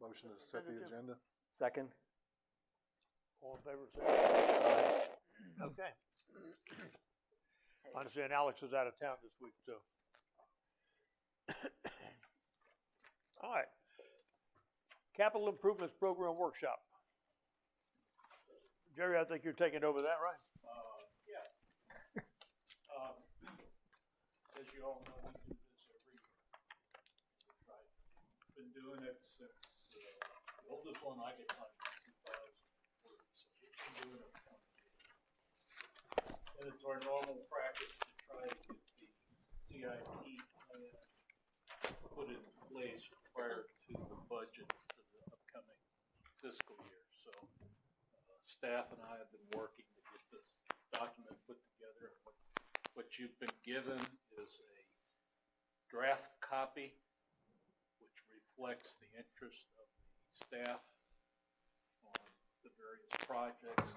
Motion to set the agenda. Second. All in favor, say aye. Okay. I understand Alex is out of town this week, so. All right. Capital Improvements Program Workshop. Jerry, I think you're taking over that, right? Yeah. As you all know, we do this every year. We've been doing it since the oldest one I could find in 2003. So we've been doing it for 20 years. And it's our normal practice to try to get the CIP plan put in place prior to the budget for the upcoming fiscal year. So staff and I have been working to get this document put together. What you've been given is a draft copy which reflects the interest of the staff on the various projects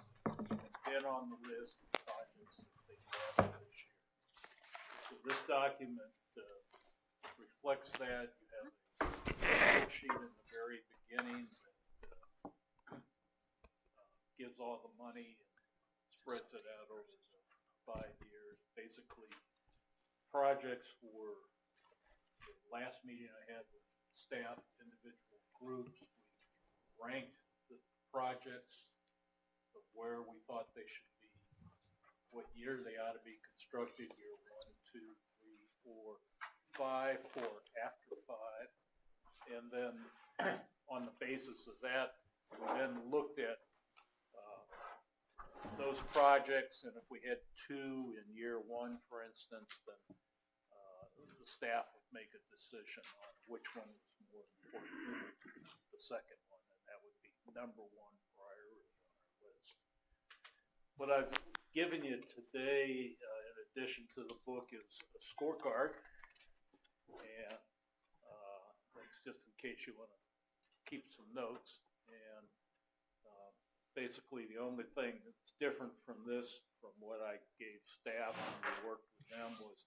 and on the list of projects that they have this year. So this document reflects that. You have a sheet in the very beginning that gives all the money and spreads it out over the 5 years. Basically, projects were, the last meeting I had with staff, individual groups, we ranked the projects of where we thought they should be, what year they ought to be constructed, year 1, 2, 3, 4, 5, or after 5. And then on the basis of that, we then looked at those projects, and if we had 2 in year 1, for instance, then the staff would make a decision on which one was more important, the second one, and that would be number 1 priority on our list. What I've given you today, in addition to the book, is a scorecard, and that's just in case you want to keep some notes. And basically, the only thing that's different from this, from what I gave staff when we worked with them, was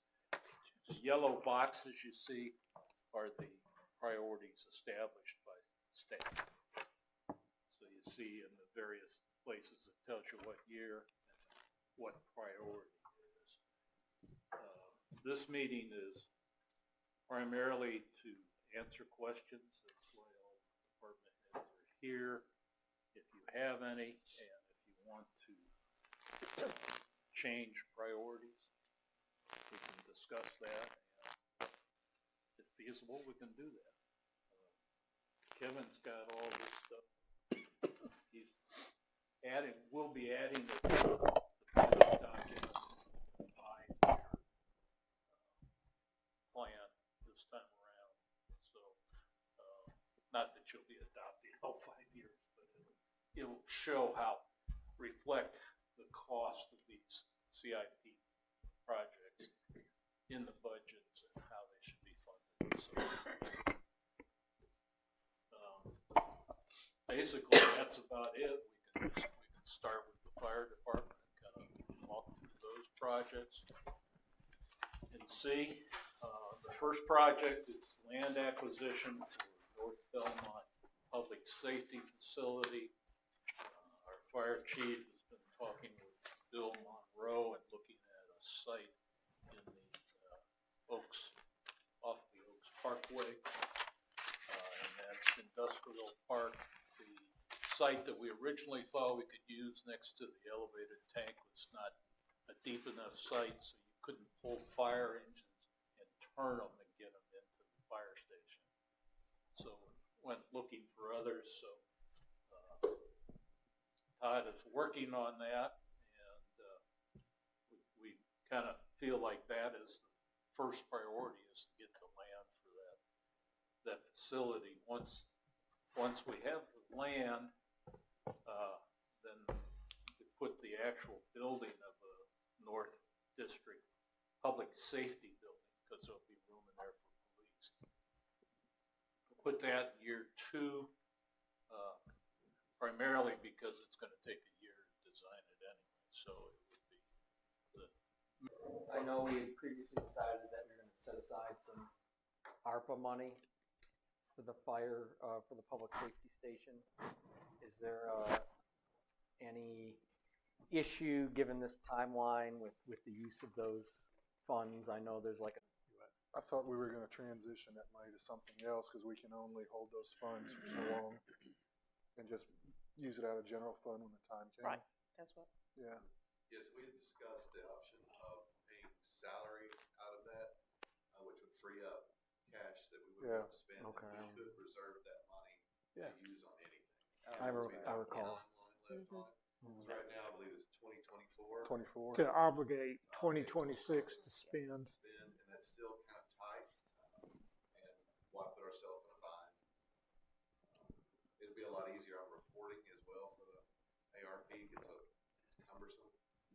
the yellow boxes you see are the priorities established by staff. So you see in the various places it tells you what year and what priority it is. This meeting is primarily to answer questions. That's why all the department heads are here. If you have any, and if you want to change priorities, we can discuss that, and if feasible, we can do that. Kevin's got all this stuff. He's adding, we'll be adding the document, the 5-year plan this time around. So, not that you'll be adopting all 5 years, it'll show how, reflect the cost of these CIP projects in the budgets and how they should be funded. So, basically, that's about it. We can start with the fire department and kind of walk through those projects and see. The first project is land acquisition for North Belmont Public Safety Facility. Our fire chief has been talking with Bill Monroe and looking at a site in the Oaks, off the Oaks Parkway, and that's Industrial Park. The site that we originally thought we could use next to the elevated tank was not a deep enough site, so you couldn't pull fire engines and turn them and get them into the fire station. So went looking for others. So Todd is working on that, and we kind of feel like that is the first priority, is to get the land for that facility. Once we have the land, then we put the actual building of a North District Public Safety building, because there'll be room in there for police. We'll put that in year 2. Primarily because it's going to take a year to design it anyway, so it would be I know we had previously decided that we were going to set aside some ARPA money for the fire, for the public safety station. Is there any issue, given this timeline, with the use of those funds? I know there's like a, I thought we were gonna transition that money to something else, cause we can only hold those funds for so long and just use it out of general fund when the time came. Right, that's what. Yeah, Yes, we had discussed the option of paying salary out of that, which would free up cash that we would Yeah, have to spend. okay. And we could reserve that money Yeah. to use on anything. I We have a recall. timeline left on it. So right now, I believe it's 2024. 24. To obligate 2026 to spend. And that's still kind of tight. And why put ourselves in a bind? It'll be a lot easier on reporting as well for the ARP. It's cumbersome.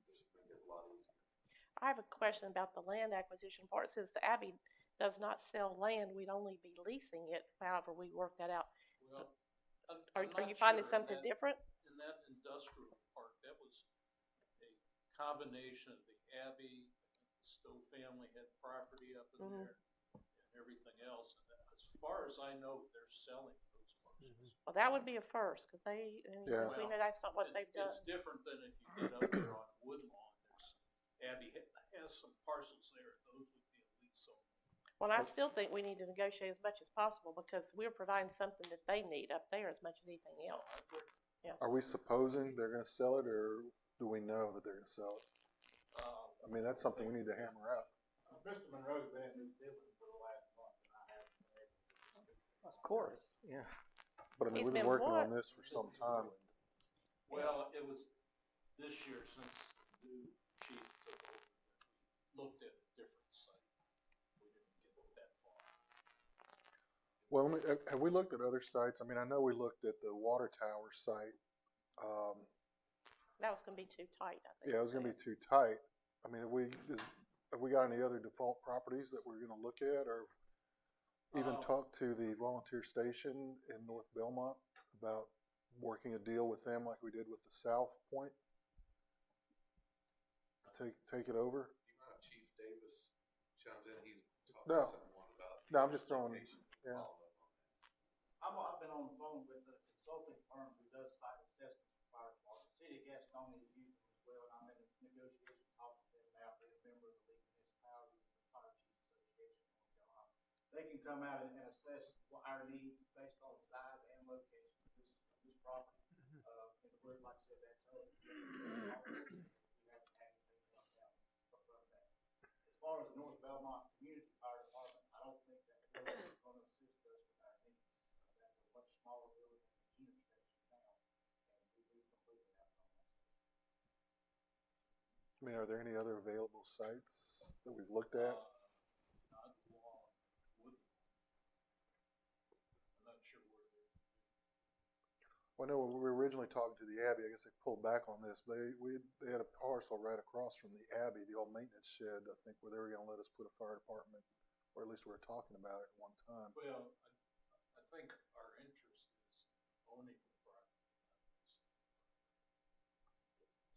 Just make it a lot easier. I have a question about the land acquisition part. Since the Abbey does not sell land, we'd only be leasing it, however we work that out. Well, Are I'm you not finding sure. something different? In that industrial park, that was a combination of the Abbey, the Stowe family had property up in there, and everything else. And as far as I know, they're selling those parcels. Well, that would be a first, because Yeah. we know that's not what they've done. It's different than if you get up there on Woodlawn. Abbey has some parcels there. Those would be a lease only. Well, I still think we need to negotiate as much as possible, because we're providing something that they need up there as much as anything else. Are we supposing they're gonna sell it, or do we know that they're gonna sell it? I mean, that's something we need to hammer out. Mr. Monroe's been in New Zealand for the last month, and I haven't been able to. of course, yeah. But I mean, He's we've been been working what? on this for some time. Well, it was this year since the new chief took over that we looked at a different site. We didn't get that far. Well, have we looked at other sites? I mean, I know we looked at the water tower site. That was gonna be too tight, I think. Yeah, it was gonna be too tight. I mean, have we got any other default properties that we're gonna look at, or even talk to the volunteer station in North Belmont about working a deal with them like we did with the South Point? Take it over? Do you mind if Chief Davis chimes in? He's talked No. to someone about. No, I'm just throwing, location. yeah. Follow up on that. I've been on the phone with the consulting firm who does site assessments for fire department. City of Gastonia is using them as well, and I'm in negotiation talking to them now. They're a member of the League of Municipalities, the Fire Chiefs Association in North Carolina. They can come out and assess what our needs based on size and location of this property. And we're, like I said, that's we haven't had anything come down from that. As far as the North Belmont Community Fire Department, I don't think that building is going to assist us with our needs. That's a much smaller building than the Unit Station now, and we completely have on that. I mean, are there any other available sites that we've looked at? Not long. I'm not sure where they're. Well, I know when we were originally talking to the Abbey, I guess they pulled back on this. They had a parcel right across from the Abbey, the old maintenance shed, I think, where they were gonna let us put a fire department, or at least we were talking about it at one time. Well, I think our interest is owning the property.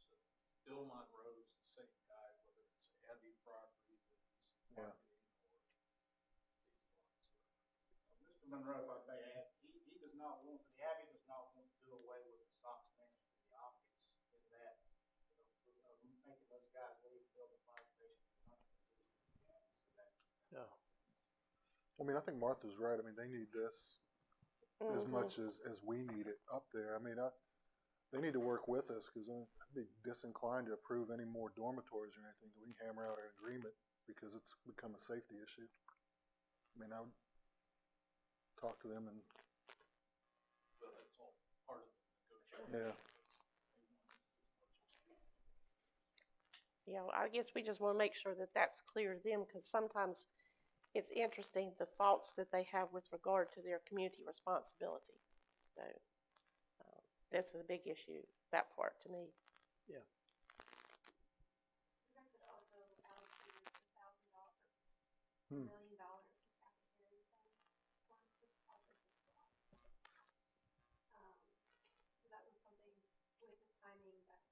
So Belmont Road's the same guy, whether it's Abbey property that he's Yeah. marketing or these lots. Mr. Monroe, if I may add, he does not want, the Abbey does not want to do away with the SOX management of the optics, in that, we're making those guys leave to build a fire station. Yeah. I mean, I think Martha's right. I mean, they need this as much as we need it up there. I mean, they need to work with us, because I'd be disinclined to approve any more dormitories or anything till we hammer out an agreement, because it's become a safety issue. I mean, I would talk to them and, But that's all part of the negotiation. yeah. Yeah, well, I guess we just want to make sure that that's clear to them, because sometimes it's interesting the thoughts that they have with regard to their community responsibility. So that's a big issue, that part to me. Yeah. You guys could also allocate $1,000, Hmm. $1 million to cafeteria fund to also just so that was something with the timing that I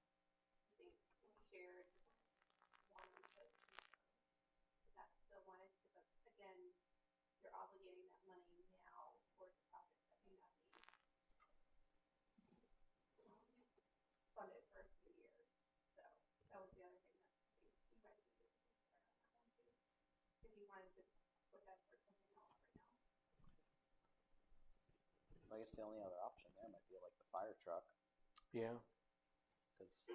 think was shared. Wanted to is that still wanted to, but again, you're obligating that money now for wanted to put that for something else right now. I guess the only other option there might be like the fire truck, Yeah. because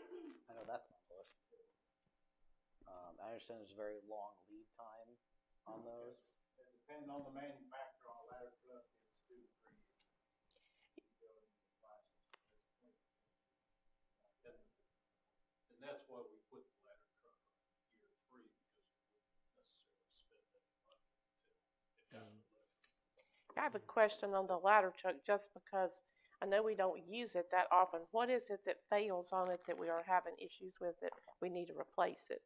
I know that's on the list too. I understand there's a very long lead time on those. And depending on the manufacturer on a ladder truck, it's 2 to 3 years. Utility prices. And that's why we put the ladder truck on year 3, because it wouldn't necessarily spend any money until it got delivered. I have a question on the ladder truck, just because I know we don't use it that often. What is it that fails on it that we are having issues with that we need to replace it?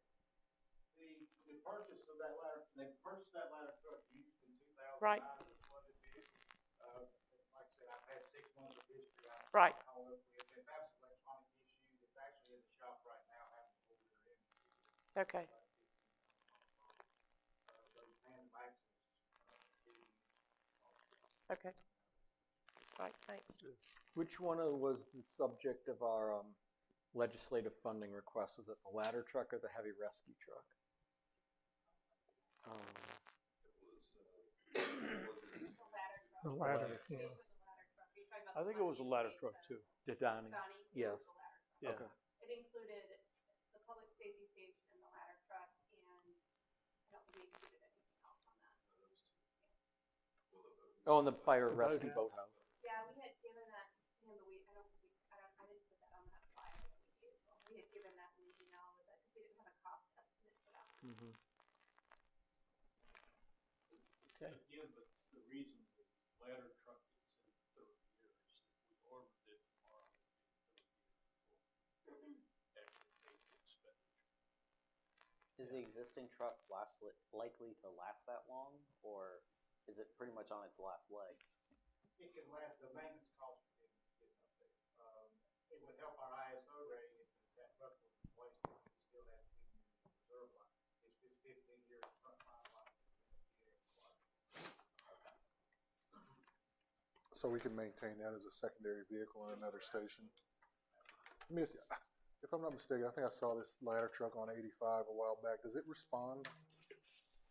The purchase of that ladder, they purchased that ladder truck used in 2009. Right. Is what it is. Like I said, I've had 6 months of history. Right. If they have some electronic issues, it's actually in the shop right now having to order it in. Okay. But it's hand back. Okay. Right, thanks. Which one was the subject of our legislative funding request? Was it the ladder truck or the heavy rescue truck? The ladder, yeah. I think it was a ladder truck too. The Donnie. Donnie. Yes. The ladder truck. Yeah. Okay. It included the public safety station and the ladder truck, and I don't think we included anything else on that. Oh, and the fire The rescue boathouse. boathouse. Yeah, we had given that to him, but I didn't put that on that slide that we gave to him. We had given that in the email with it, because we didn't have a cost estimate for that. Mm-hmm. Okay. Again, but the reason the ladder truck is in the 3rd year is if we ordered it tomorrow, it would be the 3rd year before we actually paid the expenditure. Is the existing truck likely to last that long, or is it pretty much on its last legs? It can last, the maintenance cost of it getting up there. It would help our ISO rating if that truck was replaced, we still have 10 years of reserve life. It's just 15 years of frontline life. So we can maintain that as a secondary vehicle in another station. Let me ask you, if I'm not mistaken, I think I saw this ladder truck on 85 a while back. Does it respond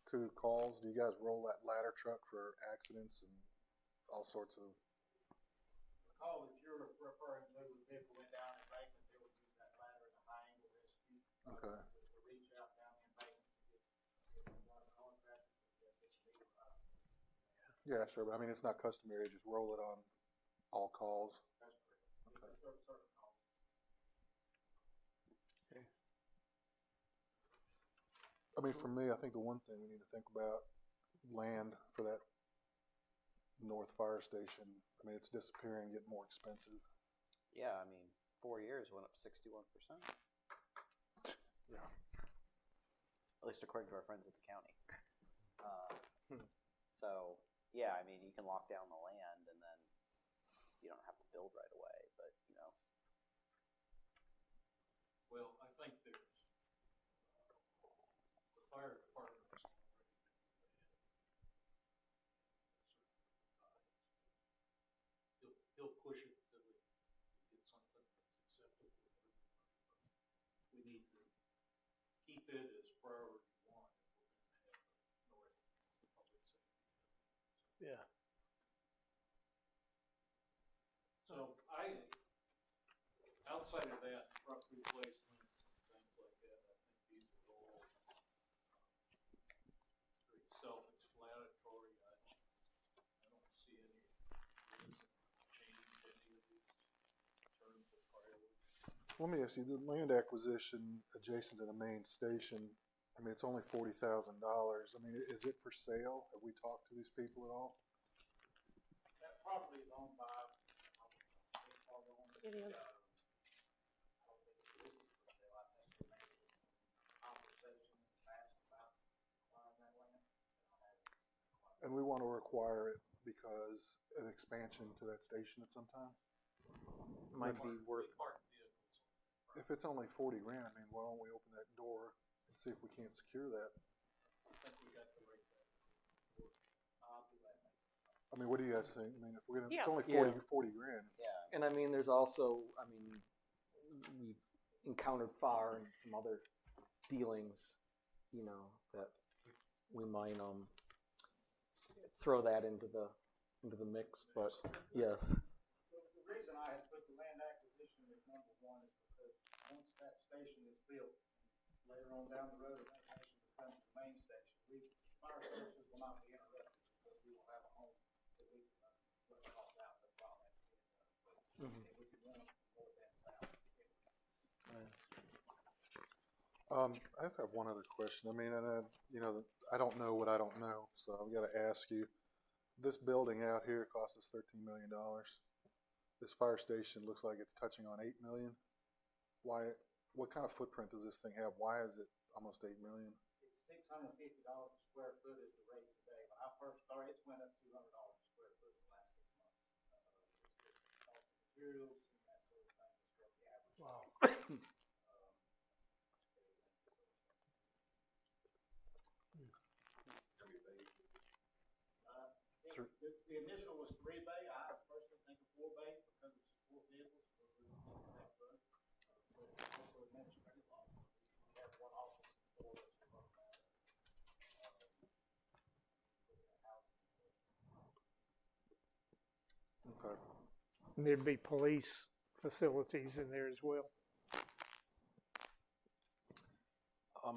to calls? Do you guys roll that ladder truck for accidents and all sorts of? The call that you're referring to, the vehicle went down in embankment, they would use that ladder in a high angle rescue. Okay. To reach out down the embankment to get one of the contractors. Yes, it can be. Yeah, sure, but I mean, it's not customary to just roll it on all calls. That's correct. Okay. It's a certain call. Okay. I mean, for me, I think the one thing we need to think about, land for that north fire station. I mean, it's disappearing, getting more expensive. Yeah, I mean, 4 years went up 61%. Yeah. At least according to our friends at the county. So, yeah, I mean, you can lock down the land and then you don't have to build right away, but, you know. Well, I think there's, the fire department's already been he'll push it till we get something that's acceptable with everybody. We need to keep it as priority 1 if we're going to have a north public safety. Yeah. So outside of that, truck replacements and things like that, I think these are all pretty self-explanatory. I don't see any reason to change any of these in terms of priorities. Let me ask you, the land acquisition adjacent to the main station, I mean, it's only $40,000. I mean, is it for sale? Have we talked to these people at all? That property is owned by. It is. And we want to require it because an expansion to that station at some time? Might be worth. Park vehicles. If it's only 40 grand, I mean, why don't we open that door and see if we can't secure that? I think we got the right guy. I mean, what do you guys think? I mean, if we're gonna, Yeah. it's only Yeah. 40 grand. Yeah. And I mean, there's also, I mean, we've encountered FAR and some other dealings, you know, that we might throw that into the mix. But yes, The reason I had put the land acquisition as number one is because once that station is built, later on down the road, if that station becomes the main station, fire services will not be interrupted because we will have a home that we can run calls out while that's being done. Mhm. If we can run them from north and south. I just have one other question. I mean, and you know, I don't know what I don't know, so I've got to ask you. This building out here cost us $13 million. This fire station looks like it's touching on $8 million. Why? What kind of footprint does this thing have? Why is it almost $8 million? It's $650 a square foot is the rate today. When I first started, it's went up $200 a square foot in the last 6 months. Cost of materials and that sort of thing is what the average. Wow. The initial was 3 bay. I personally think a 4 bay because it's 4 vehicles. We're looking at that road. But it's also administrative law. We have one office and 4 that's running that. Okay. And there'd be police facilities in there as well.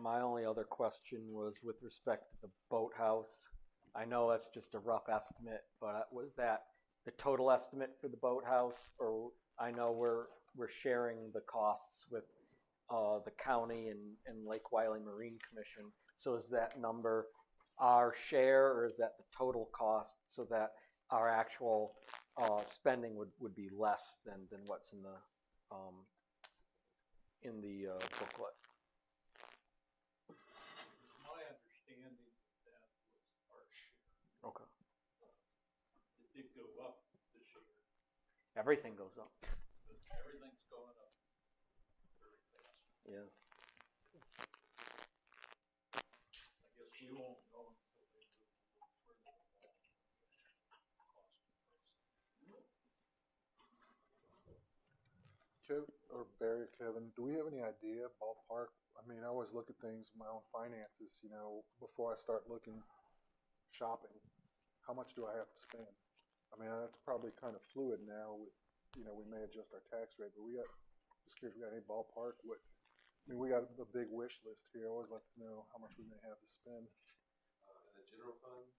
my only other question was with respect to the boathouse. I know that's just a rough estimate, but was that the total estimate for the boathouse, or I know we're sharing the costs with the county and Lake Wylie Marine Commission. So is that number our share, or is that the total cost, so that our actual spending would be less than what's in the booklet? My understanding that was our share. Okay. It did go up this year, Everything goes up. but everything's going up very fast. Yes. I guess we won't know until they move a little further along the cost of pricing. Joe or Barry or Kevin, do we have any idea, ballpark? I mean, I always look at things, my own finances, you know, before I start looking, shopping. How much do I have to spend? I mean, that's probably kind of fluid now with, you know, we may adjust our tax rate, but just curious, we got any ballpark? I mean, we got a big wish list here. I always like to know how much we may have to spend. In the general fund,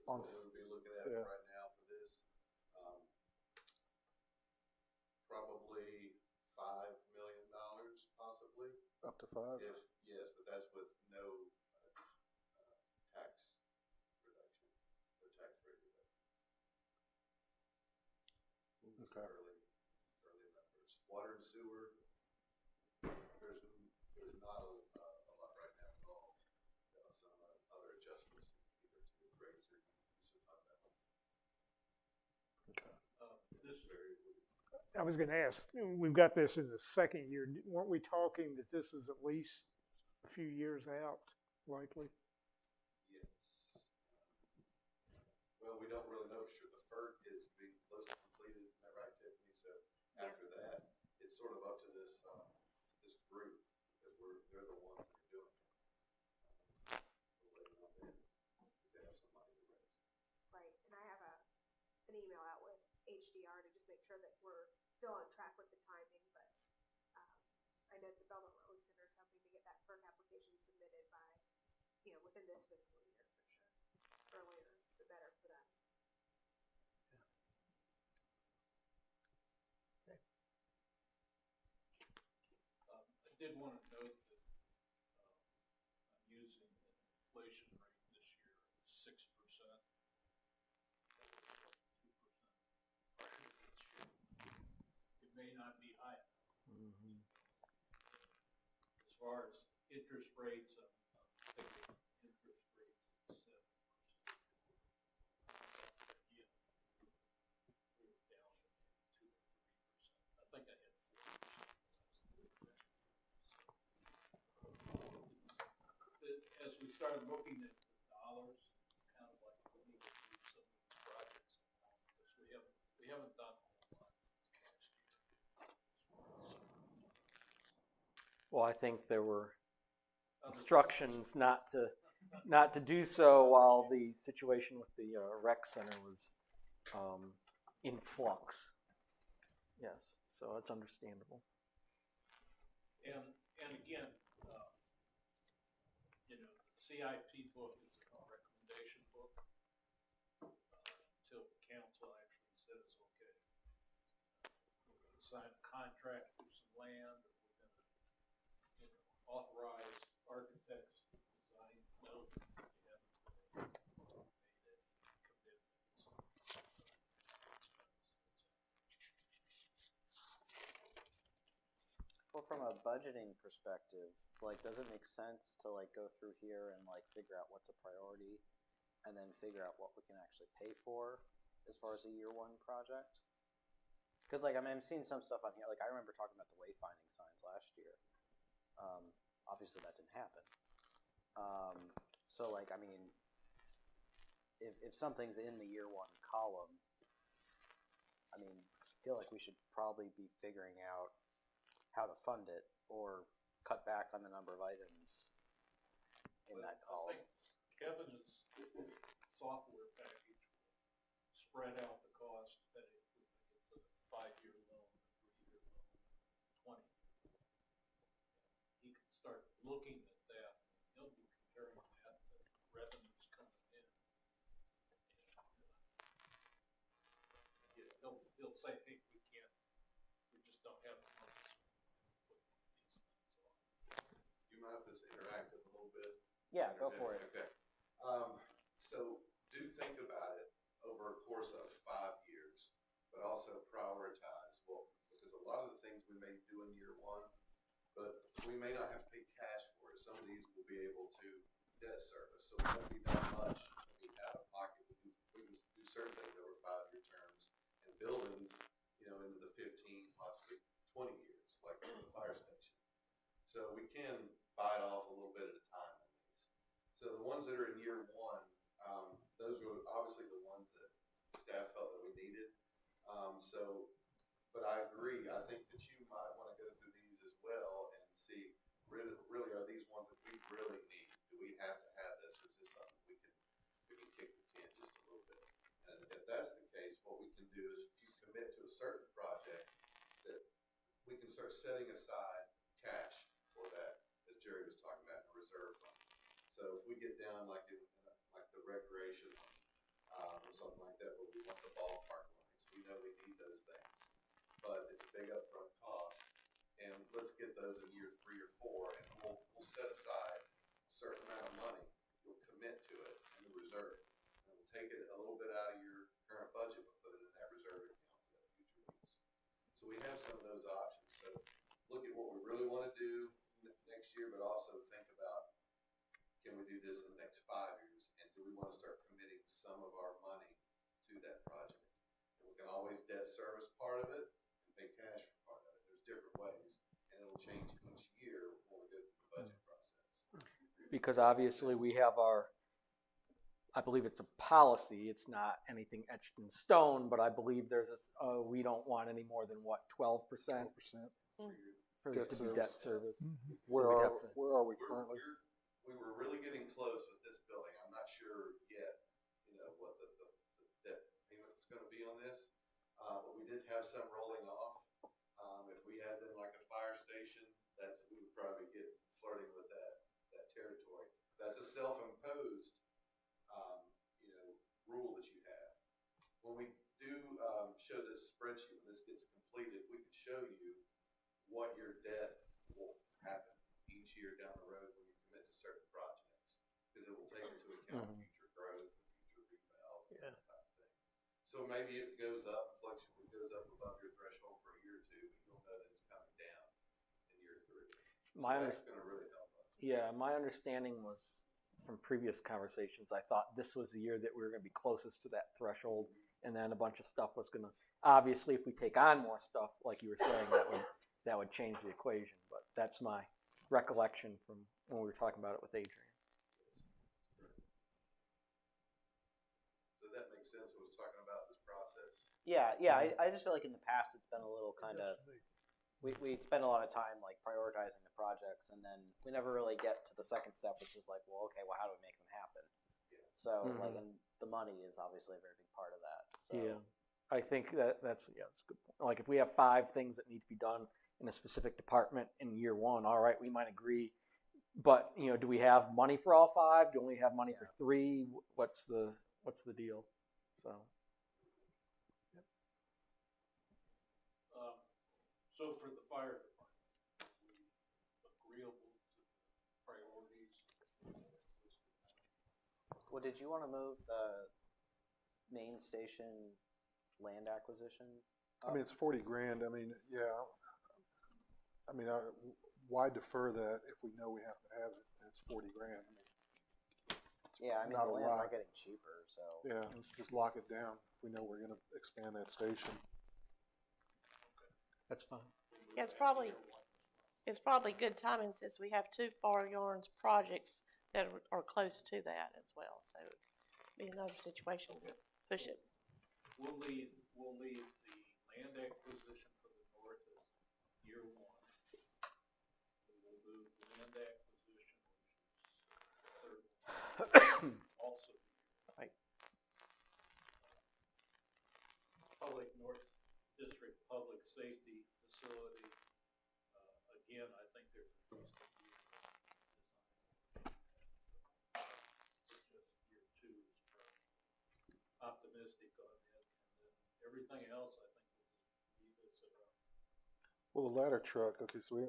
On what we would be looking at yeah. right now for this, probably $5 million, possibly. Up to 5? Yes, but that's with no tax reduction, no tax rate reduction. Okay. Early numbers. Water and sewer, there's not a lot right now at all. Some other adjustments, either to raise or use of fund balance. This I was going to ask, we've got this in the second year. Weren't we talking that this is at least a few years out, likely? Yes. Well, we don't really know for sure. The FERC is being close to completed, isn't that right, Tiffany? So after that, it's sort of up to this group, because they're the ones that are doing it. We're waiting on them because they have some money to raise. Right, and I have an email out with HDR to just make sure that we're still on track with the timing, but I know the Belmont Wetland Center is hoping to get that FERC application submitted by, within this fiscal year for sure. Earlier, the better for them. I did want to note that I'm using an inflation rate this year of 6%. 2%. It may not be high enough. Mm-hmm. As far as interest rates, I'm thinking interest rates at 7%. Again, we were down to 2 or 3%. I think I had 4%. As we started looking at the dollars, it's kind of like we need to move some of these projects along, because we haven't done a whole lot last year. Well, I think there were instructions not to not to do so while the situation with the rec center was in flux. Yes, so that's understandable. And again, you know, the CIP book is a recommendation book until the council actually says, okay, we're going to sign a contract for some land, or we're going to, you know, authorize architects to design. No, we haven't made any commitments. Well, from a budgeting perspective, like, does it make sense to like go through here and like figure out what's a priority, and then figure out what we can actually pay for as far as a year one project? Because like, I mean, I'm seeing some stuff on here. Like, I remember talking about the wayfinding signs last year. Obviously, that didn't happen. So like, I mean, if something's in the year one column, I mean, I feel like we should probably be figuring out how to fund it or cut back on the number of items in that column. I think Kevin's software package will spread out the cost, that if we think it's a 5-year loan, a 3-year loan, 20. He can start looking at that. He'll be comparing that to revenues coming in. And, he'll say, hey, we just don't have the money to put these things on. You mind if this interactive a little bit? Yeah, go for it. Okay. So do think about it over a course of 5 years, but also prioritize. Well, because a lot of the things we may do in year one, but we may not have to pay cash for it. Some of these will be able to debt service, so it won't be that much to be out of pocket. We can do certain things over 5-year terms, and buildings, you know, into the 15, possibly 20 years, like the fire station. So we can bite off a little bit at a time on these. So the ones that are in year one, those were obviously the ones that staff felt that we needed. But I agree. I think that you might want to go through these as well and see really are these ones that we really need? Do we have to have this, or is this something we can kick the can just a little bit? And if that's the case, what we can do is if you commit to a certain project, that we can start setting aside cash for that, as Jerry was talking about, in a reserve fund. So if we get down like like the recreation or something like that, where we want the ballpark lines, we know we need those things, but it's a big upfront cost. And let's get those in year 3 or 4, and we'll set aside a certain amount of money. You'll commit to it in the reserve, and we'll take it a little bit out of your current budget, but put it in that reserve account for that future use. So we have some of those options. So look at what we really want to do next year, but also think about, can we do this in the next 5 years, and do we want to start committing some of our money to that project? And we can always debt service part of it and pay cash for part of it. There's different ways, and it'll change each year when we go through the budget process. Because obviously we have I believe it's a policy. It's not anything etched in stone, but I believe there's we don't want any more than what, 12% 12% for it to be debt service. Mm-hmm. Where So are we currently? We were really getting close with this building. I'm not sure yet, you know, what the debt payment is going to be on this, but we did have some rolling off. If we had then like a fire station, we would probably get flirting with that territory. That's a self-imposed, you know, rule that you have. When we do show this spreadsheet, when this gets completed, we can show you what your debt will happen each year down the road when you commit to certain projects, because it will take into account future growth and future revals and that type of thing. So maybe it goes up, it goes up above your threshold for a year or 2, but you'll know that it's coming down in year 3. So that's going to really help us. Yeah, my understanding was from previous conversations, I thought this was the year that we were going to be closest to that threshold, and then a bunch of stuff was going to, obviously if we take on more stuff, like you were saying, that would change the equation. But that's my recollection from when we were talking about it with Adrian. So that makes sense. I was talking about this process. Yeah. I just feel like in the past it's been a little kind of we spend a lot of time like prioritizing the projects, and then we never really get to the second step, which is like, well, okay, well, how do we make them happen? So like, and the money is obviously a very big part of that. So. Yeah, I think that's a good point. Like if we have 5 things that need to be done in a specific department in year 1, all right, we might agree. But do we have money for all 5? Do we only have money for 3? What's the deal? So. So for the fire department, are we agreeable to the priorities? Well, did you want to move the main station land acquisition? I mean, it's 40 grand. I mean, yeah. I mean, why defer that if we know we have to have it? It's 40 grand. I mean, yeah, I mean, not the a land's lot. not getting cheaper, so. Yeah, just lock it down if we know we're going to expand that station. That's fine. Yeah, it's probably good timing since we have 2 Far Yarns projects that are close to that as well. So it'd be another situation to push it. We'll leave the land acquisition for the north as year 1. We will move land acquisition, which is third one, also. Right. Public North District Public Safety Facility. Again, I think there's at least a year design. Just year 2 is probably optimistic on it, and then everything else I think we'll just leave as Well, the ladder truck, okay, so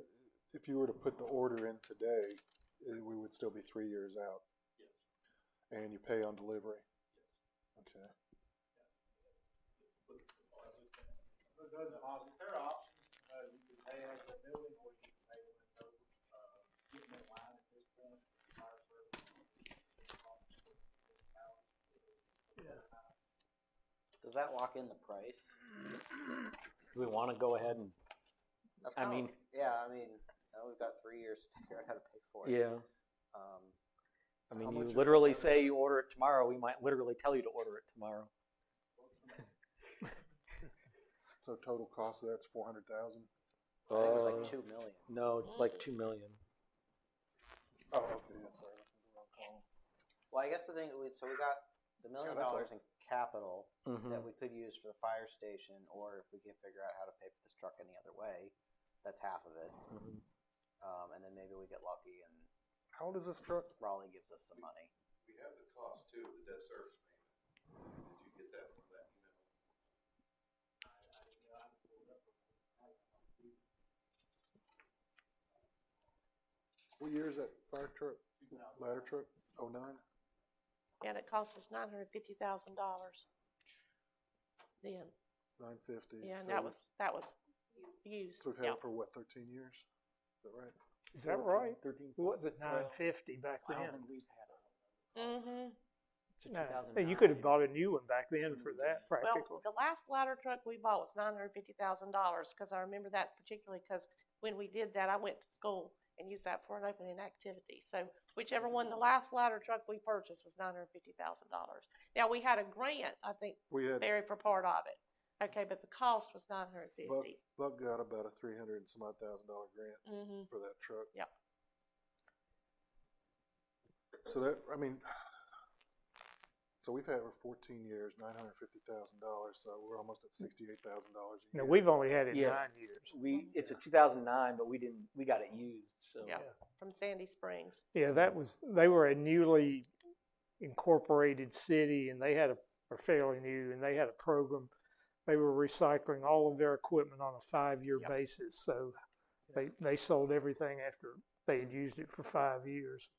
if you were to put the order in today, we would still be 3 years out. yes. And you pay on delivery. Okay. Put the deposit down. The deposit, there are options, you can pay as a building, or you can pay when it's over, getting in line at this point, fire service. Does that lock in the price? Do we want to go ahead and? That's I kind mean, yeah, I mean, now we've got 3 years to figure out how to pay for it. yeah. I How mean, much you is literally that? say you order it tomorrow. We might literally tell you to order it tomorrow. So total cost of that's 400,000. I think it was like 2 million. No, it's like 2 million. Oh, okay, yeah, sorry. That's the wrong column. Well, I guess the thing, so we got the $1 million that's in capital Mhm. that we could use for the fire station, or if we can figure out how to pay for this truck any other way, that's half of it. Mhm. And then maybe we get lucky and How old is this truck? Raleigh gives us some money. We have the cost too, of the debt service payment. Did you get that from that email? What year is that fire truck? Ladder truck? 09? And it cost us $950,000 then. 950. Yeah, and so that was used. So we've had Yeah. it for what, 13 years? Is that right? Is that right? 13. Was it 950 back I don't then? think we've had it. Mm-hmm. It's a No, 2009. you could have bought a new one back then for that practically. Well, the last ladder truck we bought was $950,000 because I remember that particularly because when we did that, I went to school and used that for an opening activity. So whichever one, the last ladder truck we purchased was $950,000. Now we had a grant, I think, We had, Barry, for part of it. Okay, but the cost was $950,000. Buck got about a $300 and some odd thousand grant Mm-hmm. for that truck. Yep. So that, I mean, so we've had it for 14 years, $950,000. So we're almost at $68,000 a No, year. we've only had it Yeah. 9 years. It's a 2009, but we got it used. So Yeah, from Sandy Springs. Yeah, they were a newly incorporated city, and they had or fairly new, and they had a program. They were recycling all of their equipment on a 5-year Yep. basis. So they sold everything after they had used it for 5 years.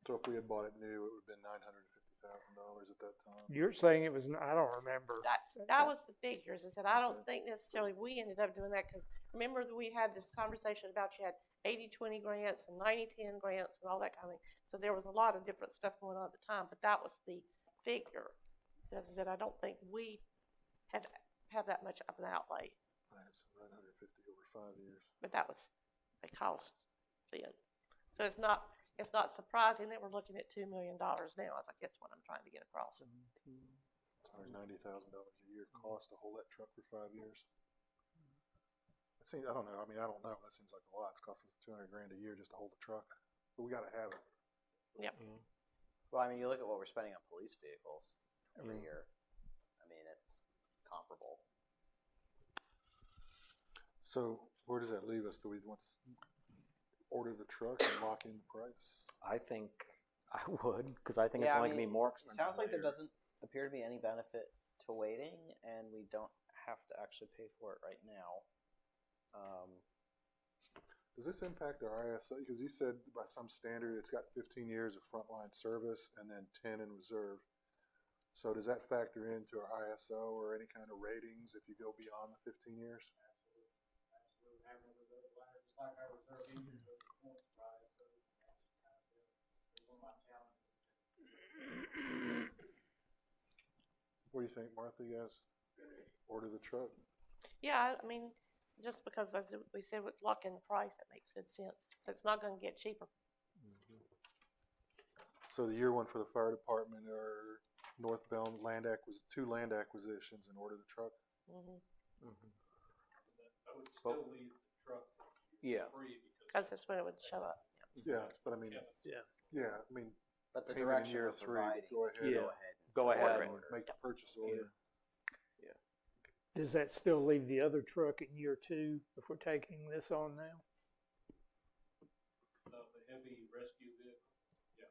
So if we had bought it new, it would have been $950,000 at that time. You're saying it was, I don't remember. That was the figures. I said, I don't think necessarily we ended up doing that because remember that we had this conversation about you had 80-20 grants and 90-10 grants and all that kind of thing. So there was a lot of different stuff going on at the time, but that was the figure. As I said, I don't think we have that much of an outlay, That's 950 over 5 years. but that was a cost then. So it's not surprising that we're looking at $2 million now, is I guess what I'm trying to get across. It's $190,000 a year cost to hold that truck for 5 years. It seems, I don't know. I mean, I don't know. That seems like a lot. It's costing us $200,000 a year just to hold the truck, but we got to have it. Yep. Well, I mean, you look at what we're spending on police vehicles every Mm. year. I mean, it's comparable. So where does that leave us? Do we want to order the truck and lock in the price? I think I would, because I think it's Yeah, I only going to mean, be more It expensive. sounds like there later. doesn't appear to be any benefit to waiting, and we don't have to actually pay for it right now. Does this impact our ISO? Because you said by some standard it's got 15 years of frontline service and then 10 in reserve. So does that factor into our ISO or any kind of ratings if you go beyond the 15 years? Absolutely. Having a reserve ladder, just like our reserve engine, those points, right? So that's kind of one of my challenges. What do you think, Martha? You guys order the truck? Yeah, I mean, just because as we said, with lock in the price, it makes good sense. It's not gonna get cheaper. So the year one for the fire department or North Belmont two land acquisitions and order the truck? Mm-hmm. I would still leave the truck Yeah. free Because that's when it would show up. Yeah, but I mean, Yeah. yeah, I mean, But the payment in direction year we're 3, providing go is ahead. Yeah. go ahead. Go place ahead. the order. Make the purchase order. Does that still leave the other truck in year 2 if we're taking this on now? the heavy rescue vehicle. Yeah.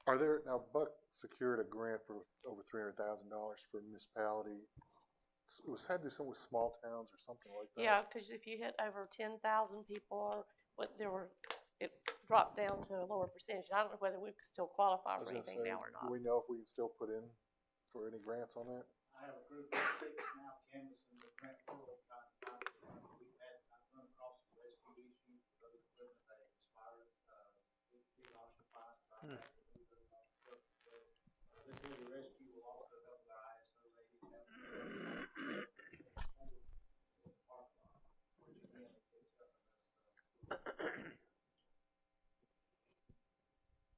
Are there, now Buck secured a grant for over $300,000 for a municipality. It was had to do something with small towns or something like that. Yeah, because if you hit over 10,000 people, or it dropped down to a lower percentage. I don't know whether we could still qualify I was for gonna anything say, now or do not. we know if we can still put in for any grants on that? I have a group of 6 now canvassing the grant portal, trying to find it. I've run across some rescue issues with other equipment that expired, we occupy, so I have to move those off truck as well. This heavy rescue will also help with our ISO rating, help with the park lot, which again, it's helping us,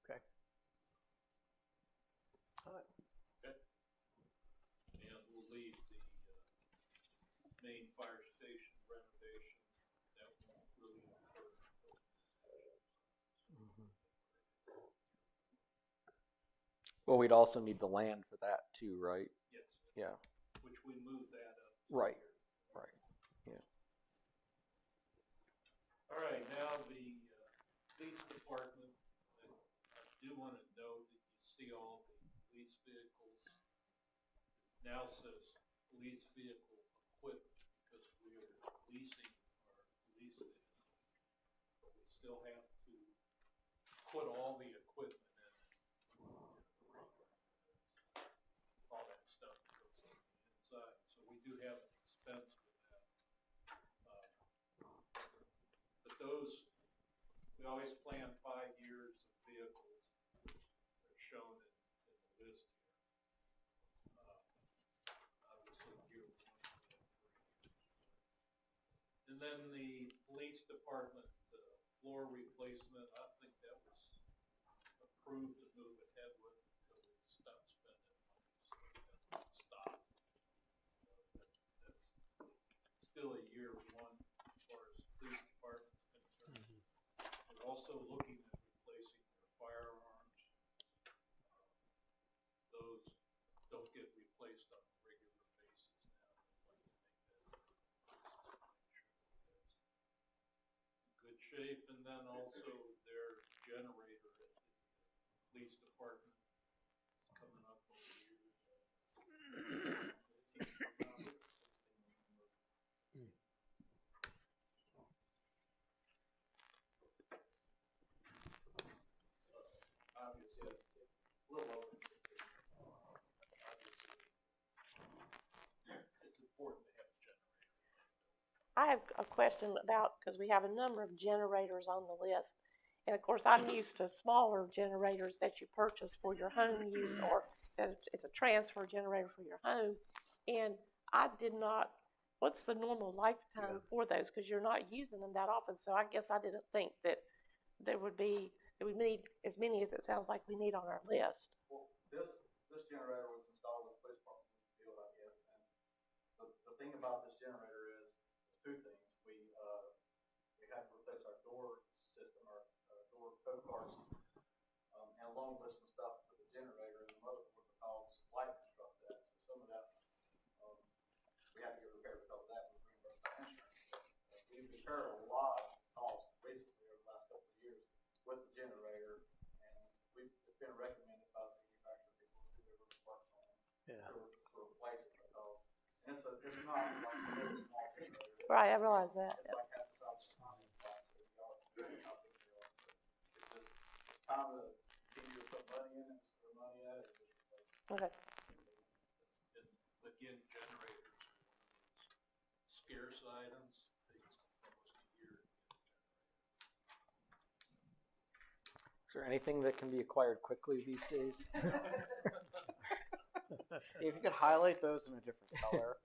Okay. All right. And we'll leave the main fire station renovation. That won't really occur until Well, we'd also need the land for that too, right? yes, Yeah. which we moved that up. Right. Right. All right, now the police department. I do want to note that you see all the police vehicles. It now says police vehicle equipment because we are leasing our police vehicles. But we still have to put all the equipment in it. All that stuff that goes on the inside. So we do have an expense with that. But those, we always plan 5 years of vehicles. They're shown in the list here. Obviously, year 1 we have 3 years. And then the police department floor replacement, I think that was approved to move ahead with until we stop spending money. So that's stopped. That's still a year 1 as far as police department is concerned. We're also looking at replacing their firearms. Those don't get replaced on a regular basis now. I'd like to make that make sure that that's in good shape. And then also their generator at the police department is coming up on the years. Obviously, it's a little over 15. Obviously, it's important to have a generator. I have a question about, because we have a number of generators on the list. And of course, I'm used to smaller generators that you purchase for your home use, or that it's a transfer generator for your home. And I did not, what's the normal lifetime for those? Because you're not using them that often. So I guess I didn't think that there would be, that we need as many as it sounds like we need on our list. Well, this generator was installed with police department field, I guess, and the thing about this generator is, there's two things. We had to replace our door system, our door code card system, and along with some stuff with the generator and the motherboard because lightning struck that. So some of that, we had to get repaired because of that. We reimbursed our insurance. We've incurred a lot of costs recently over the last couple of years with the generator, and it's been recommended by the manufacturer people to do their work on it to replace it because it's not like a very small generator. Right, I realize that. It's like half the size of a common box. So you are how big they are. But it's time to continue to put money in it, throw money at it, and just replace it. Okay. And again, generators are one of those scarce items. Takes almost a year to get a generator. Is there anything that can be acquired quickly these days? If you could highlight those in a different color.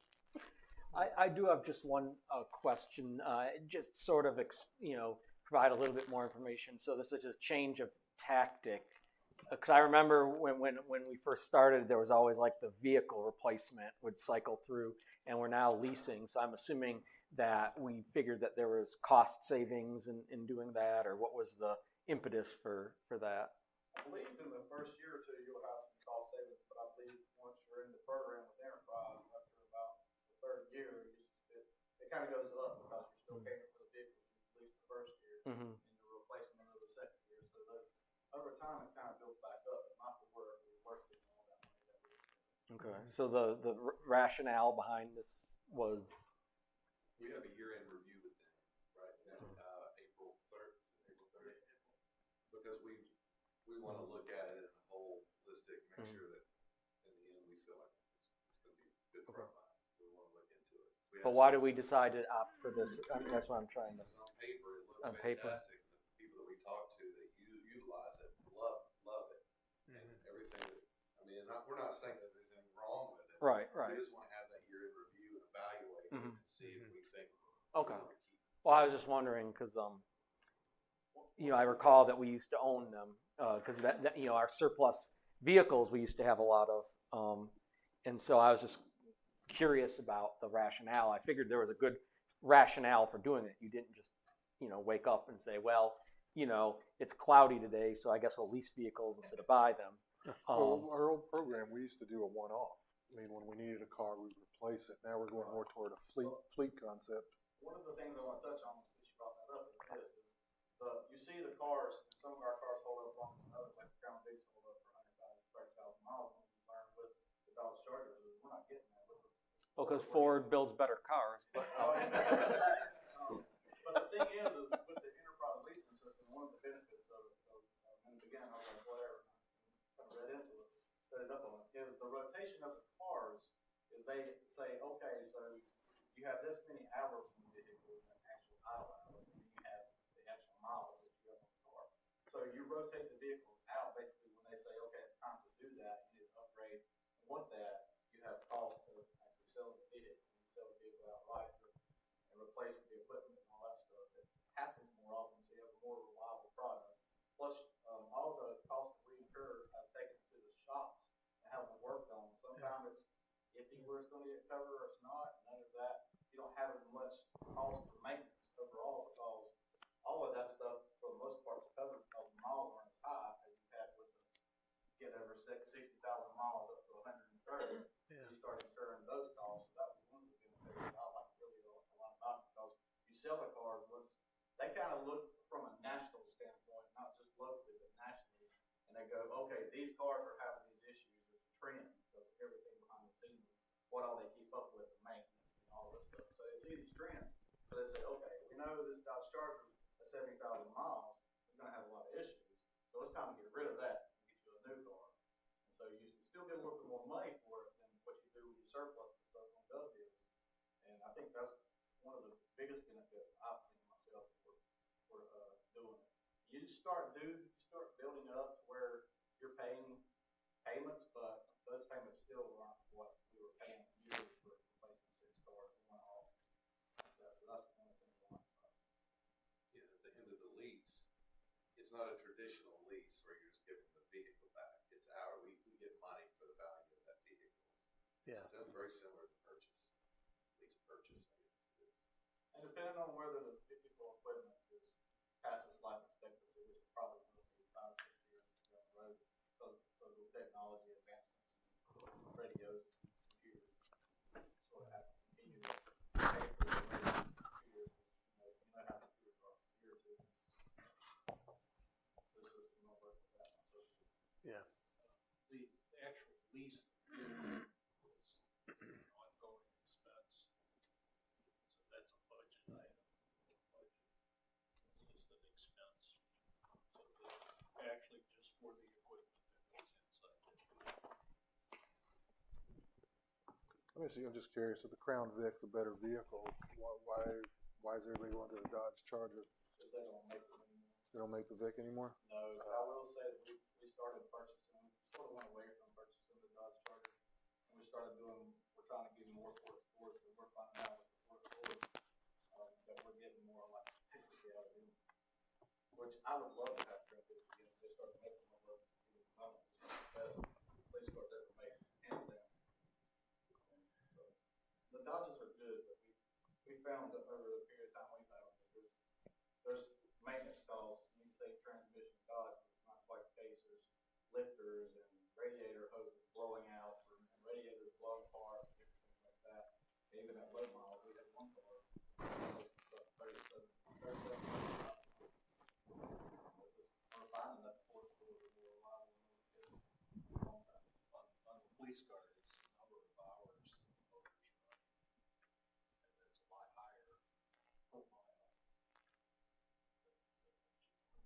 I do have just one question, just sort of, provide a little bit more information. So this is a change of tactic. Because I remember when we first started, there was always like the vehicle replacement would cycle through, and we're now leasing. So I'm assuming that we figured that there was cost savings in doing that, or what was the impetus for that? I believe in the first year or two you'll have some cost savings, but I believe once you're in the program with Enterprise, after about the third year, it kind of goes up because you're still paying for the vehicles you leased the first year, and you're replacing them in the second year. So over time it kind of builds back up, but not to where it was worth it all that money that we spent. Okay. So the rationale behind this was? We have a year-end review with them, right, April 3rd, because we want to look at it in a holistic, make sure that in the end we feel like it's going to be good for our mind. We want to look into it. But why do we decide to opt for this? That's what I'm trying to. On paper, it looks on paper. fantastic. The people that we talk to that utilize it love it, and everything. We're not saying that there's anything wrong with it. Right. We just want to have that year-end review and evaluate it and see if we think. Okay. We want to keep it. Well, I was just wondering because I recall that we used to own them because our surplus vehicles we used to have a lot of, and so I was just curious about the rationale. I figured there was a good rationale for doing it. You didn't just wake up and say, well, it's cloudy today, so I guess we'll lease vehicles instead of buy them. Well, our old program, we used to do a one-off. I mean, when we needed a car, we would replace it. Now we're going more toward a fleet concept. One of the things I want to touch on, since you brought that up, is you see the cars, and some of our cars hold up longer than others, like the Crown Vics hold up for 130,000 miles. When you learn with the Dodge Chargers, we're not getting that. Well, because Ford builds better cars. But the thing is with the Enterprise leasing system, one of the benefits of in the beginning, I was like, whatever, kind of read into it, studied up on it, is the rotation of the cars. Is they say, okay, so you have this many hours in the vehicle, an actual idle hours, and then you have the actual miles that you have on the car. So you rotate the vehicles out basically when they say, okay, it's time to do that, you need to upgrade. And with that, you have cost of actually selling the vehicle. You sell the vehicle outright and replace the equipment and all that stuff. It happens more often, so you have a more reliable product. Plus, all the costs that we incur have taken to the shops and have them worked on. Sometimes it's iffy where it's going to get covered or it's not. None of that. You don't have as much cost for maintenance overall because all of that stuff, for the most part, is covered because the miles aren't as high as you had with the get over 60,000 miles up to 130. You start incurring those costs. So that was one of the benefits that I like really a lot about it because you sell the cars once they kind of look from a national standpoint, not just locally, but nationally, and they go, okay, these cars are having these issues with the trend because of everything behind the scenes, what all they keep up with, the maintenance and all this stuff. So they see these trends. So they say, okay, we know this Dodge Charger at 70,000 miles is going to have a lot of issues. So it's time to get rid of that and get you a new car. And so you still get a little bit more money for it than what you do with your surplus and stuff on gov deals. And I think that's one of the biggest benefits I've seen myself for doing it. You start building it up to where you're paying payments, but those payments still aren't what we were paying yearly for replacing 6 cars one off. So that's one of the things I like about it. Yeah, at the end of the lease, it's not a traditional lease where you're just giving the vehicle back. It's we get money for the value of that vehicle. Yeah. It's very similar to purchase, lease depending on whether the vehicle equipment is past its life expectancy, which will probably will be 5 or 6 years down the road, because of the technology advancements in radios and computers, sort of have to continue to pay for the radios and computers. You know how computers are for a year or two. This system will work with that. So Yeah. The actual lease is an ongoing expense, so that's a budget item. Budget. It's just an expense. So it's actually just for the equipment that goes inside the vehicle. Let me see, I'm just curious, if the Crown Vic's a better vehicle, why is everybody going to the Dodge Charger? because they don't make them anymore. They don't make the Vic anymore? No, but I will say that we started purchasing, we sort of went away from purchasing the Dodge Charger. And we started we're trying to get more Ford Explorers, but we're finding out with the Ford Explorers, that we're getting more like efficiency out of them. Which I would love to have Crown Vic again, if they started making them. I love to give them the money. It's the best police cars ever made, hands down. So, the Dodges are good, but we found that over the period of time we've had them, that there's maintenance costs. You can take transmission Dodge, but it's not quite the case. There's lifters and radiator hoses blowing out and radiators blowing apart and different things like that. And even at low miles, we had one car, 37. We're finding that Ford Explorer is more reliable than we did a long time. On the police car, it's the number of hours that the motor's running, and it's a lot higher per mile than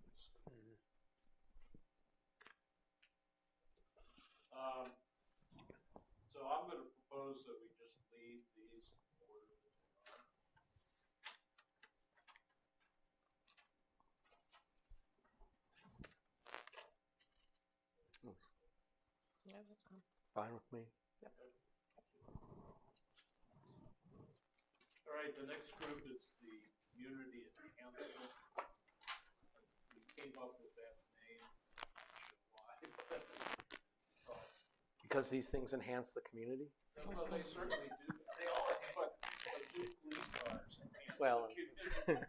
police car. So I'm going to propose that we just leave these in order that they are. Yeah, that's fine. Fine with me. All right, the next group is the community enhancement. We came up with that name. Not sure why. Because these things enhance the community? Well, they certainly do. They all enhance, but do police cars enhance Well, the community too.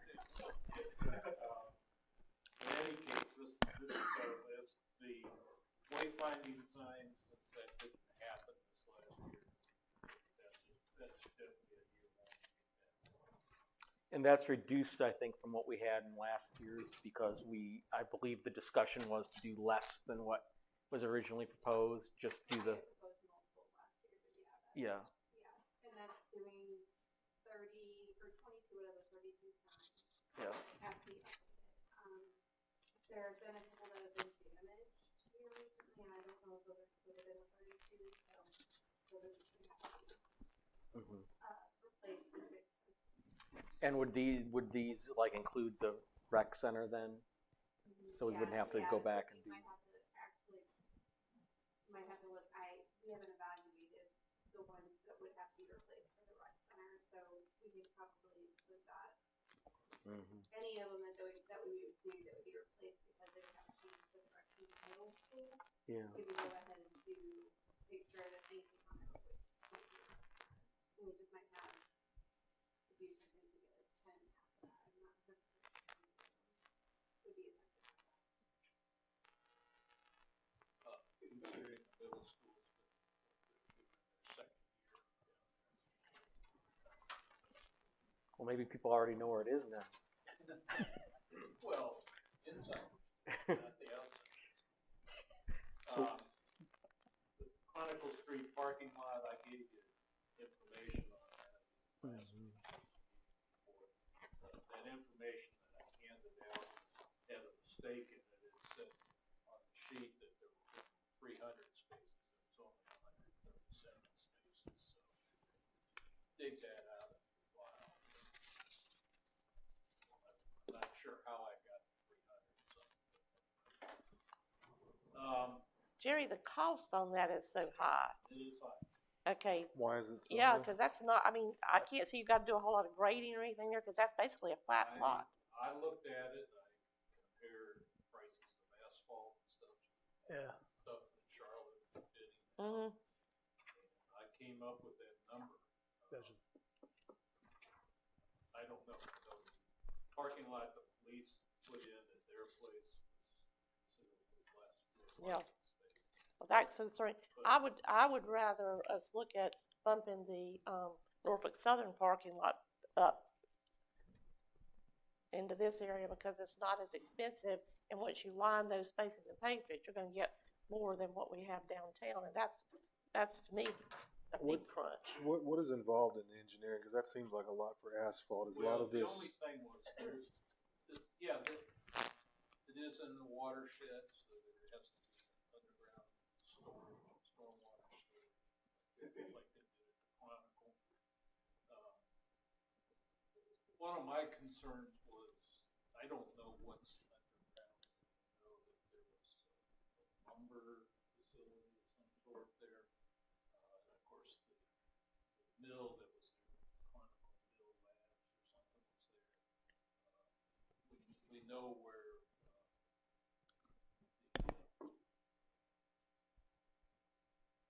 In any case, this is our list. The wayfinding signs, since that didn't happen this last year, that's definitely a year long. And that's reduced, I think, from what we had in last year's, because I believe the discussion was to do less than what was originally proposed, just do the, yeah. Yeah, and that's doing 30 or 22 out of the 32 signs. Yeah. Have to be updated. There have been a couple that have been damaged here recently, and I don't know if those would have been the 32, so those are just gonna have to be replaced and fixed. And would these like include the rec center then? So we wouldn't have to go back and do. We might have to look. We haven't evaluated the ones that would have to be replaced for the rec center, so we could probably include that. Any of them that we would do that would be replaced because they would have to change the direction of the middle school. Yeah. We would go ahead and make sure that anything on it would we just might have to do something to get a 10 after that. I'm not sure would be effective. Considering the middle school's been in their second year down there. Well, maybe people already know where it is now. Well, inside, not the outside. The Chronicle Street parking lot, I gave you information on that last week. That information that I handed out had a mistake in it. It said on the sheet that there were 300 spaces. It was only 137 spaces. So dig that out of your file. I'm not sure how I got 300 something. Jerry, the cost on that is so high. It is high. Okay. Why is it so Yeah, high? because that's not, I mean, I can't see you've got to do a whole lot of grading or anything there because that's basically a flat lot. I looked at it, I compared prices of asphalt and stuff. Yeah. Stuff that Charlotte was bidding. Mm-hmm. I came up with that number. I don't know. Yeah. Well, that's concerning. I would rather us look at bumping the Norfolk Southern parking lot up into this area because it's not as expensive, and once you line those spaces and pay for it, you're going to get more than what we have downtown, and that's to me a big crunch. What is involved in the engineering? Because that seems like a lot for asphalt. Is a lot of The this? only thing was, it is in the watershed, so there has to be underground storage, stormwater storage, like they did at the Chronicle. One of my concerns was, I don't know what's underground. I know that there was a lumber facility of some sort there. And of course, the mill that was there, Chronicle Mill Labs or something was there. We know where the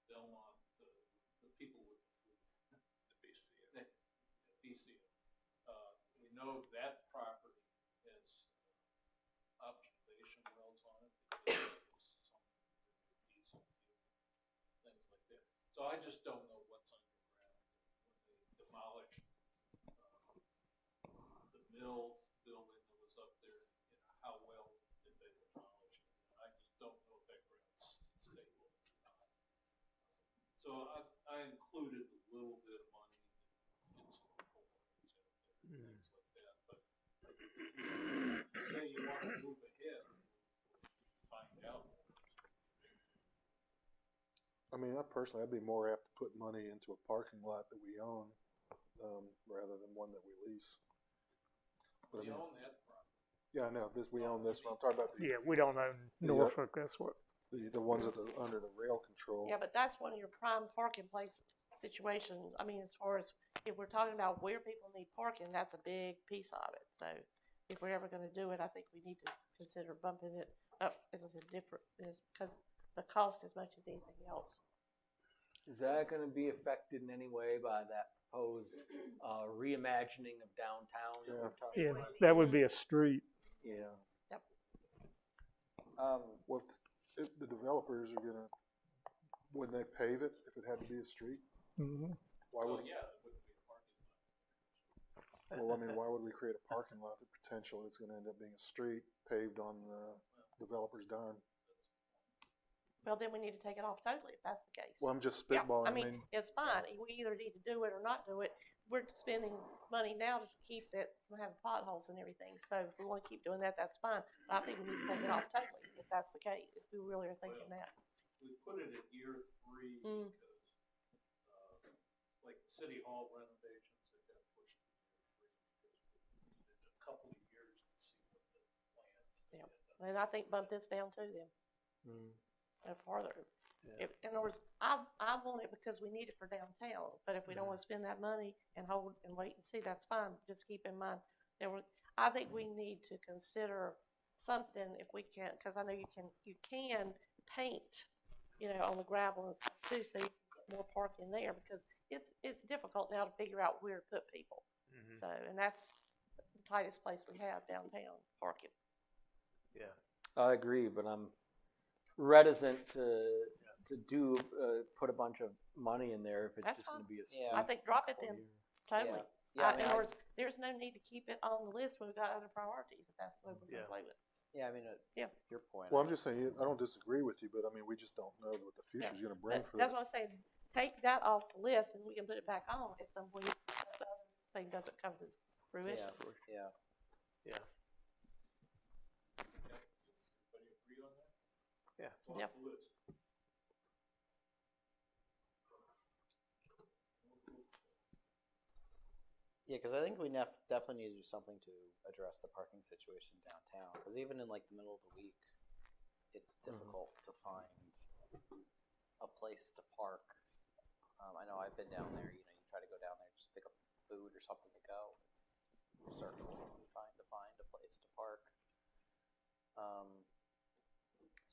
Belmont, the people with the food, the BCO. We know that property has observation wells on it. Because some diesel fuel, things like that. So I just don't know what's underground. When they demolished the mill building that was up there, how well did they demolish it? I just don't know if that ground's stable or not. So I included a little bit of money to get some corners out there, things like that. But say you want to move ahead, find out. I mean, I'd be more apt to put money into a parking lot that we own rather than one that we lease. But You own that property. Yeah, I know. We own this one. I'm talking about Yeah, we don't own Norfolk. That's what. the ones that are under the rail control. Yeah, but that's one of your prime parking place situations. I mean, as far as if we're talking about where people need parking, that's a big piece of it. So if we're ever going to do it, I think we need to consider bumping it up as a different, because the cost as much as anything else. Is that going to be affected in any way by that proposed reimagining of downtown that we're talking Yeah, about? that would be a street. Yeah. Yep. Well, if the developers are gonna, wouldn't they pave it if it had to be a street? Mm-hmm. Why would? Yeah, it wouldn't be a parking lot. Well, I mean, why would we create a parking lot that potentially is going to end up being a street paved on the developer's dime? Well, then we need to take it off totally if that's the case. Well, I'm just Yeah, spitballing. I mean, it's fine. We either need to do it or not do it. We're spending money now to keep it from having potholes and everything. So if we want to keep doing that, that's fine. But I think we need to take it off totally if that's the case, if we really are thinking that. We put it at year 3 because, like City Hall renovations, they got pushed to year 3 because we needed a couple of years to see what the plans. Yeah. And I think bump this down too then. Farther. Yeah. In other words, I want it because we need it for downtown. But if we don't want to spend that money and hold and wait and see, that's fine. Just keep in mind I think we need to consider something if we can, because I know you can paint, on the gravel and stuff too, so you can get more parking there because it's difficult now to figure out where to put people. Mm-hmm. So, and that's the tightest place we have downtown parking. Yeah. I agree, but I'm reticent to put a bunch of money in there if it's That's just going to be a Yeah. I think drop it then. Totally. Yeah, In other words, there's no need to keep it on the list when we've got other priorities if that's the way we're going to play with. Yeah, I mean, Yeah. your point. Well, I'm just saying, I don't disagree with you, but I mean, we just don't know what the future is going to bring for That's it. what I'm saying. Take that off the list and we can put it back on at some point if the other thing doesn't come to fruition. Yeah. Everybody agree on that? Yeah. It's off Yep. the list. Yeah, because I think we definitely need to do something to address the parking situation downtown. Because even in like the middle of the week, it's difficult to find a place to park. I know I've been down there. You try to go down there, just pick up food or something to go. You're circling and trying to find a place to park.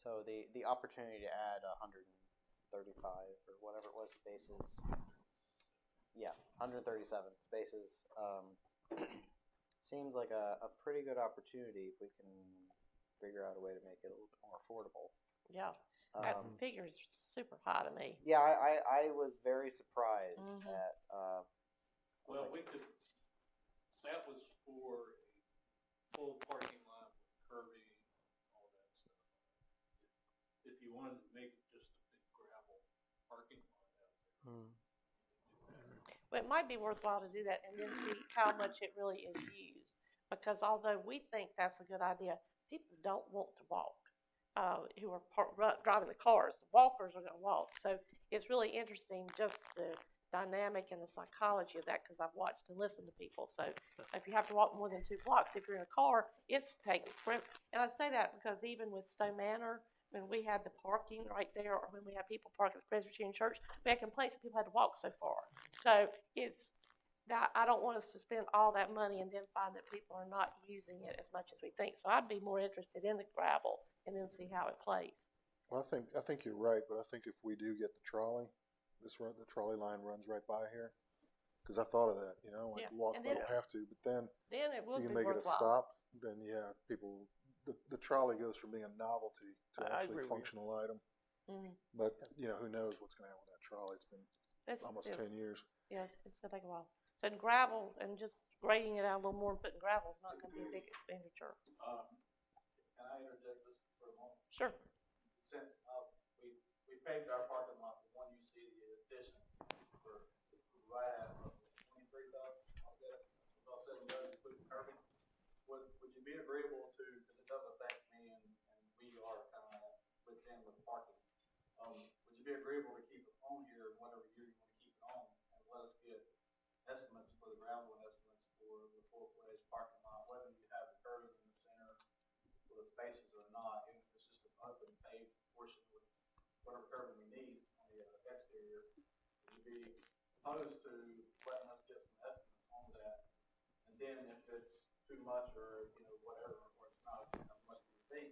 So the opportunity to add 135 or whatever it was spaces. Yeah, 137 spaces. Seems like a pretty good opportunity if we can figure out a way to make it a little bit more affordable. Yeah, that Um, figure's super high to me. yeah, I was very surprised Mhm. at. I was Well, like, we could, that was for a full parking lot with curbing and all that stuff. If you wanted to make it just a big gravel parking lot out there. Hmm. But it might be worthwhile to do that and then see how much it really is used. Because although we think that's a good idea, people don't want to walk. Who are driving the cars, the walkers are going to walk. So it's really interesting just the dynamic and the psychology of that because I've watched and listened to people. So if you have to walk more than 2 blocks, if you're in a car, it's taking forever. And I say that because even with Stone Manor, when we had the parking right there, or when we had people parking at the Presbyterian Church, we had complaints that people had to walk so far. So it's that I don't want us to spend all that money and then find that people are not using it as much as we think. So I'd be more interested in the gravel and then see how it plays. Well, I think you're right, but I think if we do get the trolley, the trolley line runs right by here. Because I thought of that, like Yeah, walk, and I then- don't have to, but then Then it would you be can make it a worthwhile. stop. Then yeah, people, the trolley goes from being a novelty to I actually agree with you. a functional item. Mhm. But who knows what's going to happen with that trolley? It's been almost 10 years. Yes, it's gonna take a while. So gravel and just grading it out a little more and putting gravel is not gonna be a big expenditure. Can I interject this for a moment? Sure. Since we paved our parking lot, the one you see, the addition, for right at 23,000, I'll get it. Well said and done, you put the curbing. Would you be agreeable to, because it does affect me and we are kind of wit's end with parking. Would you be agreeable to keep it on here whatever year you want to keep it on and let us get estimates for the gravel and estimates for the full-fledged parking lot, whether you have the curbing in the center for the spaces or not, even if it's just an open paved portion with whatever curbing we need on the exterior. Would you be opposed to letting us get some estimates on that? And then if it's too much or, whatever, or it's not as much as we think,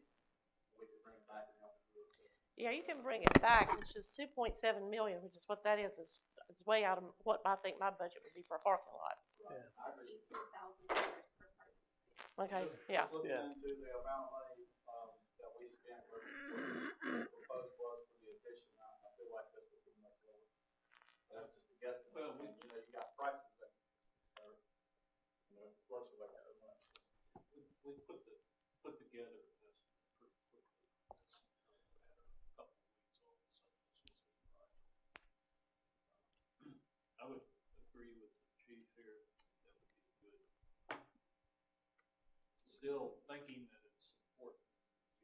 we could bring it back and help do it. Yeah, you can bring it back. It's just 2.7 million, which is what that is. It's way out of what I think my budget would be for a parking lot. Right. I agree. Okay, Just yeah. looking into the amount of money, that we spent what the proposed was for the addition, I feel like this would be much lower. That's just a guess. Well, And, you got prices that are, fluctuate so much. We put together this pretty quickly. This matter of a couple of weeks, all of a sudden this was the project. I would agree with the chief here. That would be good. Still thinking that it's important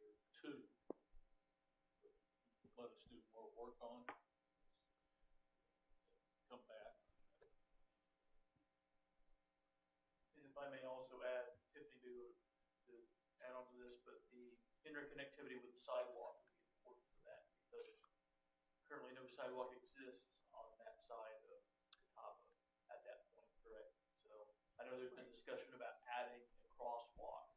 year 2. Let us do more work on. Come back. And if I may also add, Tiffany, to add on to this, but the interconnectivity with the sidewalk would be important for that because currently no sidewalk exists on that side of Catawba at that point, correct? So I know there's been discussion about adding a crosswalk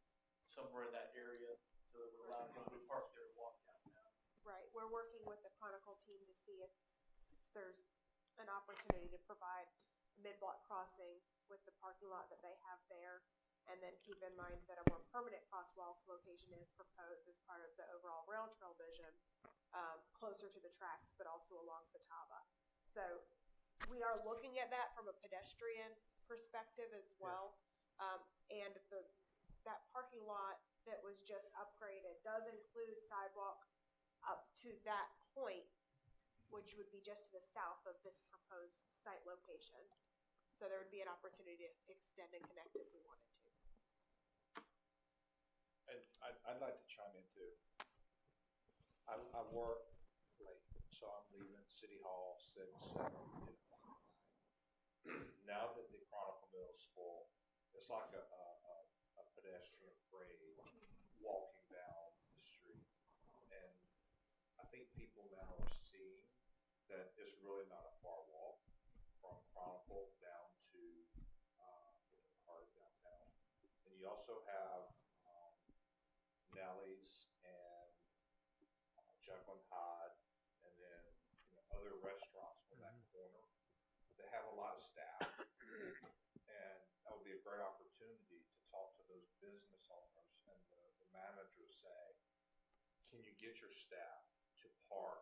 somewhere in that area so that would allow people to park there and walk downtown. Right, we're working with the Chronicle team to see if there's an opportunity to provide mid-block crossing with the parking lot that they have there. And then keep in mind that a more permanent crosswalk location is proposed as part of the overall rail trail vision, closer to the tracks, but also along Catawba. So we are looking at that from a pedestrian perspective as well. And that parking lot that was just upgraded does include sidewalk up to that point, which would be just to the south of this proposed site location. So there would be an opportunity to extend and connect if we wanted to. And I'd like to chime in too. I work late, so I'm leaving City Hall 6, 7, 9. Now that the Chronicle Mill is full, it's like a pedestrian parade walking down the street. And I think people now are seeing that it's really not a far walk from Chronicle down to the heart of downtown. And you also have Nellie's and Jekyll and Hyde, and then other restaurants on that corner. They have a lot of staff, and that would be a great opportunity to talk to those business owners and the managers. Say, can you get your staff to park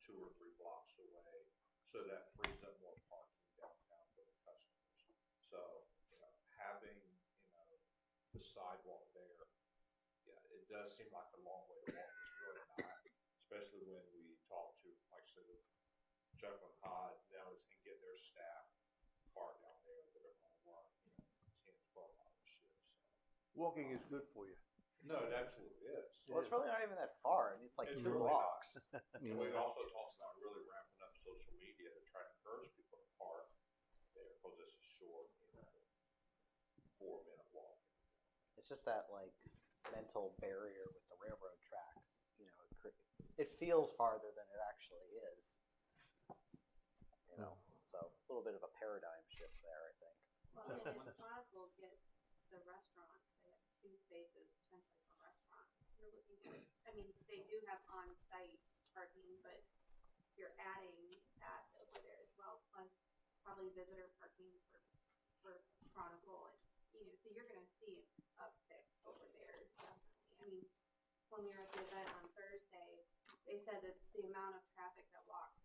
2 or 3 blocks away so that frees up more parking downtown for the customers? So, having, the sidewalk there, yeah, it does seem like a long way to walk. It's really not, especially when we talk to, like I said, Chuck and Hod, and get their staff parked down there that are going to work, 10, 12-hour shifts. Walking is good for you. No, it absolutely is. Well, it's really not even that far. I mean, it's like It's 2 really blocks. And we've also talked about really ramping up social media to try to encourage people to park there because it's a short, 4-minute walk. It's just that like mental barrier with the railroad tracks. It feels farther than it actually is. So a little bit of a paradigm shift there, I think. Well, and if Chronicle gets the restaurants, they have 2 spaces potentially for restaurants. You're looking at, I mean, they do have on-site parking, but you're adding that over there as well, plus probably visitor parking for Chronicle, and so you're going to see an uptick over there, definitely. I mean, when we were at the event on Thursday, they said that the amount of traffic that walked,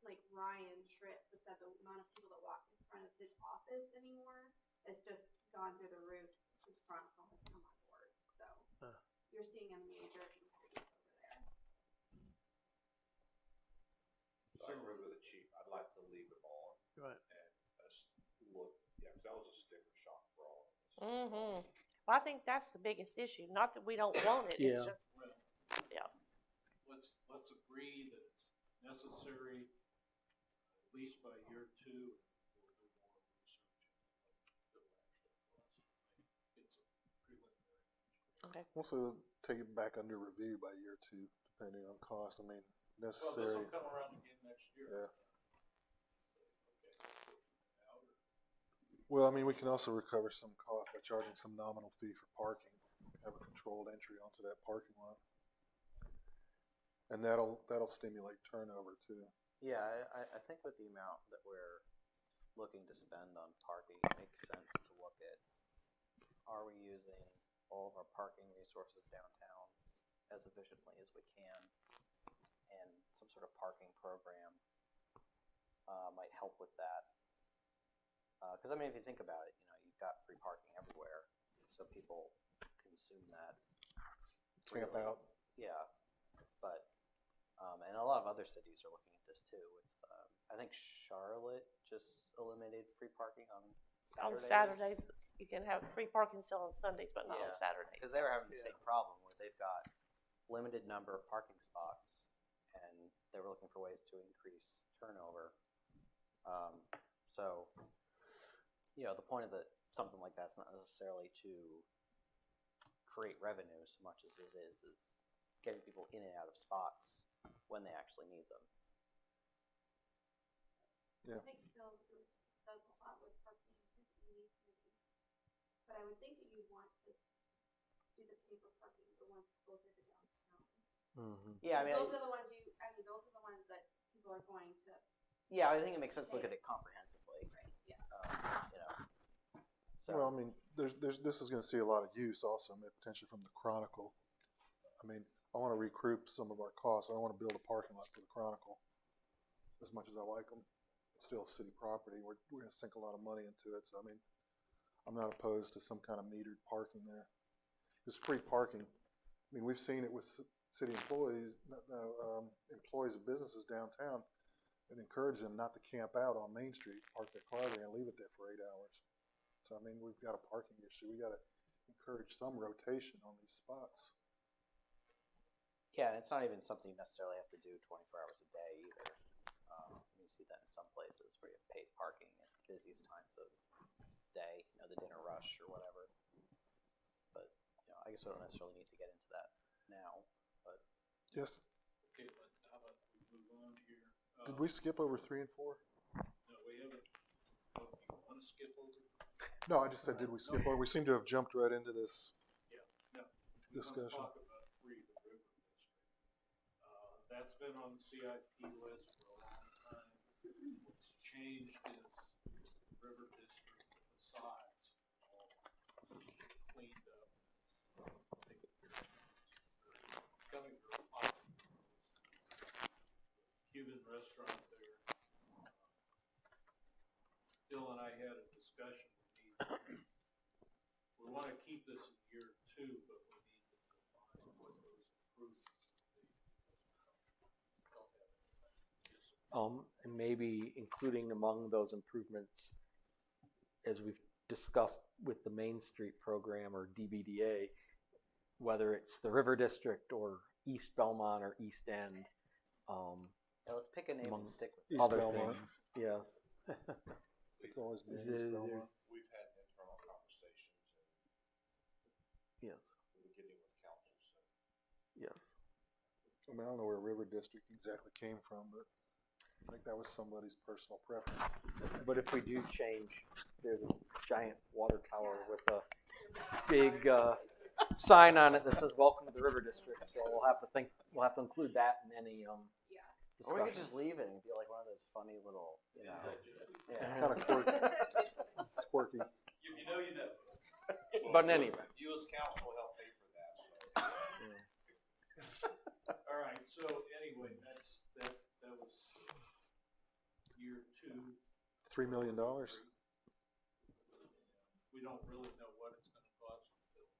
like Ryan Schritt said, the amount of people that walk in front of his office anymore has just gone through the roof since Chronicle has come on board. So you're seeing a major increase over there. So I agree with the chief. I'd like to leave it on. Right. And look, because that was a sticker shock for all of us. Mm-hmm. Well, I think that's the biggest issue. Not that we don't want it. Yeah. It's just, Well, yeah. let's agree that it's necessary, at least by year 2, and we'll do more research into what it will actually cost. It's a preliminary. Okay. Also, take it back under review by year 2, depending on cost. I mean, Well, this necessary. will come around again next year. Yeah. Okay. Out or Well, I mean, we can also recover some cost by charging some nominal fee for parking. Have a controlled entry onto that parking lot, and that'll stimulate turnover too. Yeah, I think with the amount that we're looking to spend on parking, it makes sense to look at, are we using all of our parking resources downtown as efficiently as we can? And some sort of parking program might help with that. Because, I mean, if you think about it, you've got free parking everywhere, so people consume that. Camp freely. out. Yeah, but and a lot of other cities are looking at this too. With I think Charlotte just eliminated free parking on Saturdays. On Saturdays, you can have free parking still on Sundays, but not on Saturdays. Because they were having the same problem where they've got limited number of parking spots, and they were looking for ways to increase turnover. So, the point of something like that's not necessarily to create revenue so much as it is getting people in and out of spots when they actually need them. Yeah. I think Phil does a lot with parking in his EV committee, but I would think that you'd want to do the paper parking, the ones closer to downtown. Mm-hmm. Yeah, I mean, those are the ones those are the ones that people are going to. Yeah, I think it makes sense to look at it comprehensively. Right. Yeah. So. Well, I mean, this is going to see a lot of use also, potentially from the Chronicle. I mean, I want to recoup some of our costs. I don't want to build a parking lot for the Chronicle. As much as I like them, it's still city property. We're going to sink a lot of money into it. So, I mean, I'm not opposed to some kind of metered parking there. Just free parking. I mean, we've seen it with city employees, employees of businesses downtown, and encourage them not to camp out on Main Street, park their car there and leave it there for 8 hours. So, I mean, we've got a parking issue. We got to encourage some rotation on these spots. Yeah, and it's not even something you necessarily have to do 24 hours a day either. You see that in some places where you have paid parking at the busiest times of day, the dinner rush or whatever. But, I guess we don't necessarily need to get into that now. But Yes. Okay, but how about we move on here? Did we skip over 3 and 4? No, we haven't. Oh, you want to skip over? No, I just said, did we skip over? We seem to have jumped right into this Yeah. No. discussion. Let's talk about the River District. That's been on the CIP list for a long time. What's changed is the River District facades all cleaned up. I think they're coming restaurant there. Phil and I had a discussion. We want to keep this in year 2, but we need to define what those improvements will be. Don't have any. And maybe including among those improvements, as we've discussed with the Main Street program or DBDA, whether it's the River District or East Belmont or East End. Yeah, let's pick a name among and stick with East other Belmont. things. Yes. It's always been Is East it- Belmont. there's- We've had internal conversations and Yes. we're getting with council, so. Yes. I mean, I don't know where River District exactly came from, but I think that was somebody's personal preference. But if we do change, there's a giant water tower with a big sign on it that says "Welcome to the River District." So we'll have to include that in any Or discussion. we could just leave it and be like one of those funny little, you know. Yeah. Kind of It's quirky. If you know, you know. But in any event, You as council help pay for that, so. All right. So anyway, that was year 2. $3 million. We don't really know what it's going to cost until it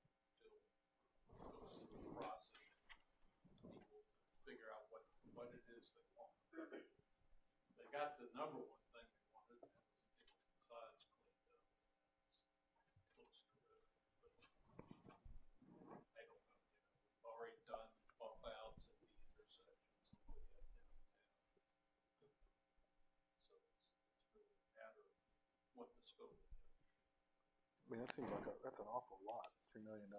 goes through the process. People figure out what it is they want. They got the number one thing they wanted, and that was to get the sides cleaned up. That's close to it. But I don't know. We've already done bump outs at the intersections that we have downtown. So it's really a matter of what the scope is. I mean, that seems like that's an awful lot. $3 million.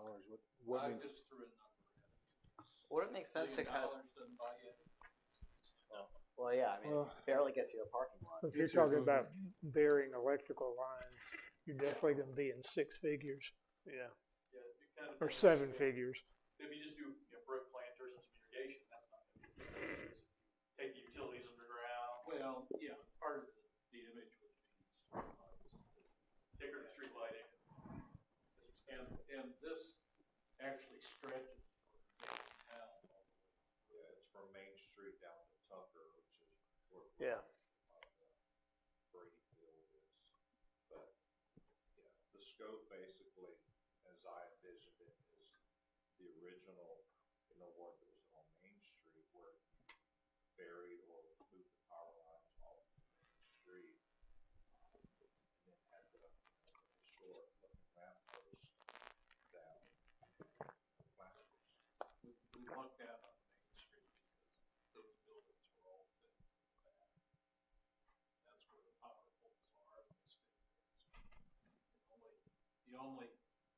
What I I mean, just threw a number at it. Would it make sense to kind of, $1 million doesn't buy you anything. well, yeah, I mean, Well- it barely gets you a parking lot. If you're talking about burying electrical lines, you're definitely going to be in 6 figures Yeah. Yeah, you kind of. or 7 figures. If you just do, brick planters and some irrigation, that's not gonna be expensive. Take the utilities underground, Well, yeah, part of the image would be bigger street lighting. and this actually stretches from town all the way. Yeah, it's from Main Street down to Tucker, which is where. Yeah. Brady Field is. But, yeah, the scope basically, as I envisioned it, is the original, what was on Main Street where you buried or moved the power lines off Main Street. And then had the short looking lamp post down. We lucked out on Main Street because those buildings were all thin back. That's where the power poles are in the state. The only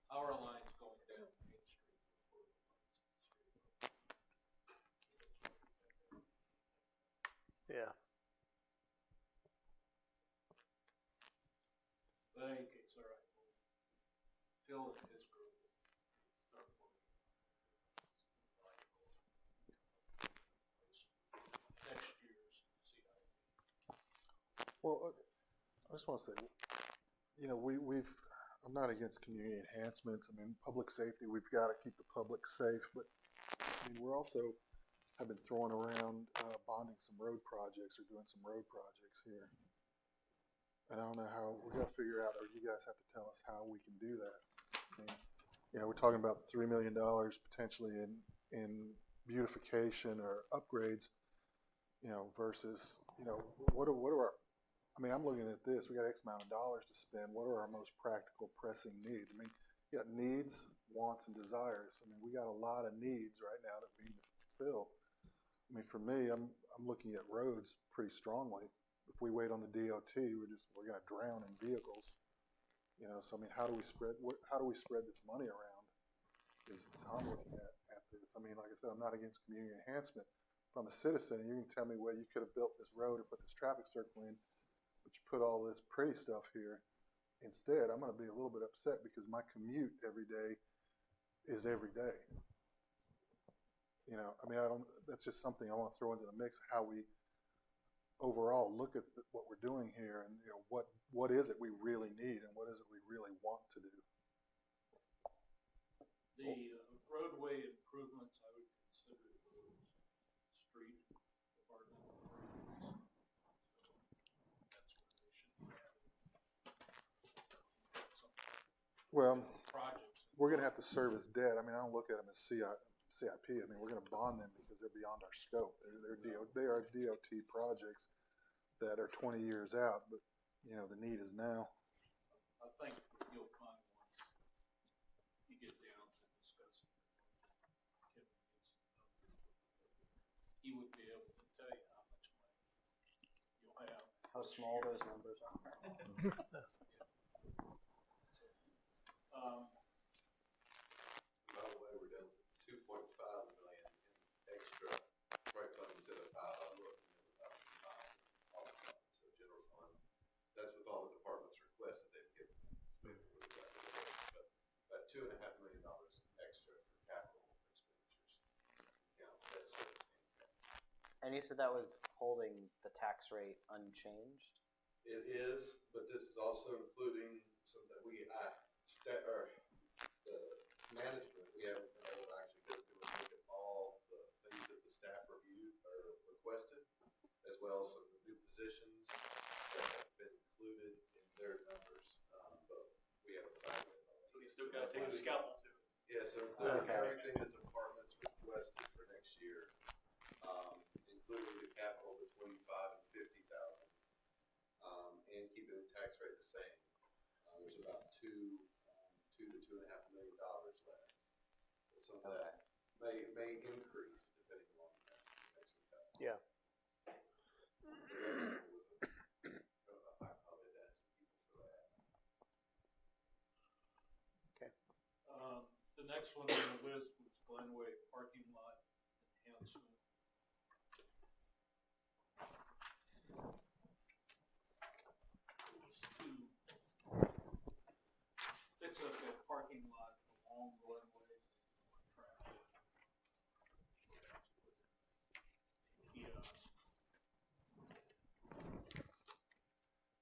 power lines going down Main Street were the lights in the street. Yeah. But in any case, all right. Phil and his group will start working on next year's CIP. well, I just want to say, I'm not against community enhancements. I mean, public safety, we've got to keep the public safe, but I mean, we're also have been throwing around bonding some road projects or doing some road projects here. And I don't know how, we got to figure out, or you guys have to tell us how we can do that. I mean, we're talking about $3 million potentially in beautification or upgrades, versus, what are our, I mean, I'm looking at this, we got X amount of dollars to spend. What are our most practical pressing needs? I mean, you got needs, wants, and desires. I mean, we got a lot of needs right now that we need to fulfill. I mean, for me, I'm looking at roads pretty strongly. If we wait on the DOT, we're going to drown in vehicles. So I mean, how do we spread this money around? Is how I'm looking at this. I mean, like I said, I'm not against community enhancement. If I'm a citizen, you can tell me, well, you could have built this road or put this traffic circle in, but you put all this pretty stuff here. Instead, I'm going to be a little bit upset because my commute every day is every day. I mean, that's just something I want to throw into the mix, how we overall look at what we're doing here and, what is it we really need and what is it we really want to do. The roadway improvements, I would consider those street department improvements. Well, projects. we're gonna have to service debt. I mean, I don't look at them as CIP. I mean, we're gonna bond them because they're beyond our scope. They are DOT projects that are 20 years out, but, you know, the need is now. I think you'll find once you get down to discussing Kevin gets he would be able to tell you how much money you'll have. How small those numbers are. By the way, we're down to 2.5 million in extra right fund instead of 5. I'm looking at all the funds, so general fund. That's with all the departments' requests that they've given. But about $2.5 million extra for capital expenditures. That's And you said that was holding the tax rate unchanged? It is, but this is also including some that the management, we haven't been able to actually go through and look at all the things that the staff reviewed or requested, as well as some new positions that have been included in their numbers, but we haven't evaluated all. So you still gotta take a scalpel to it. Yeah, so including everything that the departments requested for next year, including the capital between 5 and 50,000, and keeping the tax rate the same. There's about $2 to $2.5 million left. Some of that may increase depending on that next impact. Yeah. The rest was I'll let that some people for that. Okay. The next one on the list was Glenway parking lot enhancement. It was to fix up that parking lot along Glenway, traffic. Kiosk.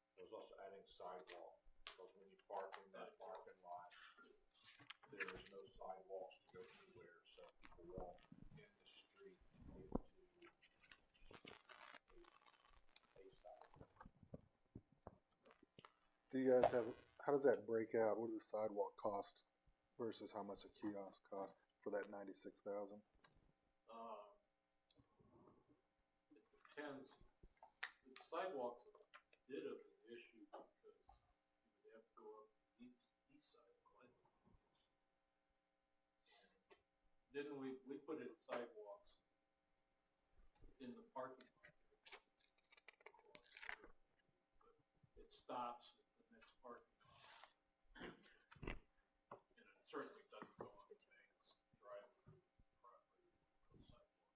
It was also adding sidewalk, because when you park in that parking lot, there is no sidewalks to go anywhere, so people walk in the street into a sidewalk. Do you guys have, how does that break out? What does the sidewalk cost versus how much a kiosk cost for that 96,000? It depends. The sidewalks are a bit of an issue because you would have to go up the east side of Glenwood. Didn't we put in sidewalks in the parking lot, of course, but it stops at the next parking lot. And it certainly doesn't go on the banks, drive through property, no sidewalk there.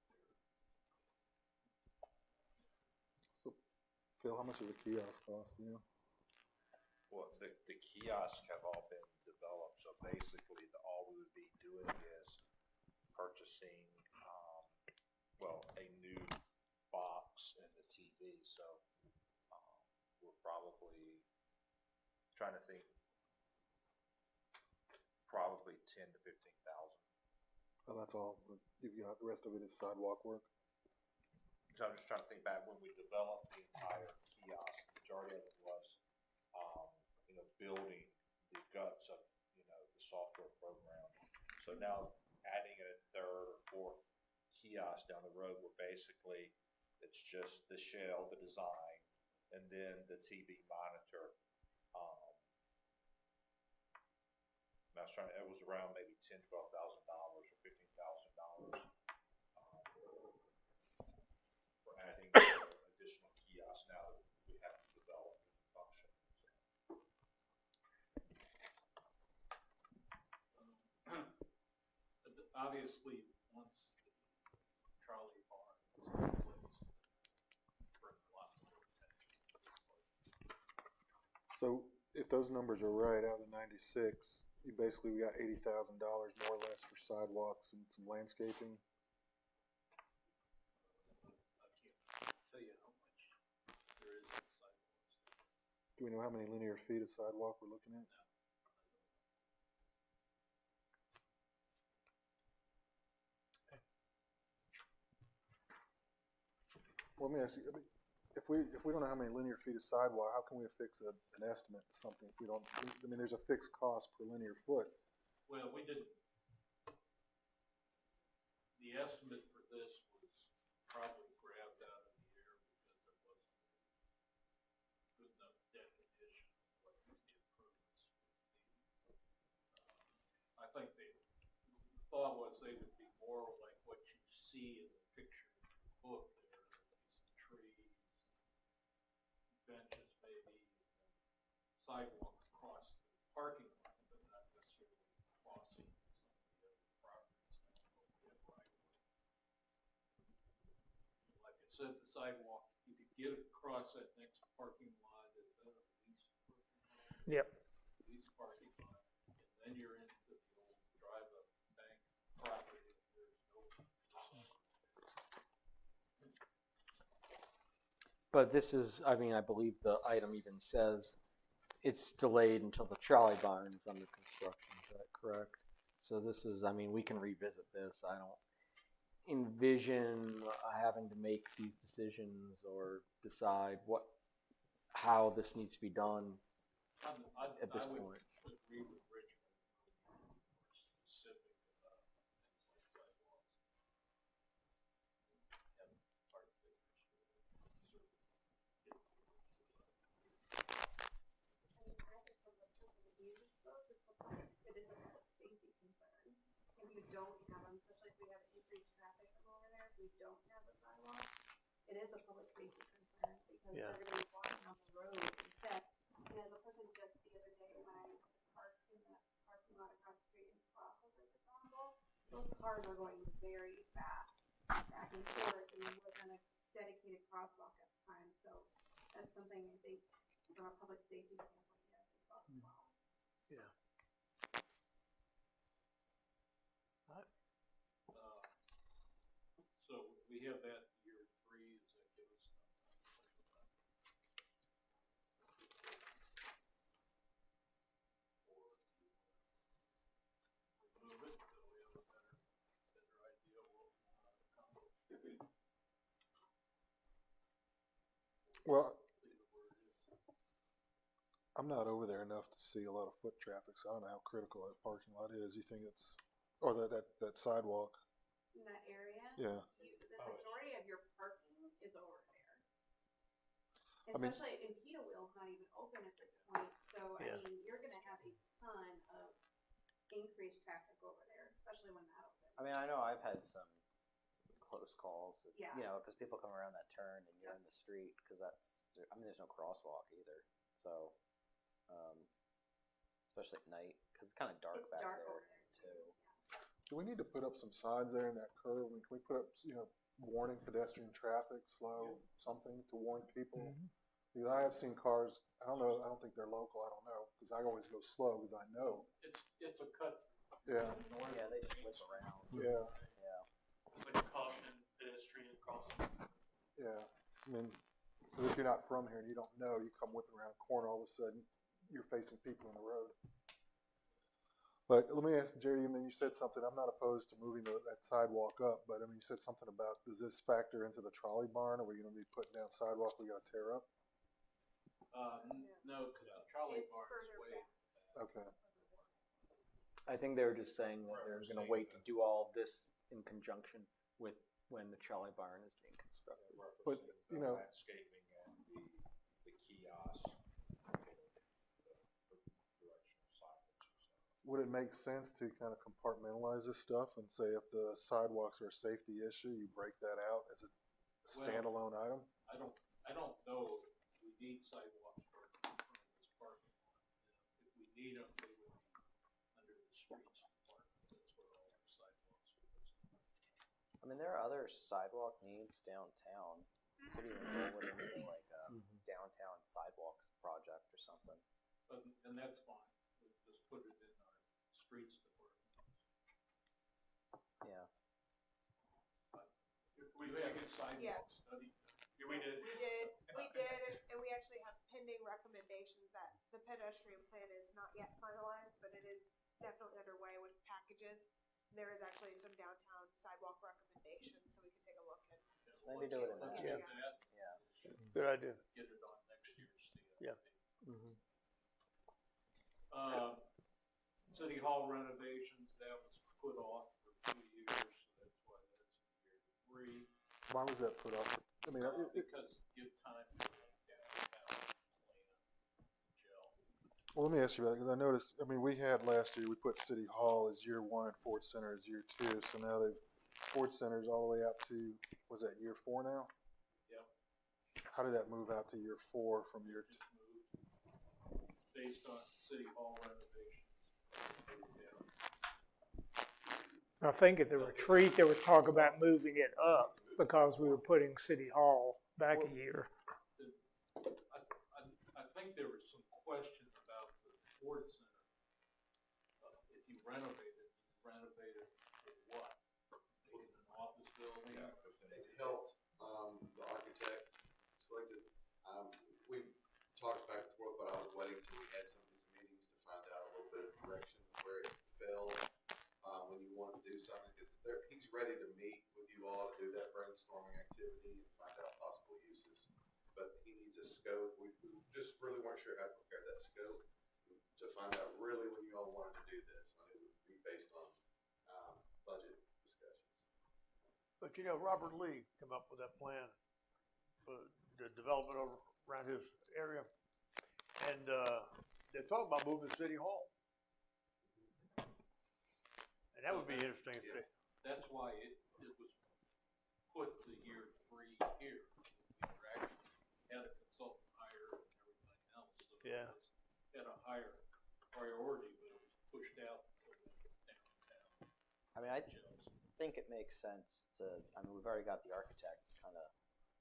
Phil, how much does a kiosk cost, you know? Well, the kiosks have all been developed, so basically all we would be doing is purchasing, a new box and the TV, so we're probably trying to think, probably 10 to 15,000. Oh, that's all. You've got the rest of it is sidewalk work. So I'm just trying to think back when we developed the entire kiosk, the majority of it was, building the guts of, the software program. So now adding a third or fourth kiosk down the road where basically it's just the shell, the design, and then the TV monitor. It was around maybe $10,000, $12,000 or $15,000 for adding additional kiosks now that we have to develop and function. Obviously, once the trolley barn is in place, bring a lot more attention. So if those numbers are right, out of the 96, we got $80,000 more or less for sidewalks and some landscaping. I can't tell you how much there is in sidewalks. Do we know how many linear feet of sidewalk we're looking at? Well, let me ask you, if we don't know how many linear feet of sidewalk, how can we affix an estimate to something if we don't? I mean, there's a fixed cost per linear foot. Well, we didn't, the estimate for this was probably grabbed out of the air because there wasn't a good enough definition of what the improvements would be. I think the thought was they would be more like what you see in the picture in the book. There would be some trees, benches maybe, sidewalk across the parking lot, but not necessarily crossing some of the other properties. Like I said, the sidewalk, you could get across that next parking lot, is that a lease parking lot? Yep. Lease parking lot, and then you're into the old drive-up bank property, if there's no sidewalk. But this is, I mean, I believe the item even says it's delayed until the trolley barn is under construction. Is that correct? So this is, I mean, we can revisit this. I don't envision having to make these decisions or decide how this needs to be done at this point. I would agree with Richard, more specific about things like sidewalks. And part figures for certain. I mean, I think from the person that uses those, it is a public safety concern. If you don't have them, especially if we have increased traffic over there, if we don't have a sidewalk, it is a public safety concern because they're going to be walking on the road instead. And as a person just the other day when I parked in the parking lot across the street and crossed over the Congo, those cars are going very fast back and forth, and there wasn't a dedicated crosswalk at the time. So that's something I think from a public safety standpoint you have to think about as well. Yeah. So we have that year 3, does that give us enough time to think about it? Or do you want to remove it so we have a better idea of what we want to accomplish? Well, I'm not over there enough to see a lot of foot traffic, so I don't know how critical that parking lot is. You think it's, or that sidewalk? In that area, Yeah. the majority of your parking is over there. I mean- Especially in Pita Wheel's not even open at this point, so Yeah. I mean, you're gonna have a ton of increased traffic over there, especially when that opens. I mean, I know I've had some close calls, Yeah. you know, because people come around that turn and you're in the street because I mean, there's no crosswalk either. So, especially at night because it's kind of dark It's back dark there over there too. Do we need to put up some signs there in that curve? I mean, can we put up, warning pedestrian traffic, slow, something to warn people? Because I have seen cars, I don't know, I don't think they're local, I don't know, because I always go slow because I know. It's a cut. Yeah, Yeah, they just whip around. yeah, Yeah. It's like a caution pedestrian crossing. yeah. I mean, because if you're not from here and you don't know, you come whipping around a corner, all of a sudden you're facing people in the road. But let me ask Jerry, I mean, you said something, I'm not opposed to moving that sidewalk up, but I mean, you said something about, does this factor into the trolley barn? Are we going to be putting down sidewalk we got to tear up? No, because the trolley It's barn is further way. back. Okay. I think they were just saying that they're going to wait to do all of this in conjunction with when the trolley barn is being constructed. But, Referencing you know- the landscaping and the kiosk, the directional signage. Would it make sense to kind of compartmentalize this stuff and say if the sidewalks are a safety issue, you break that out as a standalone item? I don't know if we need sidewalks for in front of this parking lot. If we need them, they would be under the streets department. That's where all our sidewalks are listed. I mean, there are other sidewalk needs downtown. You could even roll it into like a downtown sidewalks project or something. And that's fine. We just put it in our streets department. Yeah. If we had a sidewalk study. Yeah, we did. We did, and we actually have pending recommendations that the pedestrian plan is not yet finalized, but it is definitely underway with packages. There is actually some downtown sidewalk recommendations, so we can take a look and Maybe do it in Let's that. do that. Yeah. Good idea. get it on next year's CIP. Yeah. Mhm. City Hall renovations, that was put off for 2 years, so that's why that's in year 3. Why was that put off? I mean, Because give time for the downtown plan to gel. well, let me ask you about it, because I noticed, I mean, we had last year, we put City Hall as year 1 and Ford Center as year 2, so now Ford Center's all the way out to, was that year 4 now? Yep. How did that move out to year 4 from year 2? Just moved based on City Hall renovations. Moved down. I think at the retreat, there was talk about moving it up because we were putting City Hall back a year. I think there was some question about the Ford Center. If you renovate it for what? Make it an office building? Yeah, it helped, the architect selected, we talked back and forth, but I was waiting till we had some of these meetings to find out a little bit of direction where it fell, when you wanted to do something, because he's ready to meet with you all to do that brainstorming activity and find out possible uses, but he needs a scope. We just really weren't sure how to prepare that scope to find out really when you all wanted to do this. It would be based on, budget discussions. But you know, Robert Lee came up with that plan for the development over around his area, and they're talking about moving to City Hall, and that would be interesting. If they, That's why it was put to year 3 here. We were actually had a consultant hired and everything else, so yeah. it was at a higher priority, but it was pushed out until downtown. I mean, I think it makes sense to, I mean, we've already got the architect kind of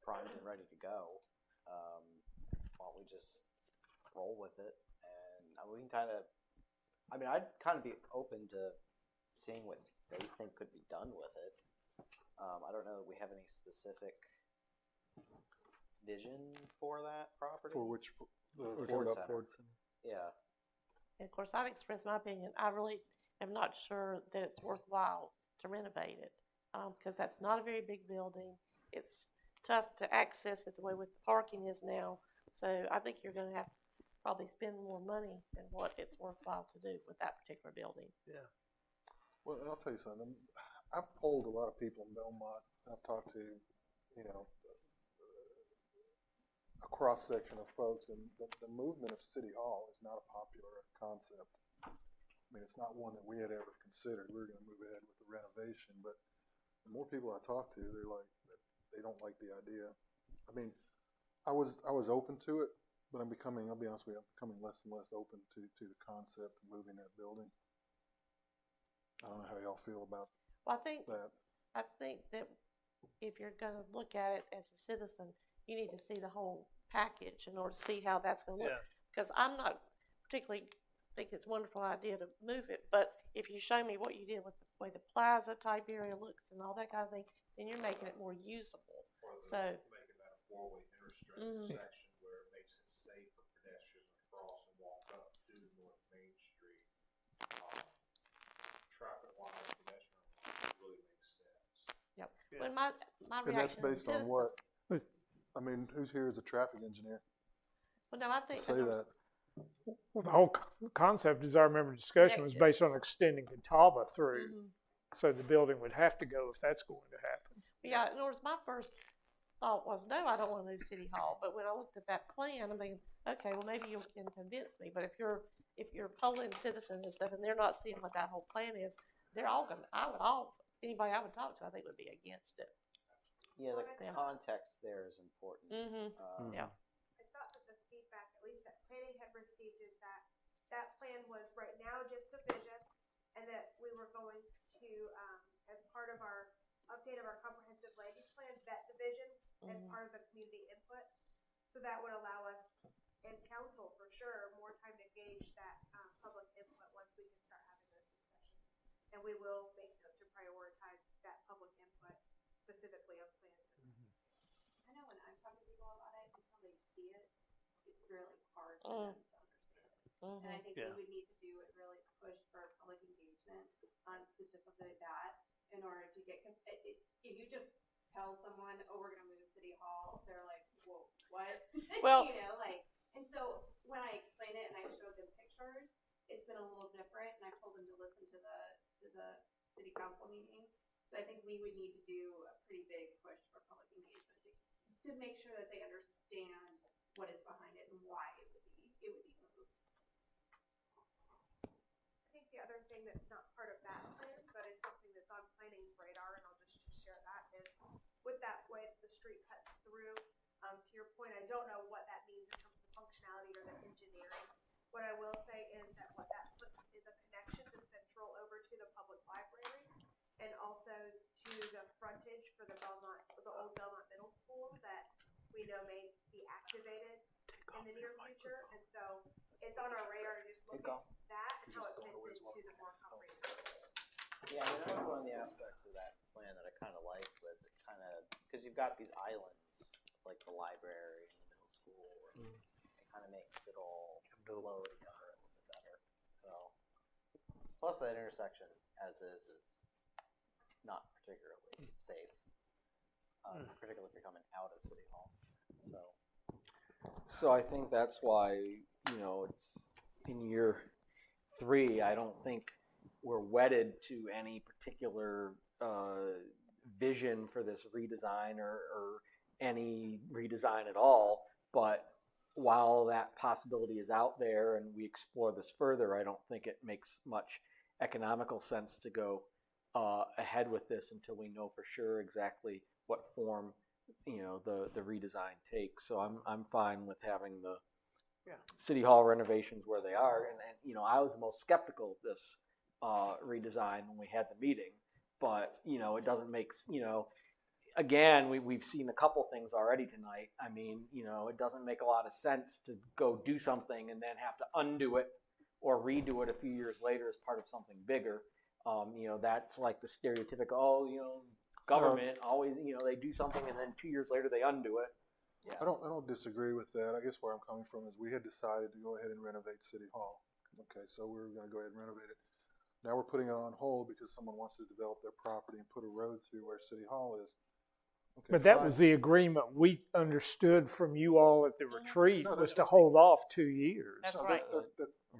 primed and ready to go. Why don't we just roll with it? And we can kind of, I mean, I'd kind of be open to seeing what they think could be done with it. I don't know that we have any specific vision for that property. For which, Ford Ford Center. Ford. Yeah. And of course, I've expressed my opinion. I really am not sure that it's worthwhile to renovate it, because that's not a very big building. It's tough to access it the way with the parking is now. So I think you're going to have to probably spend more money than what it's worthwhile to do with that particular building. Yeah. Well, I'll tell you something. I've polled a lot of people in Belmont. I've talked to, you know, a cross section of folks, and the movement of City Hall is not a popular concept. I mean, it's not one that we had ever considered. We were going to move ahead with the renovation, but the more people I talk to, they're like, they don't like the idea. I mean, I was open to it, but I'll be honest with you, I'm becoming less and less open to the concept of moving that building. I don't know how y'all feel about Well, that. I think that if you're going to look at it as a citizen, you need to see the whole package in order to see how that's going to look. Yeah. Because I'm not particularly think it's a wonderful idea to move it, but if you show me what you did with the way the plaza type area looks and all that kind of thing, then you're making it more usable. So Making that a 4-way intersection where it makes it safe for pedestrians to cross and walk up to North Main Street. Traffic-wise, pedestrian-wise, it really makes sense. yep. Yeah. When my And that's reaction as a based on citizen, what? I mean, who's here as a traffic engineer? well, no, I think Say that. Well, the whole concept, as I remember discussion, was based on extending Catawba through. So the building would have to go if that's going to happen. Yeah, in other words, my first thought was, no, I don't want to move City Hall. But when I looked at that plan, I'm thinking, okay, well, maybe you can convince me. But if you're polling citizens and stuff, and they're not seeing what that whole plan is, they're all gonna. Anybody I would talk to, I think would be against it. Yeah, the context there is important. Yeah. I thought that the feedback, at least that planning had received, is that that plan was right now just a vision, and that we were going to, as part of our update of our comprehensive land use plan, vet the vision as part of the community input. So that would allow us and council for sure more time to gauge that public input once we can start having those discussions. And we will make note to prioritize that public input specifically on plans. I know when I'm talking to people about it, until they see it, it's really hard for them to understand. And I think we would need to do it really push for public engagement on specifically that in order to get, if you just tell someone, oh, we're going to move City Hall, they're like, whoa, what? Well- You know, like, and so when I explain it and I showed them pictures, it's been a little different, and I told them to listen to the city council meeting. So I think we would need to do a pretty big push for public engagement to make sure that they understand what is behind it and why it would be moved. I think the other thing that's not part of that plan, but is something that's on planning's radar, and I'll just share that, is with that way that the street cuts through, to your point, I don't know what that means in terms of the functionality or the engineering. What I will say is that what that puts is a connection to Central over to the public library, and also to the frontage for the old Belmont Middle School that we know may be activated in the near future. And so it's on our radar to just look at that and how it fits into the more comprehensive. Yeah, I mean, I think one of the aspects of that plan that I kind of liked was it kind of, because you've got these islands, like the library and the middle school, and it kind of makes it all flow together a little bit better. So, plus that intersection as is not particularly safe, particularly if you're coming out of City Hall. So I think that's why, you know, it's in year 3. I don't think we're wedded to any particular vision for this redesign or any redesign at all. But while that possibility is out there and we explore this further, I don't think it makes much economical sense to go ahead with this until we know for sure exactly what form, you know, the redesign takes. So I'm fine with having the City Hall renovations where they are. And you know, I was the most skeptical of this redesign when we had the meeting, but you know, it doesn't make, you know, again, we've seen a couple things already tonight. I mean, you know, it doesn't make a lot of sense to go do something and then have to undo it or redo it a few years later as part of something bigger. You know, that's like the stereotypical, oh, you know, government always, you know, they do something and then 2 years later they undo it. Yeah. I don't disagree with that. I guess where I'm coming from is we had decided to go ahead and renovate City Hall. Okay, so we were going to go ahead and renovate it. Now we're putting it on hold because someone wants to develop their property and put a road through where City Hall is. Okay, But that was the agreement we understood from you all at the retreat, was to hold off 2 years. That's No, right.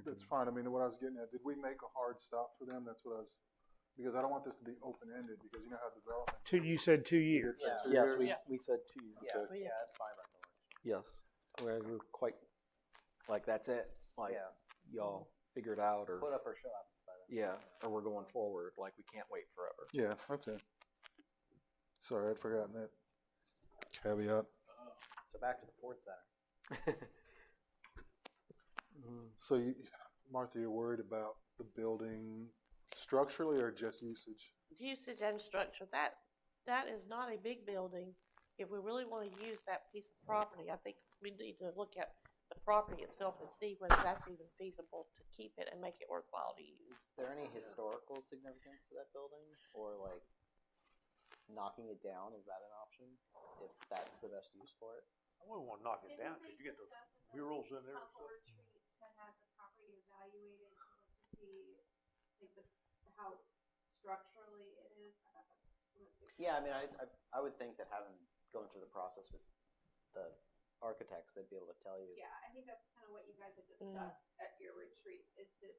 That's fine. I mean, what I was getting at, did we make a hard stop for them? That's what I was, because I don't want this to be open-ended, because you know how development. You said 2 years. Said 2 Yes, years? we said 2 years. Okay. Yeah, that's fine. Yes, we're quite like that's it. Like y'all figure it out, or Put up or shut up. yeah, or we're going forward. Like we can't wait forever. Yeah, okay. Sorry, I'd forgotten that caveat. So back to the Ford Center. So, Martha, you're worried about the building structurally or just usage? Usage and structure, that is not a big building. If we really want to use that piece of property, I think we need to look at the property itself and see whether that's even feasible to keep it and make it worthwhile to use. Is there any historical significance to that building, or like knocking it down? Is that an option if that's the best use for it? I wouldn't want to knock it down because you get those murals in there. Council retreat to have the property evaluated to look to see like how structurally it is. Yeah, I mean, I would think that going through the process with the architects, they'd be able to tell you. Yeah, I think that's kind of what you guys had discussed at your retreat, is to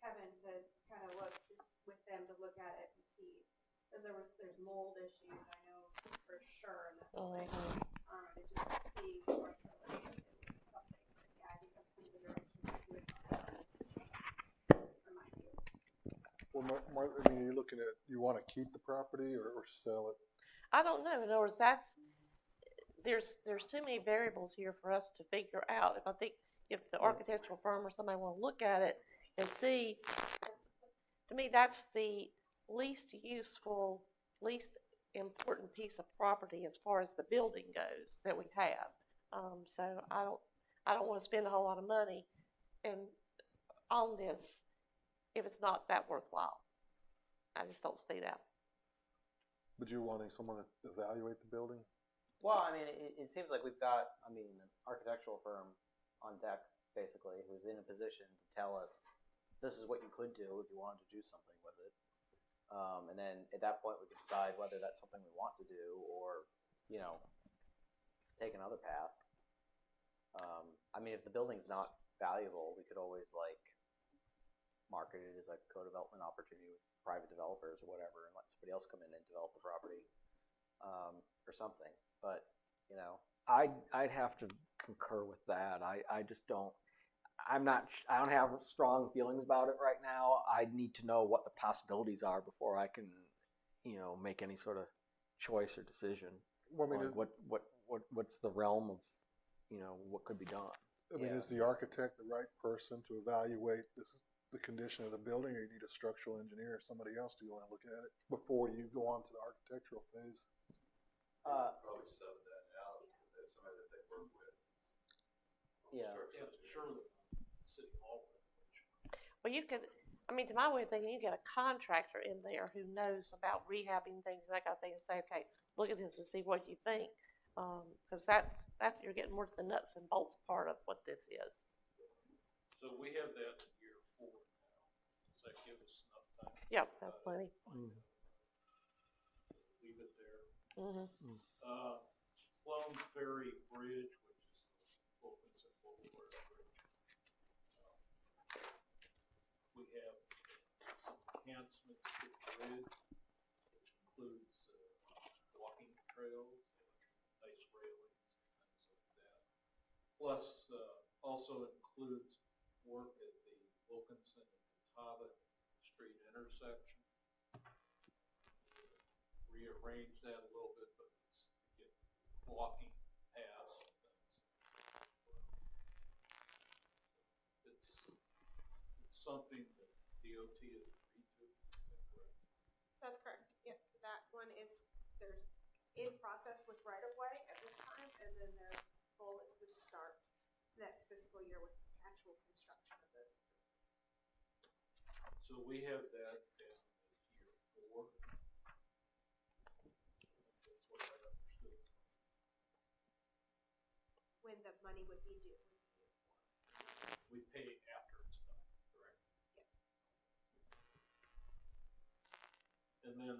Kevin to kind of look with them to look at it and see, because there's mold issues, I know for sure in that building. To just see structurally if it was something. But yeah, I think that's kind of the direction to do it from my view. Well, I mean, you're looking at, you want to keep the property or sell it? I don't know. In other words, there's too many variables here for us to figure out. If the architectural firm or somebody want to look at it and see, to me, that's the least useful, least important piece of property as far as the building goes that we have. So I don't want to spend a whole lot of money on this if it's not that worthwhile. I just don't see that. But you're wanting someone to evaluate the building? Well, I mean, it seems like we've got, an architectural firm on deck, basically, who's in a position to tell us this is what you could do if you wanted to do something with it. And then at that point, we can decide whether that's something we want to do or, you know, take another path. I mean, if the building's not valuable, we could always like market it as a co-development opportunity with private developers or whatever, and let somebody else come in and develop the property, or something. But you know, I'd have to concur with that. I just don't. I don't have strong feelings about it right now. I need to know what the possibilities are before I can, make any sort of choice or decision. Well, I mean, What's the realm of, what could be done? I mean, is the architect the right person to evaluate the condition of the building, or you need a structural engineer or somebody else to go and look at it before you go on to the architectural phase? Probably sub that out. That's somebody that they work with. Yeah. Surely City Hall renovation. Well, you could, I mean, to my way of thinking, you get a contractor in there who knows about rehabbing things, that kind of thing, and say, okay, look at this and see what you think. Because that you're getting more to the nuts and bolts part of what this is. So we have that in year 4 now. Does that give us enough time? Yep, that's plenty. Leave it there. Mm-hmm. Sloan's Ferry Bridge, which is the Wilkinson Boulevard Bridge. We have some enhancements to the bridge, which includes walking trails, nice railings, and things like that. Plus, also includes work at the Wilkinson and Catawba Street intersection. Rearrange that a little bit, but it's to get walking paths and things. It's something that DOT has agreed to. Is that correct? That's correct. Yep, that one is, there's in process with right of way at this time, and then their goal is to start next fiscal year with actual construction of those. So we have that down as year 4. That's what I understood. When the money would be due. We pay after it's done, correct? Yes. And then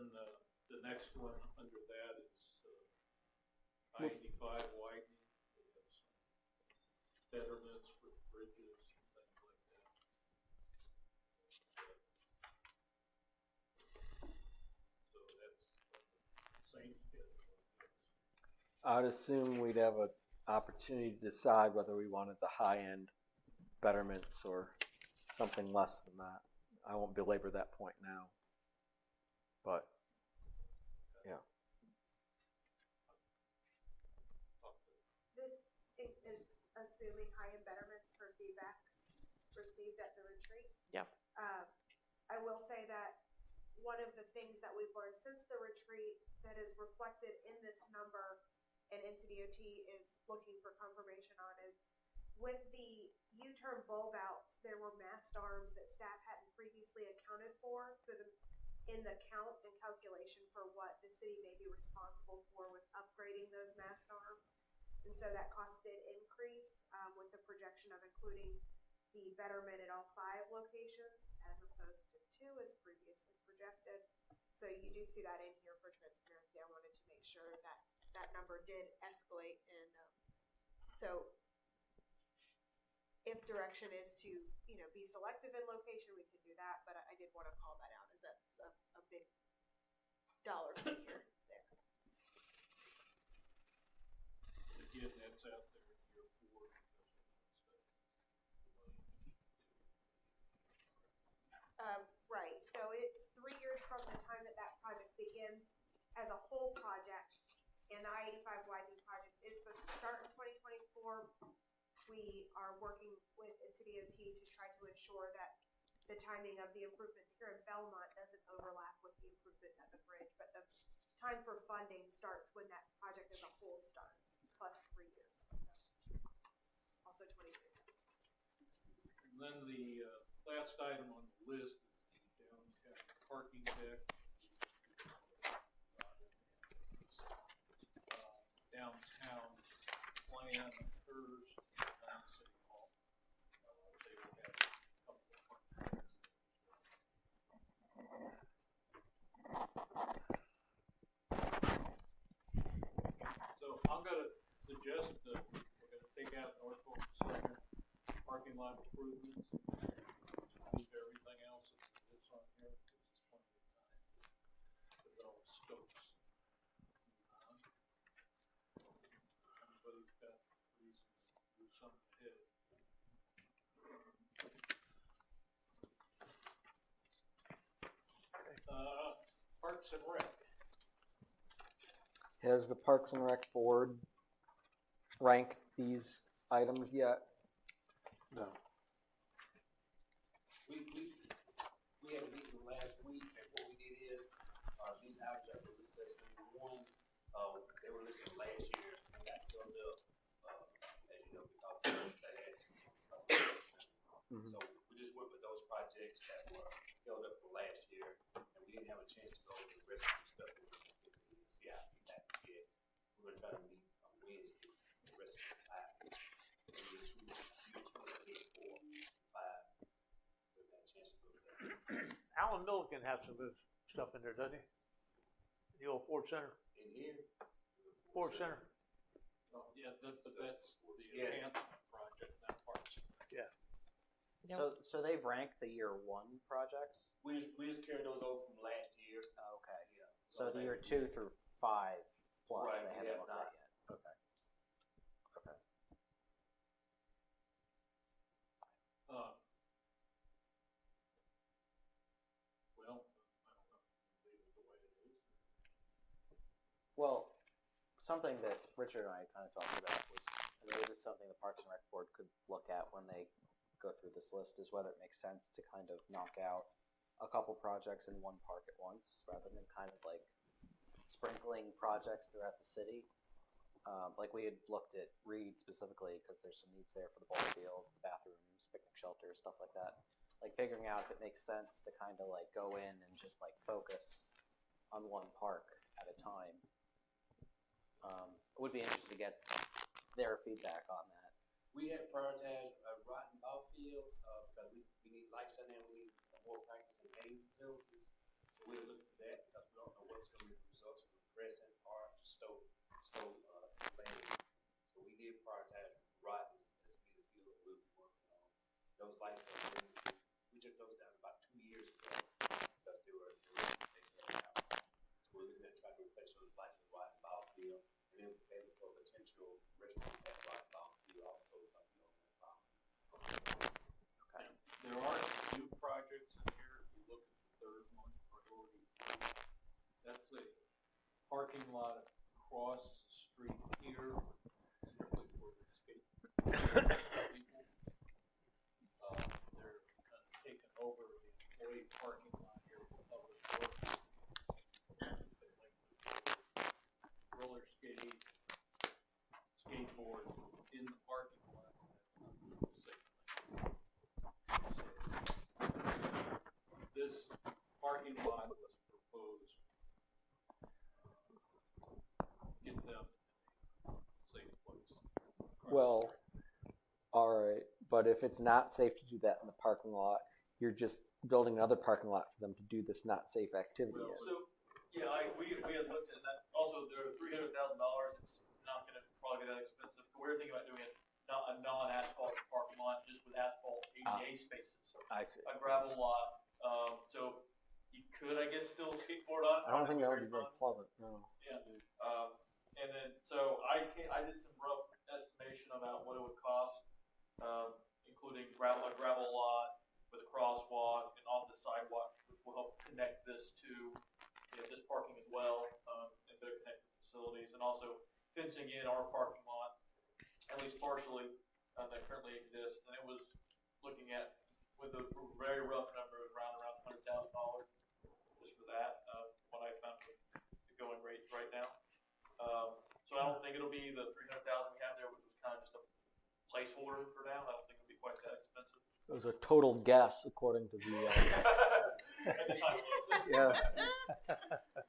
the next one under that is I-85 widening. We have some betterments for the bridges and things like that. So that's the same schedule. I'd assume we'd have an opportunity to decide whether we wanted the high-end betterments or something less than that. I won't belabor that point now. But, yeah. This is assuming high-end betterments for feedback received at the retreat. Yeah. I will say that one of the things that we've learned since the retreat that is reflected in this number and NCDOT is looking for confirmation on is with the U-turn bulb outs, there were mast arms that staff hadn't previously accounted for. So in the count and calculation for what the city may be responsible for with upgrading those mast arms. And so that cost did increase with the projection of including the betterment at all 5 locations as opposed to 2 as previously projected. So you do see that in here for transparency. I wanted to make sure that that number did escalate. And so if direction is to, be selective in location, we can do that. But I did want to call that out as that's a big dollar figure there. Again, that's out there in year 4. Right. So it's 3 years from the time that project begins as a whole project. And the I-85 widening project is supposed to start in 2024. We are working with NCDOT to try to ensure that the timing of the improvements here in Belmont doesn't overlap with the improvements at the bridge. But the time for funding starts when that project as a whole starts, plus 3 years. So also 20 years. And then the last item on the list is the downtown parking deck. Downtown plan occurs on City Hall. They will have a couple of parking decks. So I'm going to suggest improvements. Leave everything else that's on here, because it's plenty of time. Develop scopes. Everybody's got reasons to do something ahead. Parks and Rec. Has the Parks and Rec board ranked these items yet? No. We had a meeting last week, and what we did is, these items that were listed as number one, they were listed last year and got filled up, as you know, because they had So we just went with those projects that were filled up from last year, and we didn't have a chance to go over the rest of the stuff that was in the CIP package yet. We're gonna try to meet on Wednesday, the rest of the time. And year 4, 5, we've had a chance to go to that. Alan Milliken has some good stuff in there, doesn't he? The old Ford Center. In here, Ford Center. Yeah, but that's the Yes. enhancement project, not Parks. Yeah. So they've ranked the year 1 projects? we just carried those over from last year. Oh, okay. Yeah. So the year 2 through 5 plus Right, they we haven't have looked not. at yet. Okay. Okay. Well, I don't know, leave it the way it is. Well, something that Richard and I kind of talked about was, and maybe this is something the Parks and Rec Board could look at when they go through this list, is whether it makes sense to kind of knock out a couple projects in one park at once, rather than kind of like sprinkling projects throughout the city. Like we had looked at Reed specifically because there's some needs there for the ball field, the bathrooms, picnic shelters, stuff like that. Like figuring out if it makes sense to kind of like go in and just like focus on one park at a time. Would be interested to get their feedback on that. We have prioritized Rotten Ball Field because we need lights in there. We need more practice and game facilities. So we're looking for that because we don't know what's going to be the results of the Crescent or Stowe landing. So we did prioritize Rotten as being the field that we'll be working on. Those lights we took those down about 2 years ago because they were out. So we're looking at trying to replace those lights with Rotten Ball Field. And then for potential restaurant at Rotten Ball Field also on that problem. Okay. There are new projects in here. If you look at the third one, priority 2, that's a parking lot across the street here, simply for the skate people. They're kind of taking over the employee parking lot here for public works. They like to roller skate, skateboard in the parking lot. That's not the safe thing. So, this parking lot was proposed get them in a safe place. Well, all right, but if it's not safe to do that in the parking lot, you're just building another parking lot for them to do this not safe activity Well, in. so, yeah, we had looked at that. Also, there are $300,000. It's not going to probably be that expensive. We're thinking about doing a non-asphalt parking lot just with asphalt ADA spaces. I see. A gravel lot. So you could, I guess, still skateboard on it. I don't think that would be very pleasant. No. Yeah. And then, so I did some rough estimation about what it would cost, including a gravel lot with a crosswalk and on the sidewalk, which will help connect this to this parking as well, and better connect the facilities, and also fencing in our parking lot, at least partially, that currently exists. And it was looking at, with a very rough number, around $100,000 just for that, what I found with the going rates right now. So I don't think it'll be the $300,000 we have there, which was kind of just a placeholder for now. I don't think it'll be quite that expensive. It was a total guess according to the. At the time, Yes.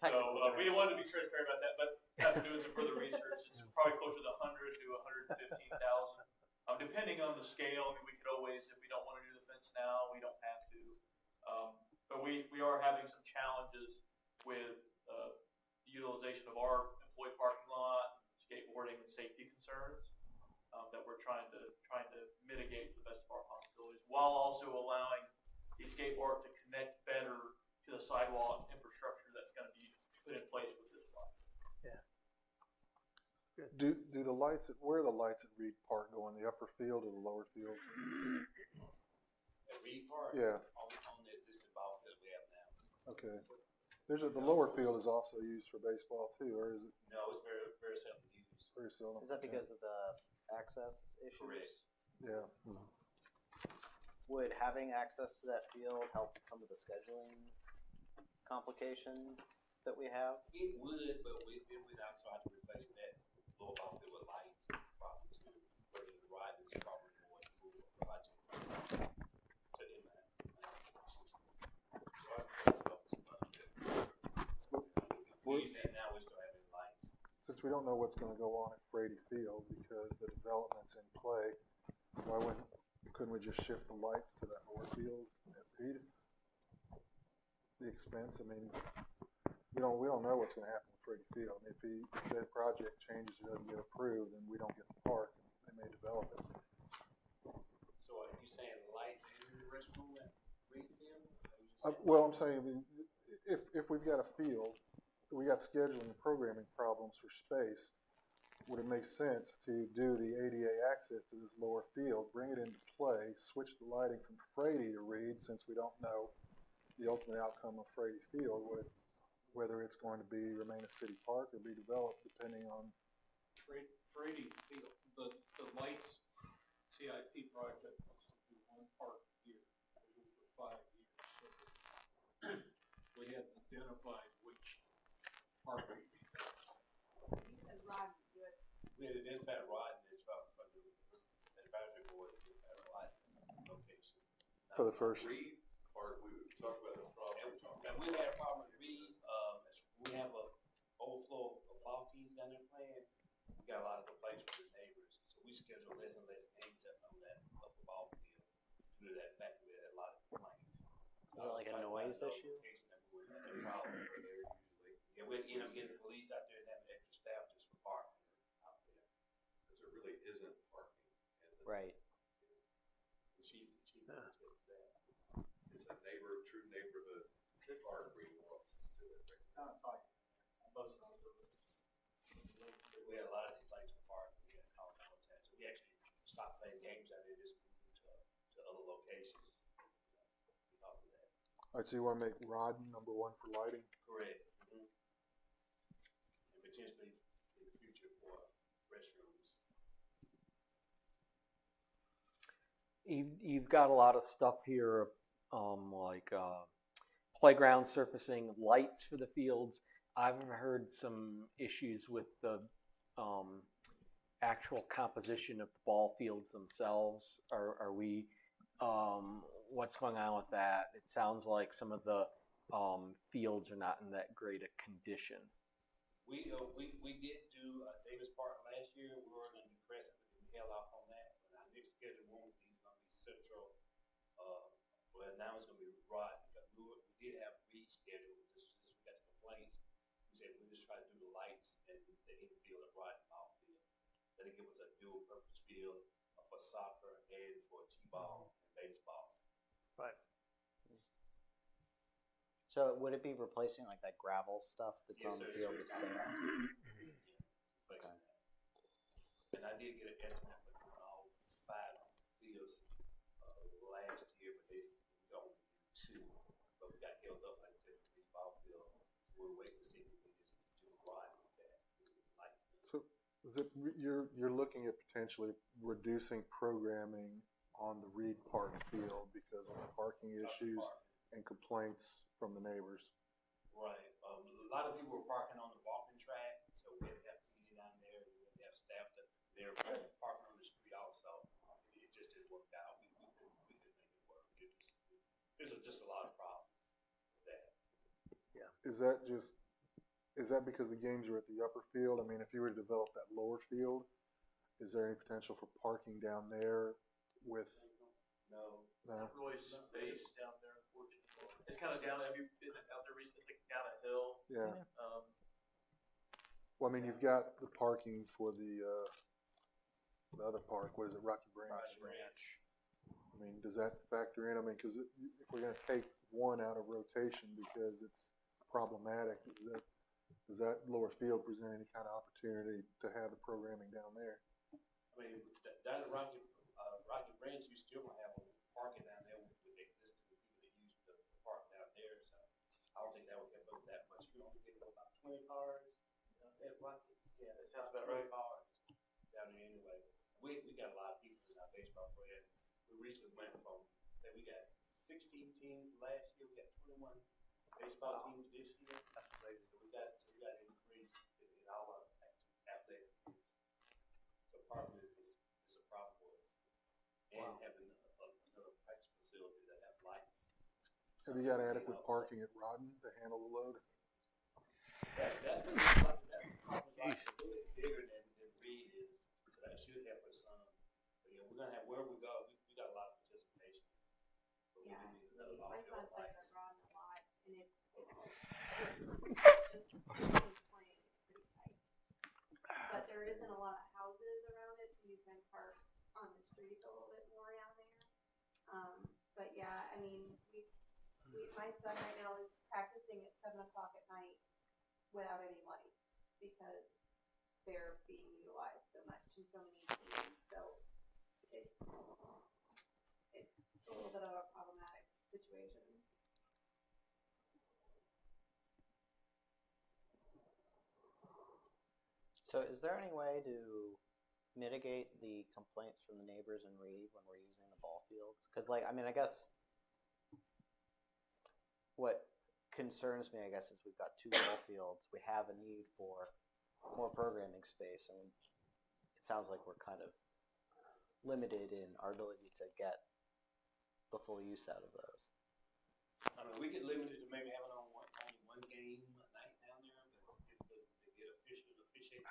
So we wanted to be transparent about that, but after doing some further research, it's probably closer to 100 to 115,000, depending on the scale. I mean, we could always, if we don't want to do the fence now, we don't have to. But we are having some challenges with the utilization of our employee parking lot, skateboarding, and safety concerns that we're trying to mitigate to the best of our possibilities while also allowing the skate park to connect better to the sidewalk infrastructure that's gonna be put in place with this project. Do the lights where are the lights at Reed Park go, in the upper field or the lower field? At Reed Park? Yeah. On the existing ball field we have now. Okay. The lower field is also used for baseball too, or is it No, it's very, very seldom used. very seldom? Is that because of the access issues? Correct. Yeah. Would having access to that field help with some of the scheduling complications that we have? It would, but we'd also have to replace that lower ball field with lights, probably too. Where the ride is probably more doable project to impact. We use that now, we still have any lights. Since we don't know what's going to go on at Frady Field because the development's in play, couldn't we just shift the lights to that lower field at Reed? The expense, I mean, we don't know what's going to happen with Frady Field. If that project changes or doesn't get approved, then we don't get the park. They may develop it. So are you saying lights in the restroom at Reed Field? Well, I'm saying, I mean, if we've got a field, we got scheduling and programming problems for space, would it make sense to do the ADA access to this lower field, bring it into play, switch the lighting from Frady to Reed, since we don't know the ultimate outcome of Frady Field, whether it's going to remain a city park or be developed depending on. Frady Field, the lights CIP project wants to do one park a year for 5 years. So we had identified which park would be best. We had identified Rodden as well for the advisory board, identified Rodden location. For the first. Reed Park, we talked about the problem. And we had a problem with Reed. We have a overflow of ball teams down there playing. We got a lot of complaints from the neighbors, so we schedule less and less games up on that upper ball field due to that fact we had a lot of complaints. Is that like a noise issue? Yeah, we'd end up getting the police out there and having extra staff just for parking out there. Because there really isn't parking. Right. She attest to that. It's a true neighborhood park where you walk to it. Kind of tight on both sides of it. We had a lot of complaints for parking. We got called all the time. So we actually stopped playing games out there and just moved to other locations because of that. All right, so you want to make Rodden number one for lighting? Correct. And potentially in the future for restrooms. You've got a lot of stuff here, like playground surfacing, lights for the fields. I've heard some issues with the actual composition of the ball fields themselves. Are we? What's going on with that? It sounds like some of the fields are not in that great a condition. We did do Davis Park last year. We were going to do Crescent, but we held off on that. But our next scheduled one is going to be Central. Well, now it's going to be Rod. We did have Reed scheduled. Just we got the complaints. We said we'll just try to do the lights and the infield at Rod and ball field. Then it was a dual purpose field for soccer and for T-ball and baseball. Right. So would it be replacing like that gravel stuff that's Yes, on the sir, field it's with sand? Okay. And I did get an estimate for doing all 5 fields last year, but they only do 2. But we got held up, like I said, with the ball field. We're waiting to see if we can just do a ride with that. So you're looking at potentially reducing programming on the Reed Park field because of the parking issues and complaints from the neighbors. Right. A lot of people were parking on the walking track, so we had to have people down there. We had to have staff they're parking on the street also. It just didn't work out. We couldn't make it work. There's just a lot of problems with that. Yeah. Is that because the games are at the upper field? I mean, if you were to develop that lower field, is there any potential for parking down there with? No. Not really space down there, unfortunately. It's kind of down. Have you been out there recently? It's like down a hill. Yeah. Well, I mean, you've got the parking for the other park. What is it, Rocky Branch? Rocky Branch. I mean, does that factor in? I mean, because if we're going to take one out of rotation because it's problematic, does that lower field present any kind of opportunity to have the programming down there? I mean, down at Rocky Ranch, you still gonna have parking down there with the existing people that use the park down there, so I don't think that would help us that much. You only get about 20 cars at Rocky. Yeah, that sounds about right. Cars down there anyway. We got a lot of people in our baseball program. We recently went from, say, we got 16 teams last year. We got 21 baseball teams this year. That's amazing. So we got an increase in all our athletic teams. So part of it is a problem for us. And having another practice facility that have lights. Have you got adequate parking at Rodden to handle the load? That's going to be probably a little bit bigger than Reed is, so that should help us some. But yeah, we're gonna have where we go. We got a lot of participation. But Yeah, we do need another my son outfield plays lights. at Ron a lot, and it's just playing pretty tight. But there isn't a lot of houses around it, so you can park on the streets a little bit more down there. But yeah, I mean, my son right now is practicing at 7 o'clock at night without any lights because they're being utilized so much in so many teams. So it's a little bit of a problematic situation. So is there any way to mitigate the complaints from the neighbors in Reed when we're using the ball fields? Because, like, I mean, I guess what concerns me, I guess, is we've got 2 ball fields. We have a need for more programming space, and it sounds like we're kind of limited in our ability to get the full use out of those. I mean, we get limited to maybe having only one game a night down there, but if they get officiating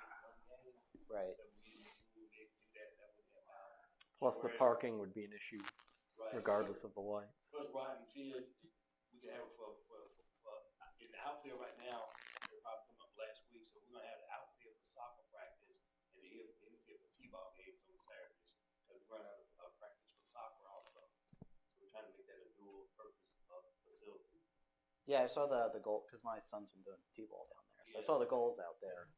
one game, right? So we would be able to do that. That would help out. Plus, the parking would be an issue, regardless of the lights. Plus, Rodden Field, we can have it for in the outfield right now. They're probably coming up last week, so we're gonna have the outfield for soccer practice and the infield for t-ball games on Saturdays. Because we're running out of practice for soccer also, so we're trying to make that a dual purpose facility. Yeah, I saw the goal because my son's been doing t-ball down there. So I saw the goals out there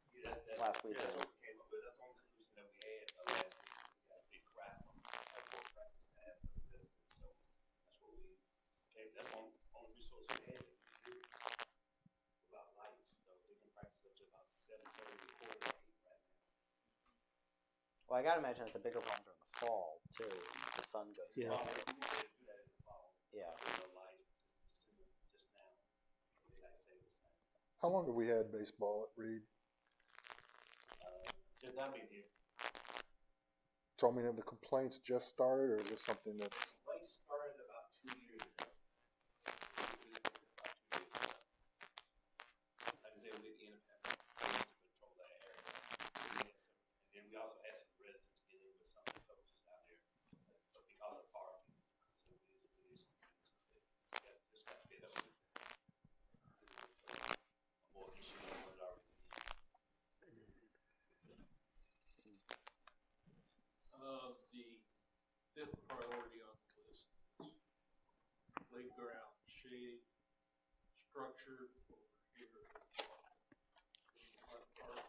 last week. That's what we came up with. That's the only solution that we had last week. We got a big crowd. Had more practice to have for the business, so that's what we came. That's the only resource we had. Without lights, so we can practice up to about 7:30 to 8 right now. Well, I gotta imagine it's a bigger problem during the fall too. When the sun goes Yeah. down. We can do that in the fall. Yeah. With no lights, just now. Daylight savings time. How long have we had baseball at Reed? Since I've been here. So I mean, have the complaints just started, or is this something that's? Complaints started about 2 years ago. Like I said, we did independent police to control that area. And then we also had some residents get in with some of the coaches out there, but because of parking, so we just got to get up with it. More issue than what it already is. The 5th priority on the list is playground shade structure over here in front park.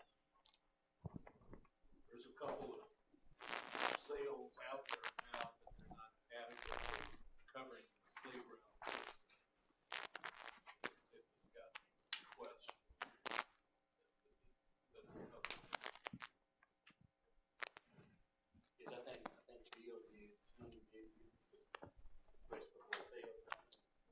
There's a couple of sales out there now, but they're not adequately covering the playground. If we've got requests. Yes, I think Bill did, Tim did, request for more sales.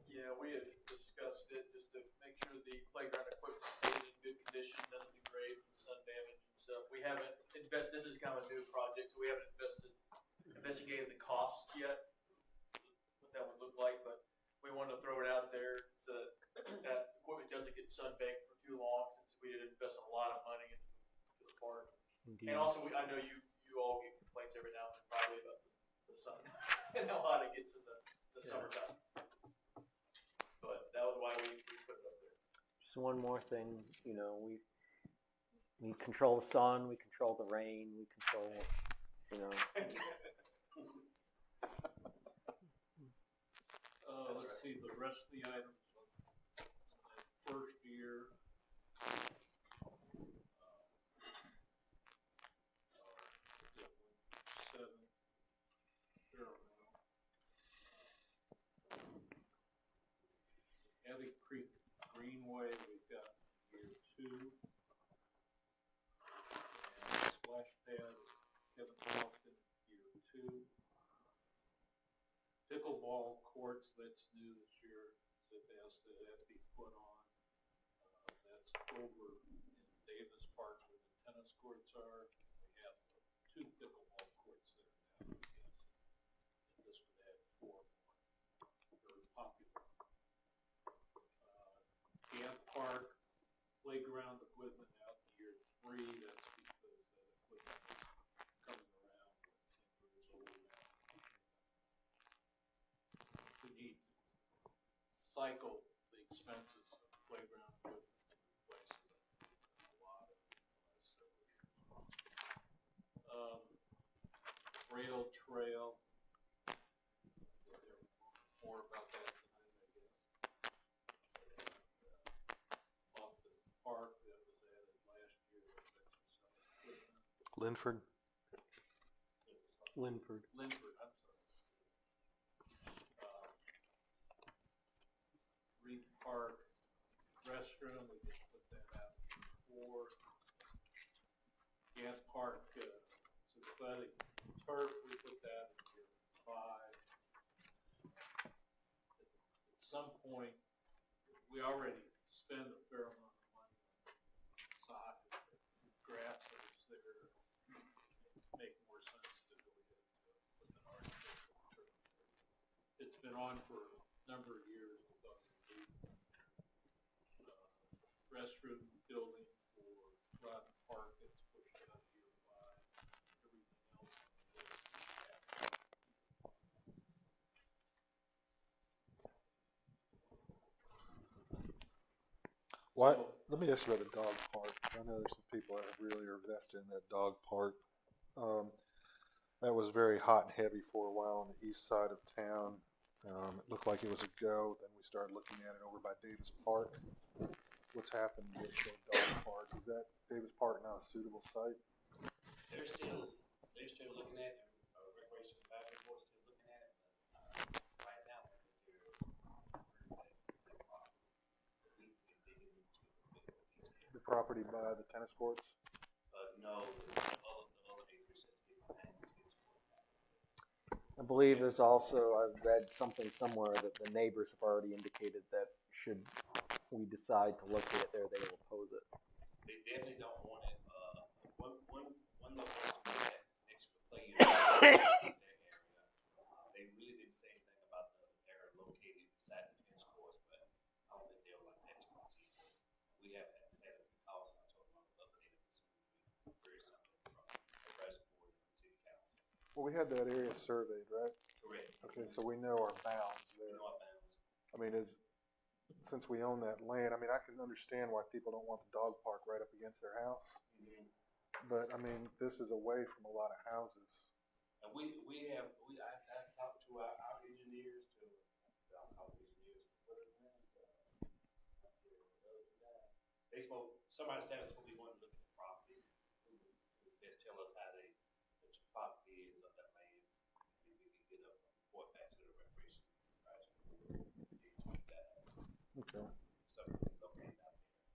Yeah, we had discussed it just to make sure the playground equipment stays in good condition, doesn't degrade from sun damage and stuff. We haven't invested, this is kind of a new project, so we haven't investigated the costs yet, what that would look like, but we wanted to throw it out there so that equipment doesn't get sunbaked for too long, since we did invest a lot of money into the park. Indeed. And also, I know you all get complaints every now and then probably about the sun and how hot it gets in the summertime. But that was why we put it up there. Just one more thing, you know, we control the sun, we control the rain, we control, you know, see, the rest of the items in that first year seven, Abbey Creek Greenway, we've got year 2. And splash pad, Kevin Hoffman, year 2. Pickleball courts, that's new this year. That has to be put on. That's over in Davis Park where the tennis courts are. We have 2 pickleball courts there now. And this would add 4 more. Very popular. Camp Park playground equipment out in year 3. That's because that equipment is coming around 10 years old now. We need to cycle the expenses of playground equipment and replace it a lot in the last several years. Rail trail. You'll hear more about that tonight, I guess. Off the park that was added last year. Linford. Linford. Linford, I'm sorry. Reed Park restroom, we can put that out before. Gas Park synthetic turf, we put that in year 5. At some point, we already spend a fair amount of money on soccer, grass that is there. Make more sense to go ahead with an artificial turf. It's been on for a number of years. We thought it would be restroom building for Rotten Park that's pushed out of year 5. Everything else on the list is Why? Let me ask you about the dog park. I know there's some people that really are vested in that dog park. That was very hot and heavy for a while on the east side of town. It looked like it was a go. Then we started looking at it over by Davis Park. What's happened with the dog park? Is that Davis Park not a suitable site? They're still looking at it. Recreation advisory board still looking at it. But right now, I think The property by the tennis courts? no, the other acres that's getting behind the tennis court. I believe there's also, I've read something somewhere that the neighbors have already indicated that should we decide to locate it there, they will oppose it. They definitely don't want it. One location they had extra play in that area. They really didn't say anything about the area located beside the tennis courts, but I don't think they'll like that too much either. We have had a few calls, and I told them I'll update it as soon as we hear something from the advisory board and the city council. Well, we had that area surveyed, right? Correct. Okay, so we know our bounds there. We know our bounds. I mean, since we own that land, I mean, I can understand why people don't want the dog park right up against their house. Mm-hmm. But I mean, this is away from a lot of houses. And I've talked to our engineers I'll call them engineers. Somebody stands supposed to be going to look at the property. Who best tell us how the property is of that land. Maybe we can get a report back to the recreation advisory board. Okay. Something to look at out there.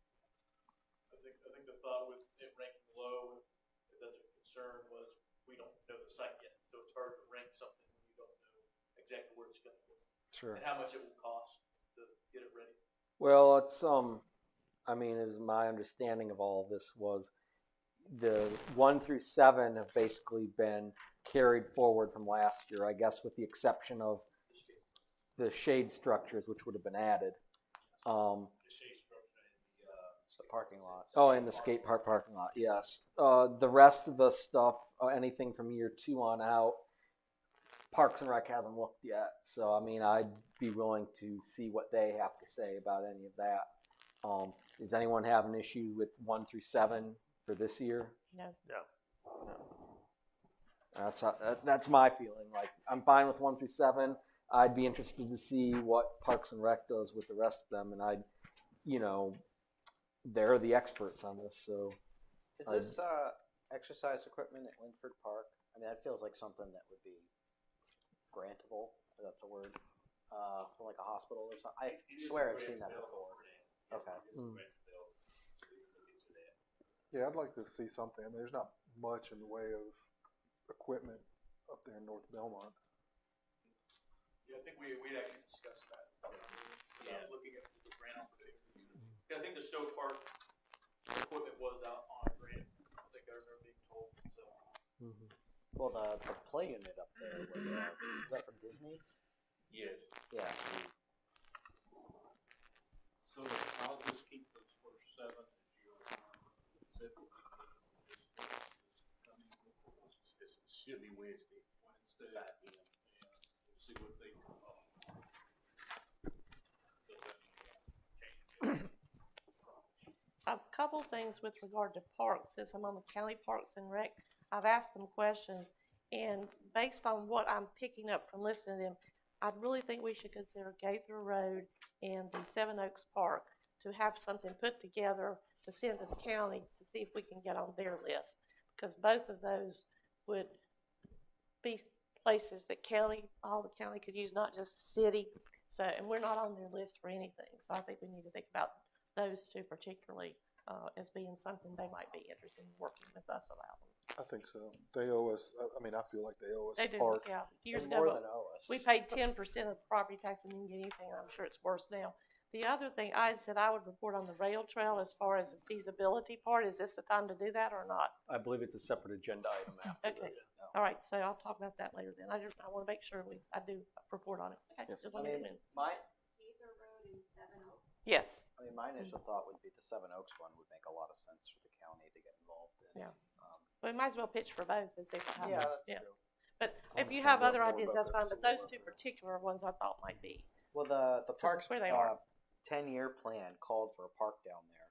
I think the thought with it ranking low, if that's a concern, was we don't know the site yet, so it's hard to rank something when you don't know exactly where it's going to go. Sure. And how much it will cost to get it ready. Well, it's, I mean, as my understanding of all of this was, the 1 through 7 have basically been carried forward from last year, I guess, with the exception of the shade structures, which would have been added. The shade structure in The parking lot. Oh, in the skate park parking lot, yes. The rest of the stuff, anything from year 2 on out, Parks and Rec hasn't looked yet. So, I mean, I'd be willing to see what they have to say about any of that. Does anyone have an issue with 1 through 7 for this year? No. No. That's my feeling. Like, I'm fine with 1 through 7. I'd be interested to see what Parks and Rec does with the rest of them, and they're the experts on this, so. Is this exercise equipment at Linford Park? I mean, that feels like something that would be grantable, if that's a word, from like a hospital or something. I swear I've seen that before. Okay. Yeah, I'd like to see something. I mean, there's not much in the way of equipment up there in North Belmont. Yeah, I think we actually discussed that. Yeah, looking at the grant opportunity. Yeah, I think the Stowe Park equipment was out on a grant. I think I remember being told. So. Well, the play unit up there was that from Disney? Yes. Yeah. So I'll just keep those first 7 as your it should be Wednesday. Yeah, we'll see what they come up with. A couple things with regard to parks. Since I'm on the county parks and rec, I've asked them questions, and based on what I'm picking up from listening to them, I really think we should consider Gaither Road and the Seven Oaks Park to have something put together to send to the county to see if we can get on their list, because both of those would be places that all the county could use, not just the city. So, and we're not on their list for anything. So I think we need to think about those two particularly as being something they might be interested in working with us about. I think so. They owe us. I mean, I feel like they owe us They a do, park. yeah. Years More ago, than owe us. we paid 10% of the property tax and didn't get anything. I'm sure it's worse now. The other thing I had said I would report on the rail trail as far as the feasibility part. Is this the time to do that or not? I believe it's a separate agenda item after Okay. this. All right. So I'll talk about that later then. I want to make sure I do report on it. Okay. Yes. Just I let me mean, know. Gaither Road and Seven Oaks. Yes. I mean, my initial thought would be the Seven Oaks one would make a lot of sense for the county to get involved in. Yeah. We might as well pitch for both and see what happens. Yeah, that's true. But I'll if you find have out other more ideas, about that's that fine. But those silhouette two there. particular ones I thought might be. Well, the parks where they are. 10-year plan called for a park down there,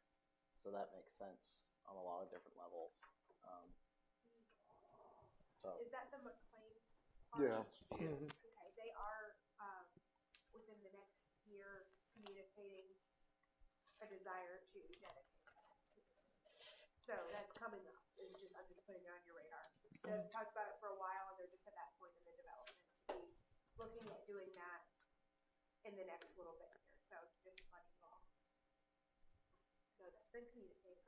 so that makes sense on a lot of different levels. So Is that the McLean? Yeah. Okay, they are within the next year communicating a desire to dedicate that to the city. So that's coming up. I'm just putting it on your radar. They've talked about it for a while, and they're just at that point in the development to be looking at doing that in the next little bit here. So just letting you all know that's been communicated.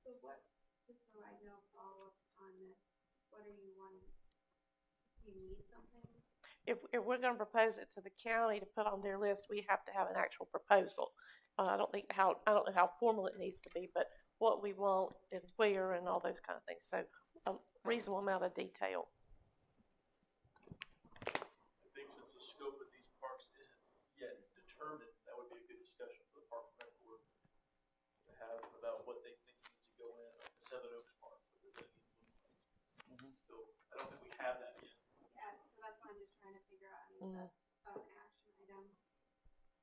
So what, just so I know, follow up on this, what are you wanting? Do you need something? If we're going to propose it to the county to put on their list, we have to have an actual proposal. I don't know how formal it needs to be, but what we want and where and all those kind of things. So a reasonable amount of detail. I think since the scope of these parks isn't yet determined, that would be a good discussion for the Park and Rec Board to have about what they think needs to go in, like the Seven Oaks Park. So I don't think we have that yet. Yeah, so that's why I'm just trying to figure out, I mean, an action item,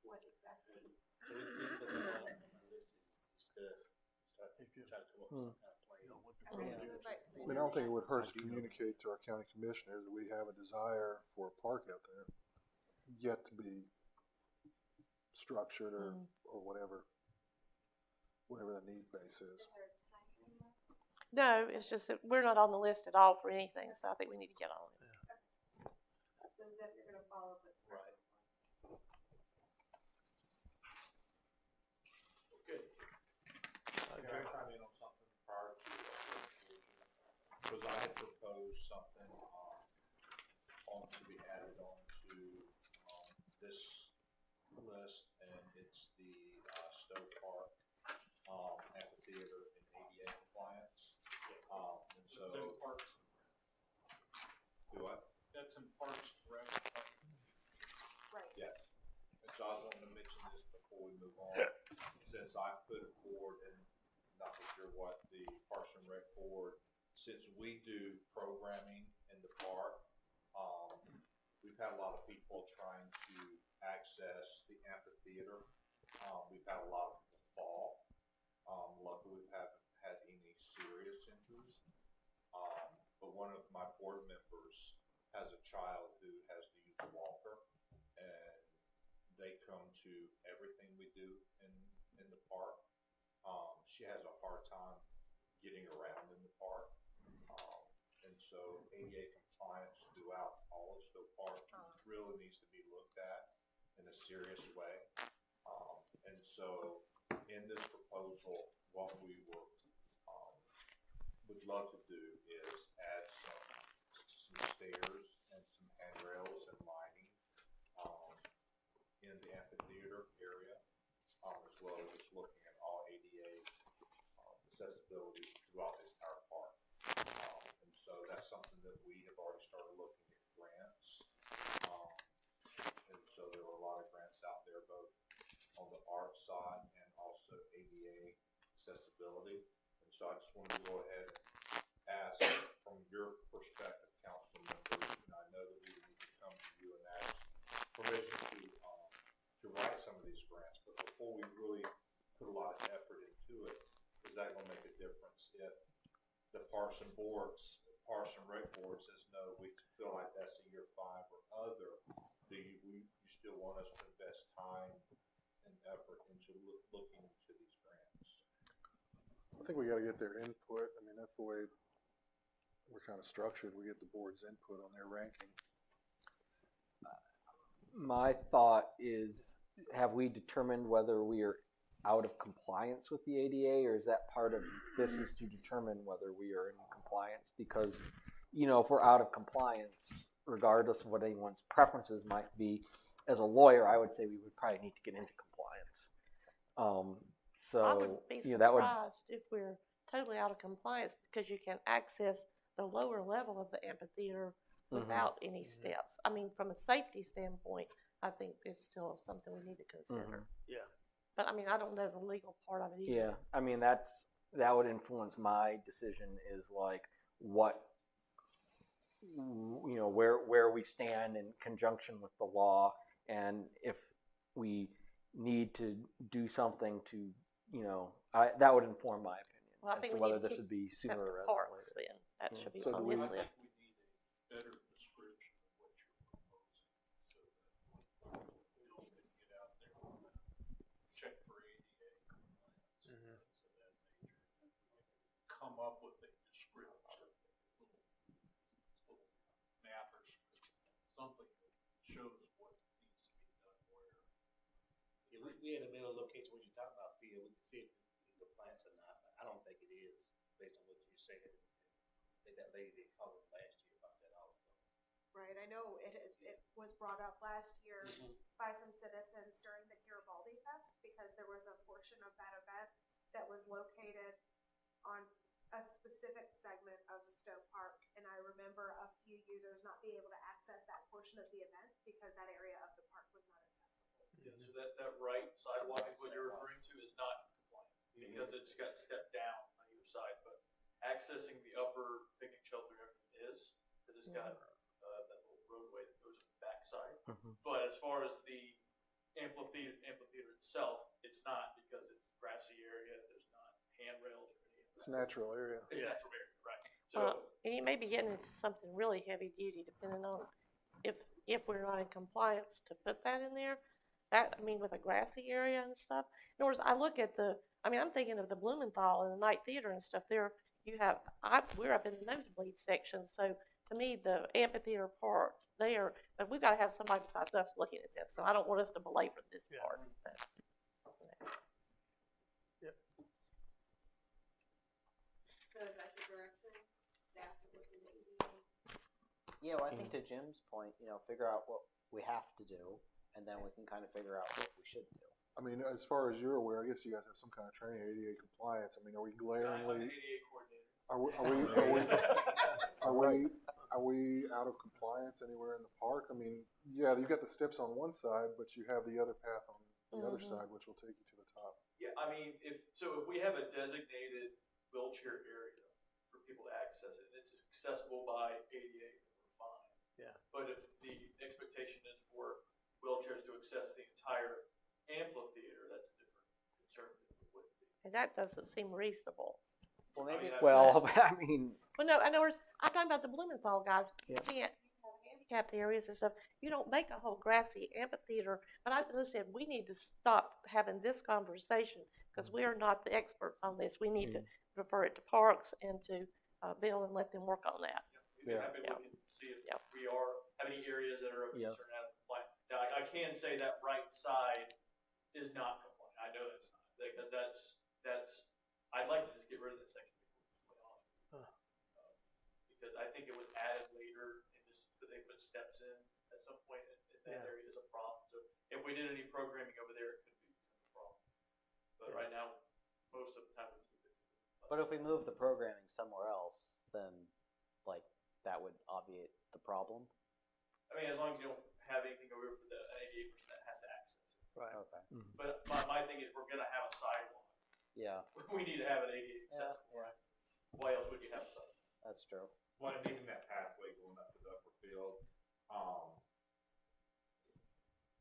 what exactly. So we put that on our list and discuss, try to come up with some kind of plan. I mean, I don't think it would hurt to communicate to our county commissioners that we have a desire for a park out there, yet to be structured or whatever the need base is. No, it's just that we're not on the list at all for anything, so I think we need to get on it. So that you're gonna follow up with. Right. Okay. Can I chime in on something prior to because I had proposed something to be added onto this list, and it's the Stowe Park amphitheater and ADA compliance. And so That's in Parks. do what? That's in Parks, correct? Right. Yes. And so I was wanting to mention this before we move on, since I put it forward, and not for sure what the Parks and Rec Board, since we do programming in the park, we've had a lot of people trying to access the amphitheater. We've had a lot of people fall. Luckily, we haven't had any serious injuries. But one of my board members has a child who has to use a walker. to everything we do in the park. She has a hard time getting around in the park. And so ADA compliance throughout all of Stowe Park really needs to be looked at in a serious way. And so in this proposal, what we would love to do is add some stairs and some handrails and lighting in the amphitheater area, as well as just looking at all ADA accessibility throughout the entire park. And so that's something that we have already started looking at grants. And so there are a lot of grants out there, both on the art side and also ADA accessibility. And so I just wanted to go ahead and ask, from your perspective, council members, and I know that we would need to come to you and ask permission to write some of these grants, but before we really put a lot of effort into it, is that going to make a difference if the Parks and Rec board says, no, we feel like that's a year 5 or other, do you still want us to invest time and effort into looking into these grants? I think we got to get their input. I mean, that's the way we're kind of structured. We get the board's input on their ranking. My thought is, have we determined whether we are out of compliance with the ADA, or is that part of this is to determine whether we are in compliance? Because, you know, if we're out of compliance, regardless of what anyone's preferences might be, as a lawyer, I would say we would probably need to get into compliance. I would be surprised if we're totally out of compliance, because you can access the lower level of the amphitheater without any steps. I mean, from a safety standpoint, I think it's still something we need to consider. Yeah. But I mean, I don't know the legal part of it either. Yeah, I mean, that would influence my decision, is like what, you know, where we stand in conjunction with the law, and if we need to do something to, you know, that would inform my opinion Well, I think as to we whether need to this would be sooner the rather parks than then. later. That should be So on do his we- list. We need a better description of what you're proposing, so that Bill can get out there and check for ADA compliance and things of that nature. And we can come up with a description, little map or something that shows what needs to be done where. Yeah, we had a middle location when you talk about field, we can see if it's in compliance or not. I don't think it is, based on what you said. I think that lady did call it last year about that also. Right, I know it was brought up last year by some citizens during the Garibaldi Fest, because there was a portion of that event that was located on a specific segment of Stowe Park, and I remember a few users not being able to access that portion of the event because that area of the park was not accessible. Yeah, so that right sidewalk is what you're referring to is not compliant, because it's got stepped down on either side, but accessing the upper picnic shelter is, because it's got that little roadway that goes to the backside. But as far as the amphitheater itself, it's not, because it's grassy area, there's not handrails or anything. It's a natural area. It's natural area, right. So, Well, and you may be getting into something really heavy duty, depending on if we're not in compliance to put that in there. That, I mean, with a grassy area and stuff. In other words, I look at I'm thinking of the Blumenthal and the night theater and stuff. There, we're up in the nosebleed section, so to me, the amphitheater part there, but we've got to have somebody besides us looking at this. So I don't want us to belabor this part. But, So is that the direction? Staff is looking at ADA? Yeah, well, I think to Jim's point, figure out what we have to do, and then we can kind of figure out what we should do. I mean, as far as you're aware, I guess you guys have some kind of training, ADA compliance. I mean, are we glaringly? I'm the ADA coordinator. Are we out of compliance anywhere in the park? I mean, yeah, you've got the steps on one side, but you have the other path on the other side, which will take you to the top. Yeah, I mean, if we have a designated wheelchair area for people to access it, and it's accessible by ADA, we're fine. Yeah. But if the expectation is for wheelchairs to access the entire amphitheater, that's a different concern than it would be. and that doesn't seem reasonable. Well, maybe. Well, I mean, Well, no, in other words, I'm talking about the Blumenthal guys. You Yeah. can't have handicapped areas and stuff, you don't make a whole grassy amphitheater. But I said, we need to stop having this conversation because we are not the experts on this. We need to refer it to Parks and to Bill and let them work on that. We'd be happy to look and see if we have any areas that are of concern out of compliant. Now, I can say that right side is not compliant. I know that's not, because that's, I'd like to just get rid of that section because I think it was added later and just they put steps in at some point in that area is a problem. So if we did any programming over there, it could be a problem. But right now, most of the time we keep it. But if we move the programming somewhere else, then like that would obviate the problem. I mean, as long as you don't have anything over for the 88% that has to access it. Right. Okay. But my thing is, we're gonna have a sidewalk. Yeah. We need to have it 88 accessible, right? Why else would you have a sidewalk? That's true. Well, and even that pathway going up to the upper field,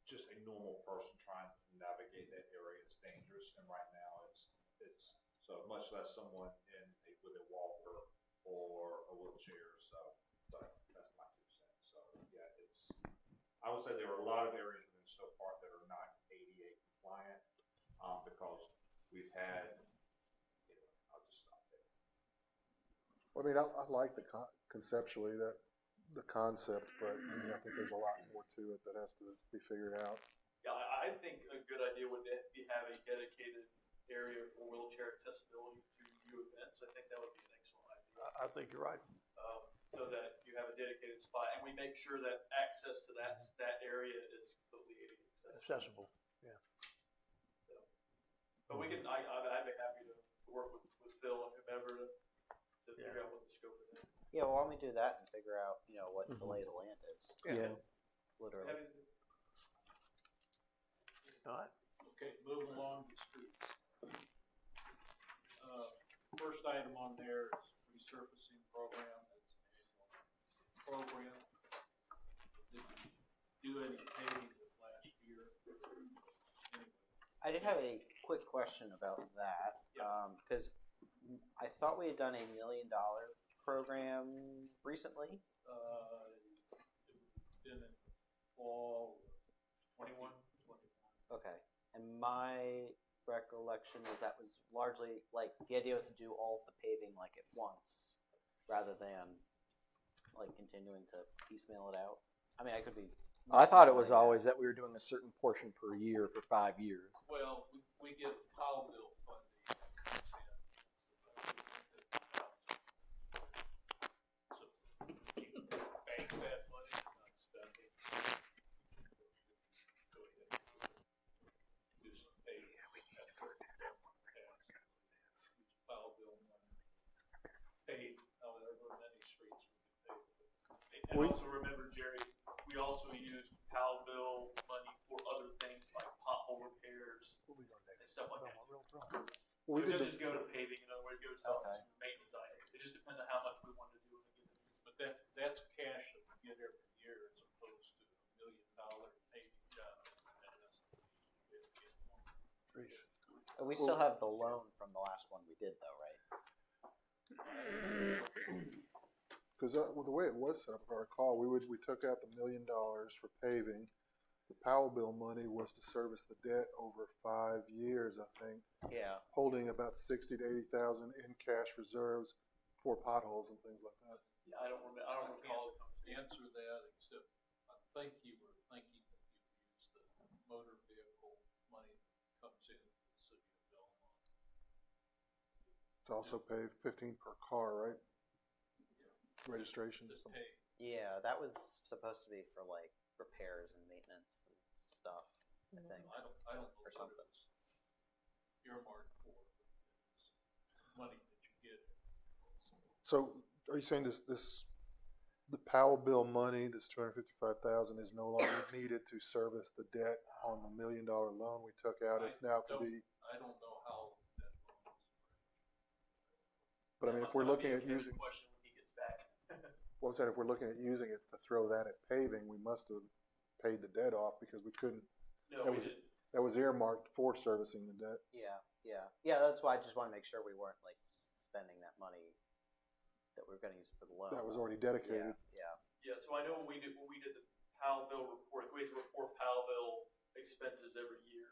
just a normal person trying to navigate that area is dangerous, and right now it's so much less someone with a walker or a wheelchair. So, but that's my 2 cents. So yeah, I would say there are a lot of areas within Stoke Park that are not ADA compliant because we've had. I'll just stop there. I mean, I like conceptually the concept, but I mean, I think there's a lot more to it that has to be figured out. Yeah, I think a good idea would be have a dedicated area for wheelchair accessibility to view events. I think that would be an excellent idea. I think you're right. So that you have a dedicated spot, and we make sure that access to that area is completely accessible. Yeah. So, but we can. I'd be happy to work with Phil and whomever to figure out what the scope of that. Yeah, well, why don't we do that and figure out, what the lay of the land is? Yeah. Literally. All right. Okay, moving along to streets. First item on there is resurfacing program. That's a program. Did you do any paving this last year? Anyway. I did have a quick question about that, because I thought we had done $1 million program recently. Been in fall 21. Okay, and my recollection is that was largely like the idea was to do all of the paving like at once, rather than like continuing to piecemeal it out. I mean, I could be. I thought it was always that we were doing a certain portion per year for 5 years. Well, we get Powell bill funding that comes in. So bank that money and not spend it. Go ahead and do some paving. That's what the Belmont has. Powell bill money. Pay however many streets we can pay. And also remember, Jerry, we also use Powell bill money for other things like pothole repairs and stuff like that. We It did doesn't just go to paving, in other words, it goes to maintenance items. It just depends on how much we want to do in a given year. But that's cash that we get every year as opposed to $1 million paving job. We still have the loan from the last one we did, though, right? Because the way it was set up, if I recall, we took out the $1 million for paving. The Powell bill money was to service the debt over 5 years, I think. Yeah. Holding about 60 to 80,000 in cash reserves for potholes and things like that. Yeah, I don't recall the answer to that, except I think you were thinking that you would use the motor vehicle money that comes in to the city of Belmont. To also pay 15 per car, right? Registration. Yeah, that was supposed to be for like repairs and maintenance and stuff. I think. I don't know or something. What it was earmarked for, but it was money that you get. So, are you saying the Powell bill money, this $255,000, is no longer needed to service the debt on the $1 million loan we took out? It's now could be. I don't know how that loan was. But I mean, if we're looking at using. Question when he gets back. Well, I'm saying if we're looking at using it to throw that at paving, we must have paid the debt off because we couldn't. No, that we was didn't. That was earmarked for servicing the debt. Yeah. That's why I just want to make sure we weren't like spending that money that we were gonna use for the loan. That was already dedicated. Yeah, Yeah, so I know when we did the PAL bill report, we used to report PAL bill expenses every year.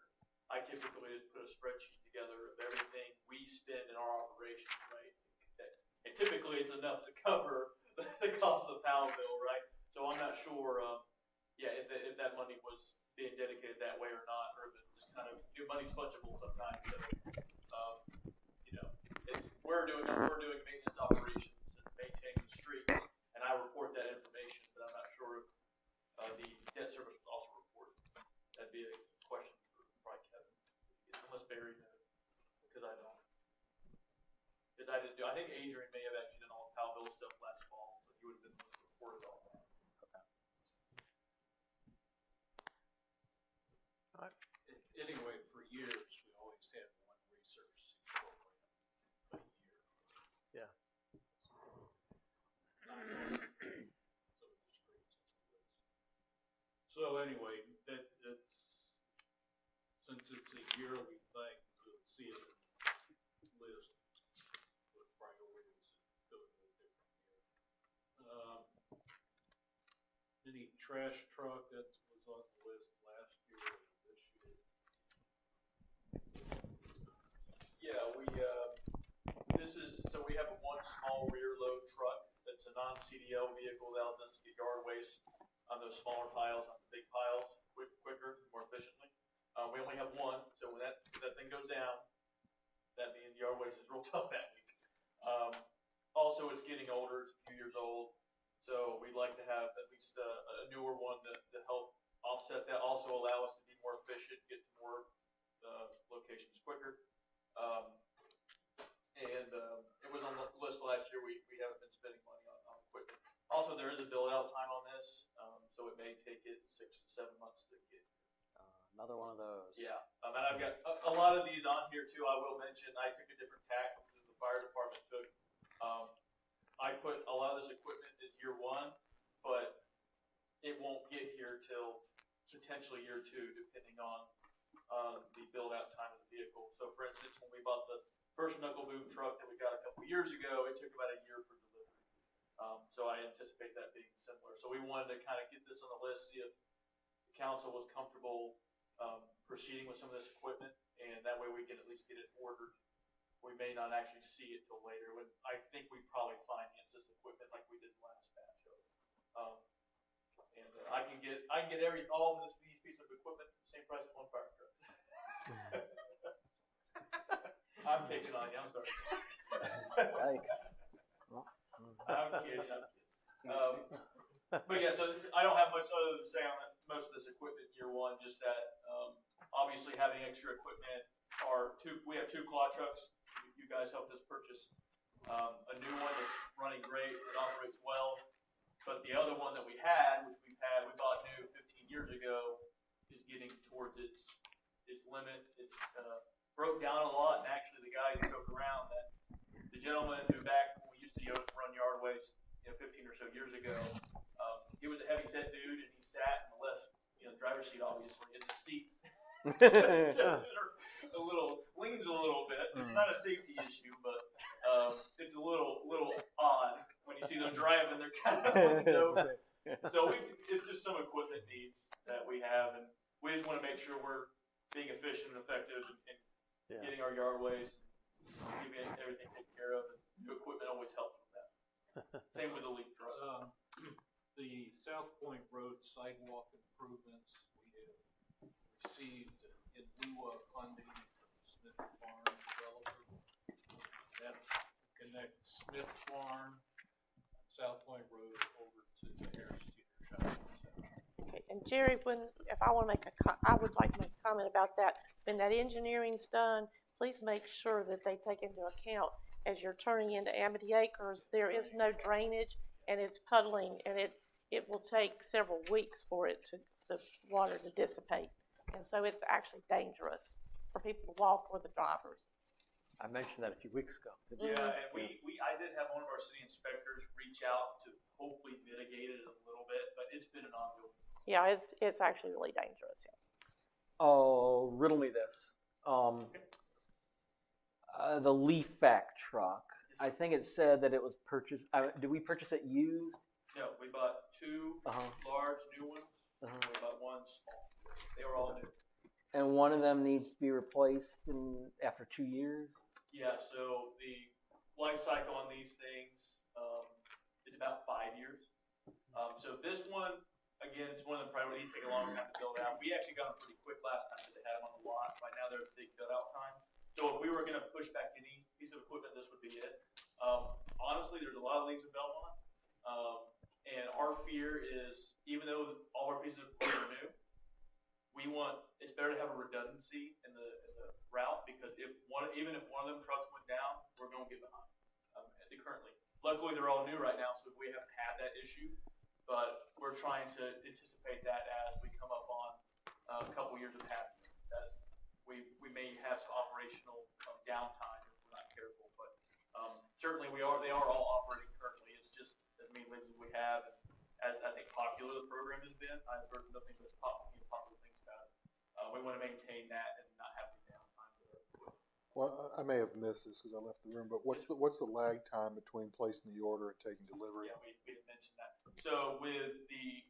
I typically just put a spreadsheet together of everything we spend in our operations, right? And typically it's enough to cover the cost of the PAL bill, right? So I'm not sure, if that money was being dedicated that way or not, or if it's just kind of, money's fungible sometimes. So, we're doing maintenance operations and maintaining the streets, and I report that information, but I'm not sure if the debt service was also reported. That'd be a question for probably Kevin, unless Barry knows, because I don't. Because I didn't do. I think Adrian may have actually done all the PAL bill stuff last fall, so he would have been the one that reported all that. Anyway, for years, we always had one resurfacing program a year. Yeah. So anyway, that's, since it's a yearly thing, we'll see it in the list with priorities and go to a different year. Any trash truck that was on the list last year or this year? Yeah, we have one small rear load truck that's a non-CDL vehicle that allows us to get yard waste on those smaller piles, on the big piles, quicker, more efficiently. We only have one, so when that thing goes down, that means yard waste is real tough that week. Also, it's getting older, it's a few years old, so we'd like to have at least a newer one to help offset that, also allow us to be more efficient, get to more locations quicker. It was on the list last year. We haven't been spending money on equipment. Also, there is a build out time on this, so it may take it 6 to 7 months to get. another one of those. Yeah, and I've got a lot of these on here too. I will mention I took a different tack than the fire department took. I put a lot of this equipment as year one, but it won't get here till potentially year 2, depending on the build out time of the vehicle. So, for instance, when we bought the first knuckle boom truck that we got a couple years ago, it took about a year for delivery. So I anticipate that being similar. So we wanted to kind of get this on the list, see if the council was comfortable proceeding with some of this equipment, and that way we can at least get it ordered. We may not actually see it till later. When I think we probably finance this equipment like we did the last batch of it. I can get all of these pieces of equipment for the same price as one fire truck. I'm picking on you. I'm sorry. Yikes. I'm kidding. But yeah, so I don't have much other to say on most of this equipment year one. Just that obviously having extra equipment. We have 2 claw trucks. You guys helped us purchase a new one that's running great. It operates well. But the other one that we had, which we bought new 15 years ago, is getting towards its limit. It's broke down a lot, and actually the guys joke around that the gentleman who back when we used to run yard waste, 15 or so years ago, he was a heavy set dude, and he sat in the left, driver's seat, obviously, in the seat. Leans a little bit. It's not a safety issue, but it's a little odd when you see them driving. They're kind of leaned over. So it's just some equipment needs that we have, and we just want to make sure we're being efficient and effective and getting our yard waste, keeping everything taken care of. And new equipment always helps with that. Same with the leaf truck. The South Point Road sidewalk improvements, we have received in lieu of funding from Smith Farm Developer. That's connect Smith Farm and South Point Road over to the Harris Teeter Shopping Center. Okay, and Jerry, if I want to I would like to make a comment about that. When that engineering's done, please make sure that they take into account as you're turning into Amity Acres, there is no drainage and it's puddling, and it will take several weeks for the water to dissipate. And so it's actually dangerous for people to walk or the drivers. I mentioned that a few weeks ago. Yeah, and I did have one of our city inspectors reach out to hopefully mitigate it a little bit, but it's been an ongoing. Yeah, it's actually really dangerous. Yeah. Oh, riddle me this. The leaf vac truck. Yes, I think it said that it was purchased. Did we purchase it used? No, we bought two large new ones, and we bought one small. They were all new. And one of them needs to be replaced after 2 years? Yeah, so the life cycle on these things is about 5 years. So this one, again, it's one of the priorities, take a long time to build out. We actually got them pretty quick last time because they had them on the lot. Right now they're a big build out time. So if we were going to push back any piece of equipment, this would be it. Honestly, there's a lot of leagues in Belmont. And our fear is, even though all our pieces of equipment are new, it's better to have a redundancy in the route, because even if one of them trucks went down, we're going to get behind. Currently, luckily they're all new right now, so we haven't had that issue. But we're trying to anticipate that as we come up on a couple years of having it. That we may have some operational downtime if we're not careful. But certainly they are all operating currently. It's just as many leagues as we have, and as I think popular the program has been, I've heard nothing but popular things about it. We want to maintain that and not have any downtime with it. Well, I may have missed this because I left the room, but what's the lag time between placing the order and taking delivery? Yeah, we didn't mention that. So with the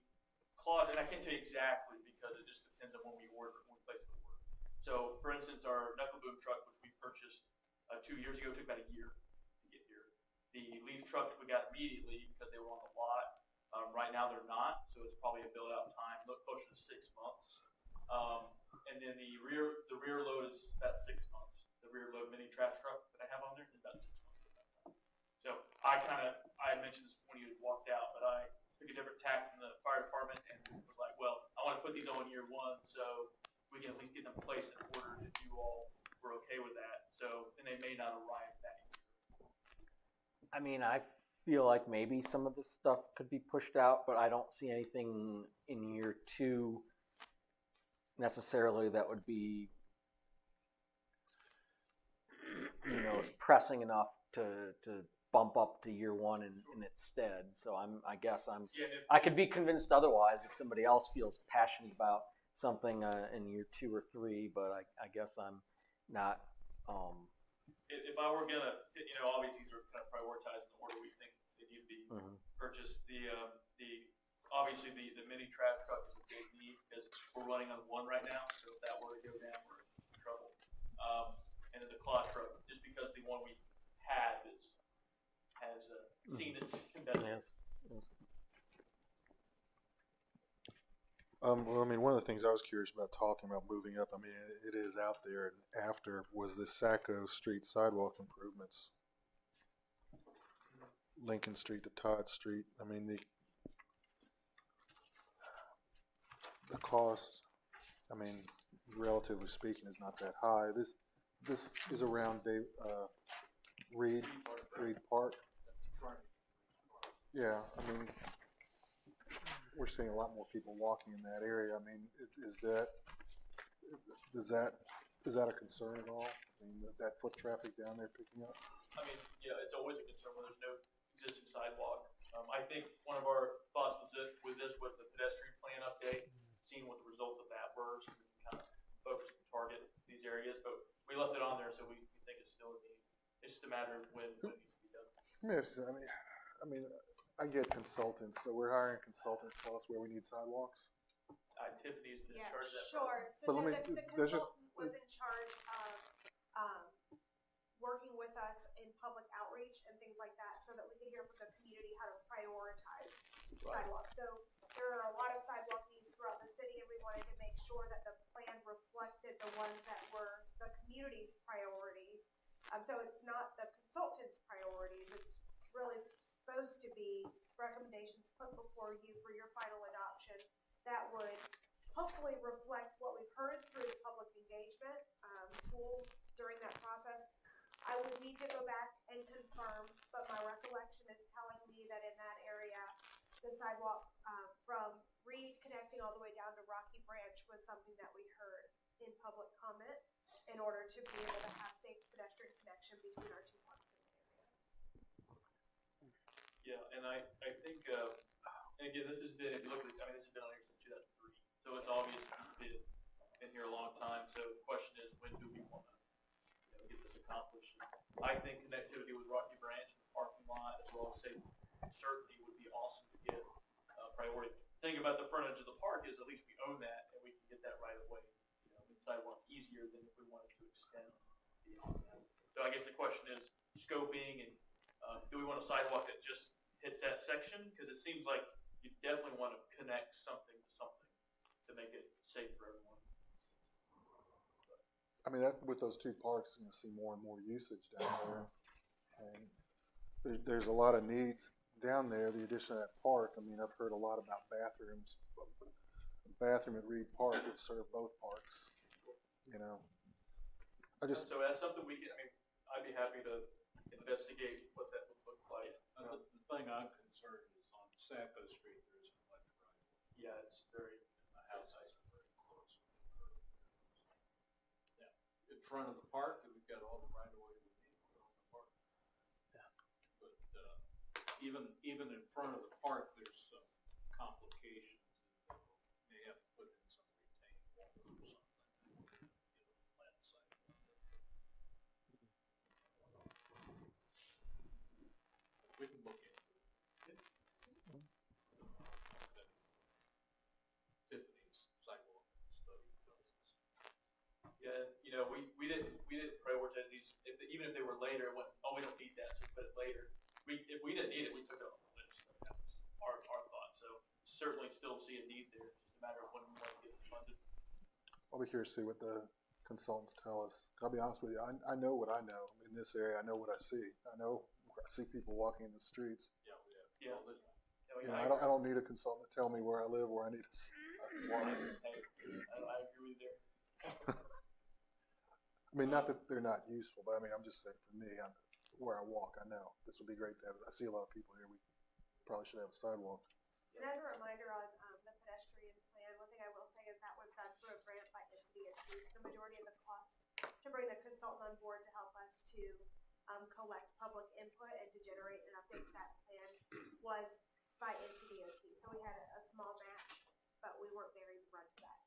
clause, and I can't tell you exactly because it just depends on when we place the order. So for instance, our knuckle boom truck, which we purchased 2 years ago, took about a year to get here. The leaf trucks we got immediately because they were on the lot. Right now they're not, so it's probably a build out time, closer to 6 months. And then the rear load is about 6 months. The rear load mini trash truck that I have on there is about 6 months at that time. So I mentioned this when you walked out, but I took a different tack from the fire department and was like, well, I want to put these on year one so we can at least get them placed in order if you all were okay with that. So, and they may not arrive that year. I mean, I feel like maybe some of this stuff could be pushed out, but I don't see anything in year 2 necessarily that would be, is pressing enough to bump up to year 1 in its stead. So I guess I could be convinced otherwise if somebody else feels passionate about something in year 2 or 3, but I guess I'm not. If I were gonna, obviously these are kind of prioritized in the order we think they need to be purchased. Obviously the mini trash truck is a big need because we're running on one right now. So if that were to go down, we're in trouble. And then the claw truck, just because the one we had has seen its investment. Well, I mean, one of the things I was curious about talking about moving up, I mean, it is out there, and after was the Sacco Street sidewalk improvements. Lincoln Street to Todd Street. I mean, the cost, I mean, relatively speaking, is not that high. This is around Reed Park. Yeah, I mean, we're seeing a lot more people walking in that area. I mean, is that a concern at all? I mean, that foot traffic down there picking up? I mean, yeah, it's always a concern when there's no existing sidewalk. I think one of our thoughts with this was the pedestrian plan update, seeing what the results of that were, so we can kind of focus and target these areas. But we left it on there, so we think it's still a need. It's just a matter of when it needs to be done. I mean, I get consultants, so we're hiring a consultant to tell us where we need sidewalks. Tiffany's been in charge of that. Sure. So the consultant was in charge of working with us in public outreach and things like that, so that we could hear from the community how to prioritize sidewalks. So there are a lot of sidewalk needs throughout the city, and we wanted to make sure that the plan reflected the ones that were the community's priorities. So it's not the consultant's priorities. It's really supposed to be recommendations put before you for your final adoption that would hopefully reflect what we've heard through public engagement tools during that process. I would need to go back and confirm, but my recollection is telling me that in that area, the sidewalk from Reed connecting all the way down to Rocky Branch was something that we heard in public comment in order to be able to have safe pedestrian connection between our two parks in the area. Yeah, and I think, and again, this has been, if you look at, this has been on here since 2003, so it's obviously been here a long time. So the question is, when do we want to get this accomplished? I think connectivity with Rocky Branch safety certainty would be awesome to get priority. The thing about the frontage of the park is at least we own that and we can get that right away. You know, the sidewalk easier than if we wanted to extend beyond that. So I guess the question is scoping and do we want a sidewalk that just hits that section? Because it seems like you definitely want to connect something to something to make it safe for everyone. I mean, that, with those two parks, you're gonna see more and more usage down there. And there's a lot of needs down there, the addition of that park. I mean, I've heard a lot about bathrooms. A bathroom at Reed Park would serve both parks, you know. So that's something we can, I mean, I'd be happy to investigate what that would look like. The thing I'm concerned is on Saco Street, there isn't much right. Yeah, it's very, The house is very close to the curb. Yeah, in front of the park, we've got all the right of way we need to go in the park. Yeah. But even in front of the park, there's some complications. They have to put in some retaining walls or something. Flat side. We can look into it. Tiffany's sidewalk study tells us. yeah, you know, we didn't prioritize these, even if they were later, oh, we don't need that, so put it later. If we didn't need it, we took it off the list. So that was our thought. So certainly still see a need there. It's just a matter of when we want to get it funded. I'll be curious to see what the consultants tell us. I'll be honest with you, I know what I know in this area. I know what I see. I see people walking in the streets. Yeah. You know, I don't need a consultant to tell me where I live, where I need to walk. I agree with you there. I mean, not that they're not useful, but I mean, I'm just saying for me, where I walk, I know this would be great to have. I see a lot of people here. We probably should have a sidewalk. And as a reminder on the pedestrian plan, one thing I will say is that was done through a grant by NCDOT. The majority of the cost to bring the consultant on board to help us to collect public input and to generate and update that plan was by NCDOT. So we had a small match, but we weren't very front of that.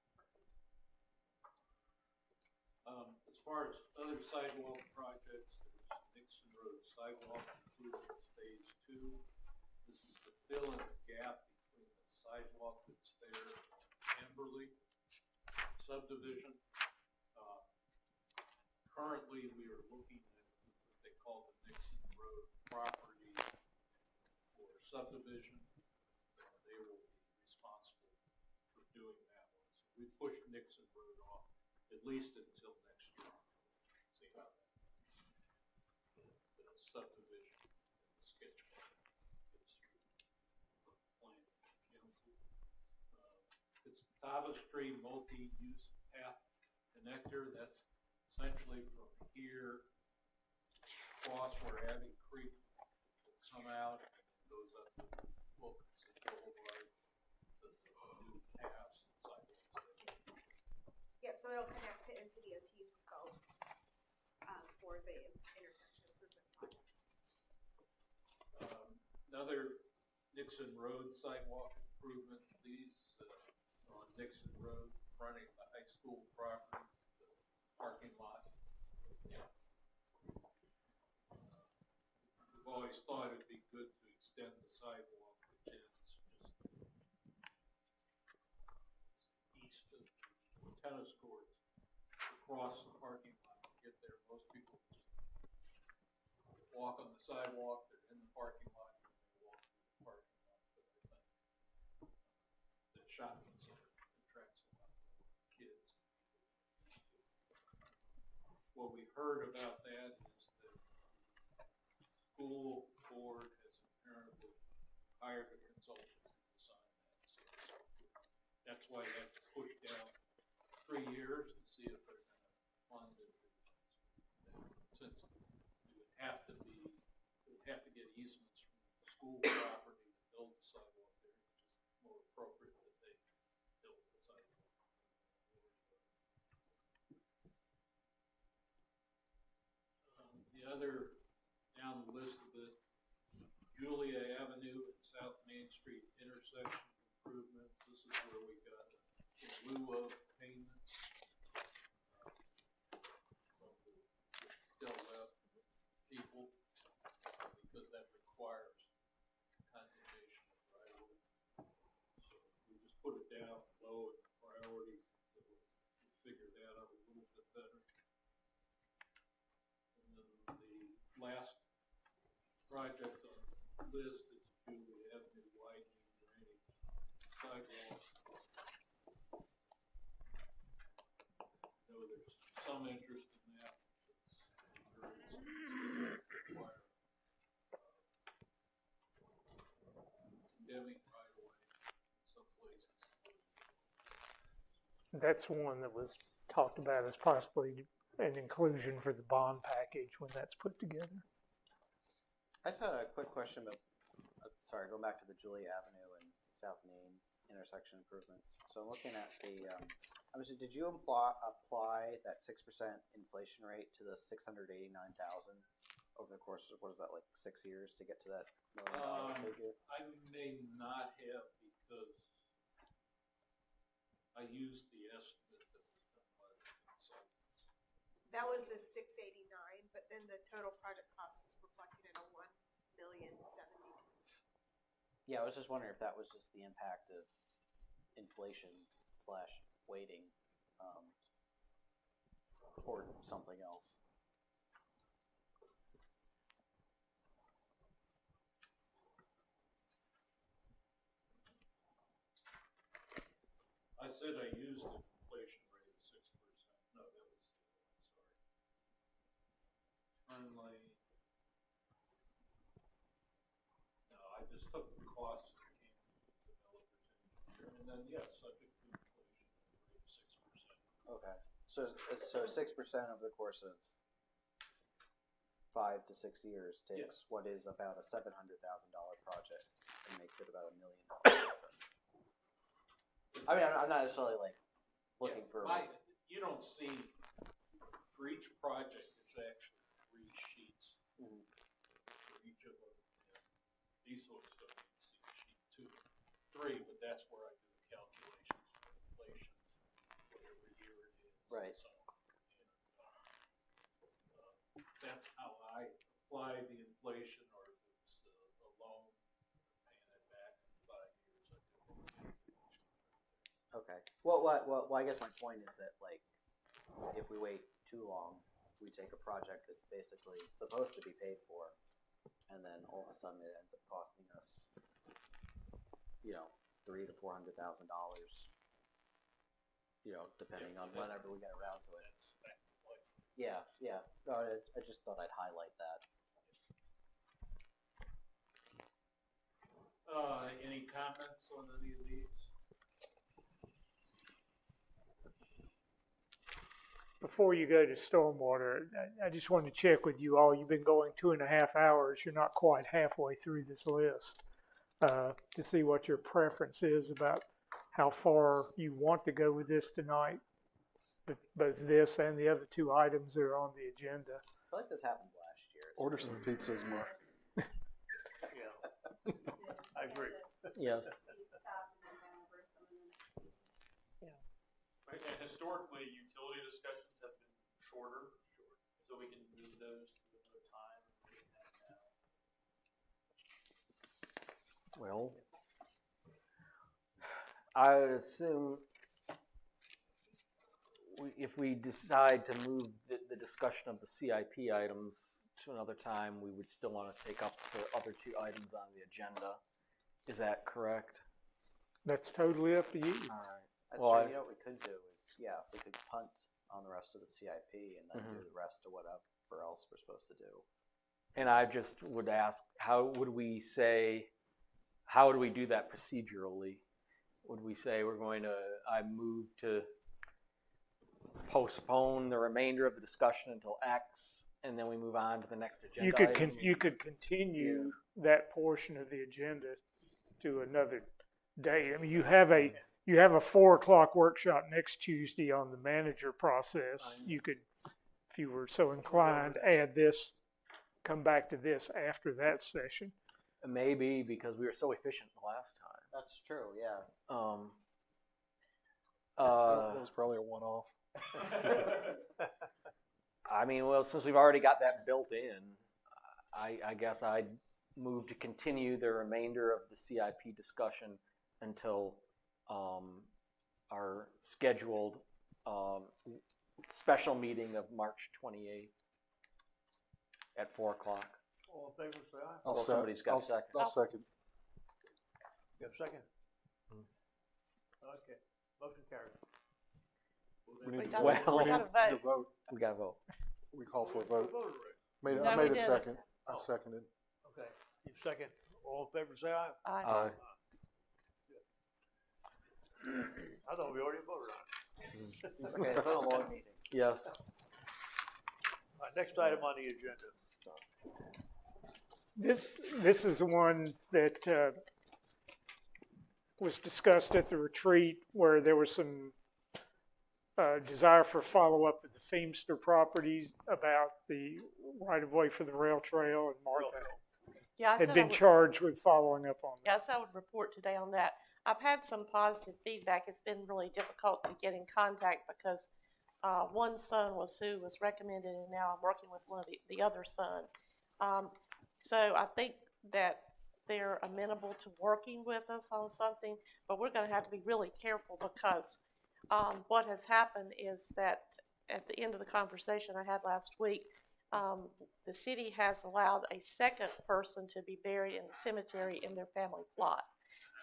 As far as other sidewalk projects, there's Nixon Road sidewalk improvements phase 2. This is to fill in the gap between the sidewalk that's there and Amberley subdivision. Currently, we are looking at what they call the Nixon Road property for subdivision. They will be responsible for doing that one. So we pushed Nixon Road off at least until next year. See how that the subdivision and the sketch plan gets through planning council. It's Tava Street multi-use path connector. That's essentially from here across where Abbey Creek will come out and goes up to Wilkinson Boulevard, the new paths and sidewalks there. Yep, so it'll connect to NCDOT's scope for the intersection improvement project. Another Nixon Road sidewalk improvement. These on Nixon Road, fronting the high school property, the parking lot. We've always thought it'd be good to extend the sidewalk, which ends just east of the tennis courts, across the parking lot to get there. Most people just walk on the sidewalk, they're in the parking lot, and they walk through the parking lot. But I think the shopping center attracts a lot of kids. What we heard about that is that the school board has apparently hired a consultant to design that. So that's why they have to push down 3 years to see if they're going to fund it. Since it would have to get easements from the school property to build the sidewalk there, which is more appropriate that they build the sidewalk. The other, down the list of it, Julia Avenue and South Main Street intersection improvements. This is where we got in lieu of payments from the Del Webb people, because that requires last project on the list is Julie Avenue widening drainage sidewalk. I know there's some interest in that. It's very expensive. Require condemning right away in some places. That's one that was talked about as possibly an inclusion for the bond package when that's put together. I just had a quick question about, sorry, going back to the Julie Avenue and South Main intersection improvements. So I'm looking at the, did you apply that 6% inflation rate to the 689,000 over the course of, what is that, like 6 years to get to that $1 million figure? I may not have because I used the estimate that was done by the consultants. That was the 689, but then the total project cost is reflected in a 1,070,000. Yeah, I was just wondering if that was just the impact of inflation / weighting, or something else. I said I used an inflation rate of 6%. No, that was, sorry. Turn lane. No, I just took the cost that came from the developer's engineer, and then yes, subject to inflation rate of 6%. Okay, so 6% over the course of 5 to 6 years takes what is about a $700,000 project and makes it about $1 million. I mean, I'm not necessarily like looking for. You don't see for each project. There's actually 3 sheets for each of them. These sorts of stuff you see sheet 2 and 3, but that's where I do the calculations for inflation, whatever year it is. Right. So, that's how I apply the inflation, or if it's a loan, paying it back in 5 years. I do the calculation. Okay. Well, I guess my point is that, like, if we wait too long, we take a project that's basically supposed to be paid for, and then all of a sudden it ends up costing us, $300,000 to $400,000, depending on whenever we get around to it. Yeah. No, I just thought I'd highlight that. Any comments on any of these? Before you go to stormwater, I just want to check with you all. You've been going 2.5 hours. You're not quite halfway through this list, to see what your preference is about how far you want to go with this tonight. But both this and the other 2 items that are on the agenda. I feel like this happened last year. Order some pizzas, Mark. Yeah, I agree. Yes. Right, and historically, utility discussions have been shorter, so we can move those to another time. Well, I would assume if we decide to move the discussion of the CIP items to another time, we would still want to take up the other 2 items on the agenda. Is that correct? That's totally up to you. All right. That's Well, true. What we could do is, we could punt on the rest of the CIP and then do the rest of whatever else we're supposed to do. And I just would ask, how do we do that procedurally? Would we say I move to postpone the remainder of the discussion until X, and then we move on to the next agenda item? You could continue that portion of the agenda to another day. I mean, you have a 4 o'clock workshop next Tuesday on the manager process. You could, if you were so inclined, add this, come back to this after that session. Maybe, because we were so efficient the last time. That's true, yeah. That was probably a one-off. I mean, well, since we've already got that built in, I guess I'd move to continue the remainder of the CIP discussion until our scheduled special meeting of March 28th at 4 o'clock. All in favor, say aye. I'll Well, sec- somebody's got I'll, second. I'll second. You have a second? Mm. Okay, motion carried. We need to gotta- vote. we We gotta need to vote. vote. We got to vote. We call for a We vote. voted already. Made, No, I we made a didn't. second. I Oh. seconded. Okay, you second. All in favor, say aye. Aye. Aye. I thought we already voted on it. It's okay, it's been a long meeting. Yes. All right, next item on the agenda. This is the one that was discussed at the retreat where there was some desire for follow-up with the Feimster properties about the right-of-way for the rail trail, and Martha Yeah, I had said I been would- charged with following up on that. Yes, I would report today on that. I've had some positive feedback. It's been really difficult to get in contact because one son was who was recommended, and now I'm working with one of the other son. So I think that they're amenable to working with us on something, but we're going to have to be really careful because what has happened is that at the end of the conversation I had last week, the city has allowed a second person to be buried in the cemetery in their family plot.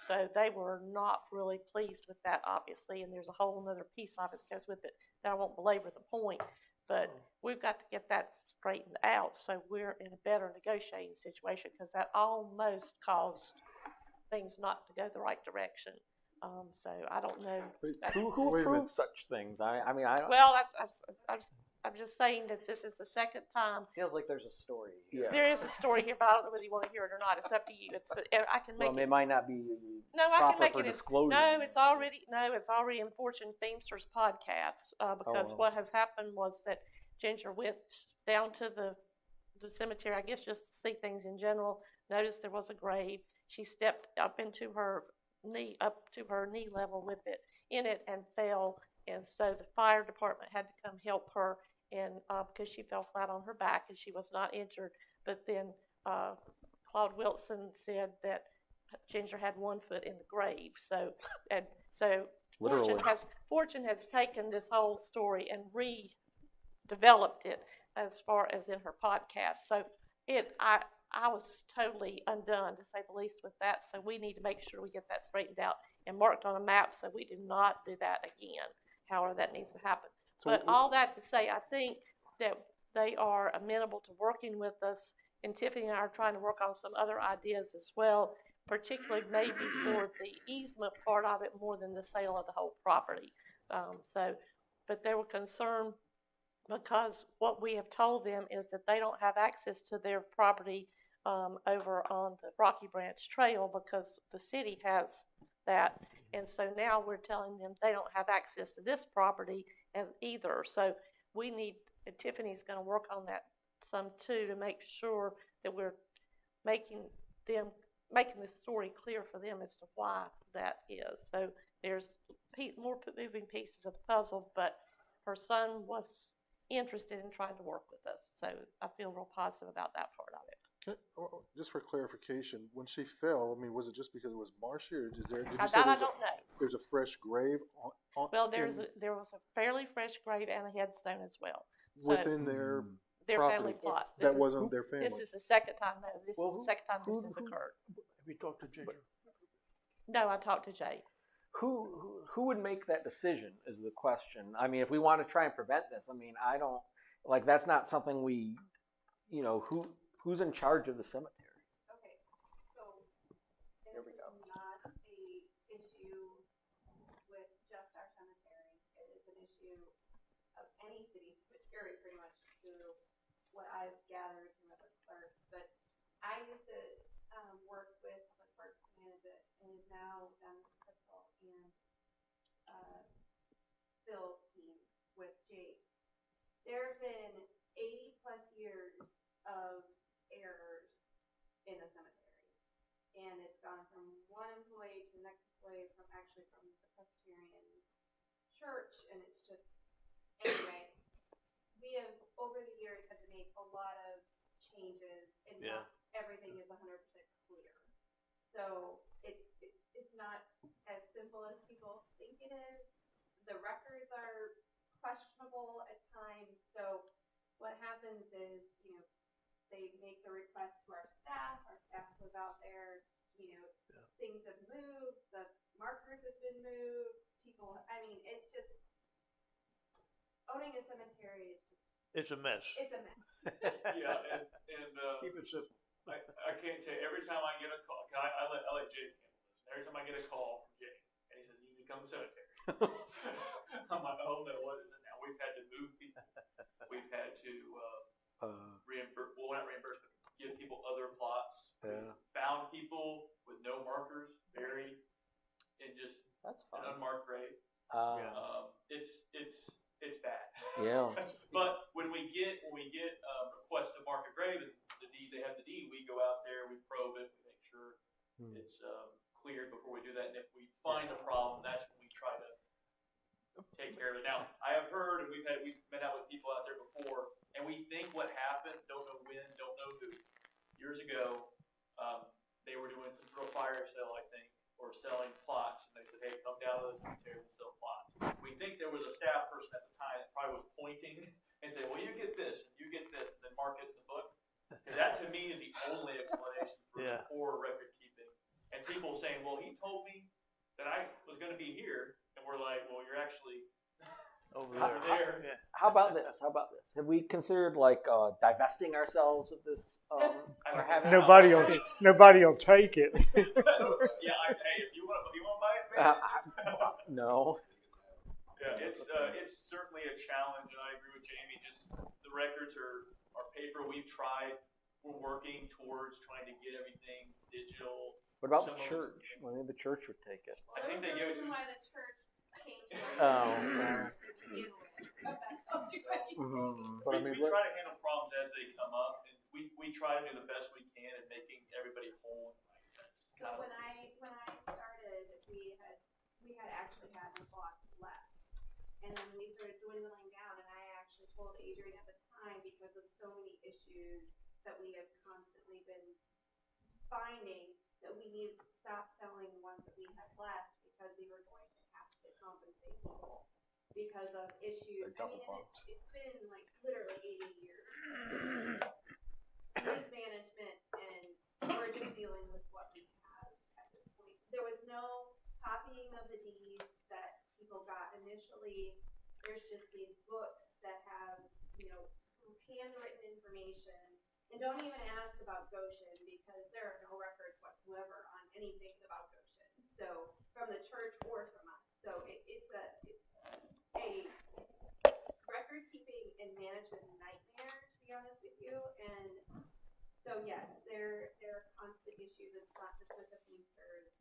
So they were not really pleased with that, obviously, and there's a whole other piece of it that goes with it that I won't belabor the point. But we've got to get that straightened out so we're in a better negotiating situation, because that almost caused things not to go the right direction. So I don't know. Who Wait a minute. approves such things? I mean, I don't. Well, I'm just saying that this is the second time. Feels like there's a story here. Yeah. There is a story here, but I don't know whether you want to hear it or not. It's up to you. I can make Well, it. it might not be No, I can proper make for it. disclosure. No, it's already in Fortune Feimster's podcast because well. what has happened was that Ginger went down to the cemetery, I guess just to see things in general. Noticed there was a grave. She stepped up to her knee level with it in it and fell. And so the fire department had to come help her, and because she fell flat on her back and she was not injured. But then Claude Wilson said that Ginger had 1 foot in the grave. So Literally. Fortune has taken this whole story and redeveloped it as far as in her podcast. So I was totally undone, to say the least, with that. So we need to make sure we get that straightened out and marked on a map so we do not do that again. However, that needs to happen. So But all that to say, I think that they are amenable to working with us, and Tiffany and I are trying to work on some other ideas as well, particularly maybe for the easement part of it more than the sale of the whole property. But they were concerned because what we have told them is that they don't have access to their property over on the Rocky Branch Trail because the city has that. And so now we're telling them they don't have access to this property either. So we need, Tiffany's going to work on that some too, to make sure that we're making the story clear for them as to why that is. So there's more moving pieces of the puzzle, but her son was interested in trying to work with us. So I feel real positive about that part of it. Just for clarification, when she fell, I mean, was it just because it was marshy, or did you That say I don't know. there's a fresh grave on Well, there was a fairly fresh grave and a headstone as well. So within their family property plot. that wasn't their family? This is the second time. No, this is the second time this has occurred. Have you talked to Ginger? No, I talked to Jay. Who would make that decision is the question. I mean, if we want to try and prevent this, I mean, I don't, like, that's not something we, who's in charge of the cemetery? Okay, so this is not a issue with just our cemetery. It is an issue of any city cemetery, pretty much, through what I've gathered from other clerks. But I used to work with public works to manage it, and is now done with Crystal and Phil's team with Jake. There have been 80 plus years of errors in the cemetery, and it's gone from one employee to the next employee, from the Presbyterian church, and it's just, anyway, we have over the years had to make a lot of changes, and not everything is 100% clear. So it's not as simple as people think it is. The records are questionable at times. So what happens is, they make the request to our staff goes out there, you know, things have moved, the markers have been moved, people, I mean, it's just, owning a cemetery is just, It's a mess. it's a mess. Yeah, and Keep it simple. I can't tell you, every time I get a call, I let Jake handle this. Every time I get a call from Jake, and he says, you need to come to the cemetery. I'm like, oh no, what is it now? We've had to move people. We've had to reimburse, well, not reimburse, but give people other plots. Yeah. Found people with no markers, buried in just That's an fine. unmarked grave. It's bad. Yeah. But when we get requests to mark a grave and the deed, they have the deed, we go out there, we probe it, we make sure it's cleared before we do that. And if we find a problem, that's when we try to take care of it. Now, I have heard, and we've been out with people out there before, and we think what happened, don't know when, don't know who. Years ago, they were doing some sort of fire sale, I think, or selling plots, and they said, hey, come down to the cemetery and sell plots. We think there was a staff person at the time that probably was pointing and saying, well, you get this, and you get this, and then mark it in the book. Because that, to me, is the only explanation for poor record keeping. And people saying, well, he told me that I was going to be here, and we're like, well, you're actually over there. Yeah. How about this? Have we considered like divesting ourselves of this? Nobody will take it. Yeah, hey, if you want to buy it, man. No. Yeah, it's certainly a challenge, and I agree with Jamie. Just the records are paper. We've tried. We're working towards trying to get everything digital. What about the church? Maybe the church would take it. I think they give it to us. Why the church came to us. Oh. To begin with. That tells you anything. But I mean, we try to handle problems as they come up, and we try to do the best we can in making everybody whole. So when I started, we had actually had no blocks left, and then we started dwindling down. And I actually told Adrian at the time, because of so many issues that we have constantly been finding, that we needed to stop selling the ones that we had left, because we were going to have to compensate people because of issues. I mean, it's been like literally 80 years mismanagement, and we're just dealing with what we have at this point. There was no copying of the deeds that people got initially. There's just these books that have, you know, handwritten information. And don't even ask about Goshen, because there are no records whatsoever on anything about Goshen. So from the church or from us. So it's a record keeping and management nightmare, to be honest with you. And so yes, there are constant issues. It's not just with the Feasters.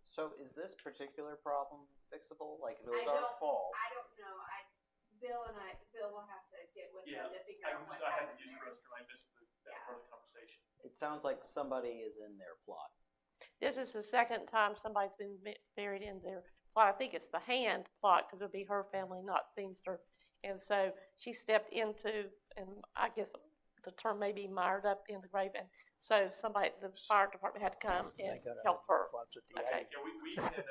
So is this particular problem fixable? Like if it was our fault? I don't know. Bill will have to get with them to figure out what I had to happened use the restroom. I missed that part of the conversation. It sounds like somebody is in their plot. This is the second time somebody's been buried in their plot. I think it's the Hand plot, because it would be her family, not Feimster. And so she stepped into, and I guess the term may be mired up in the grave. And so the fire department had to come and help her. Okay. Yeah, we can.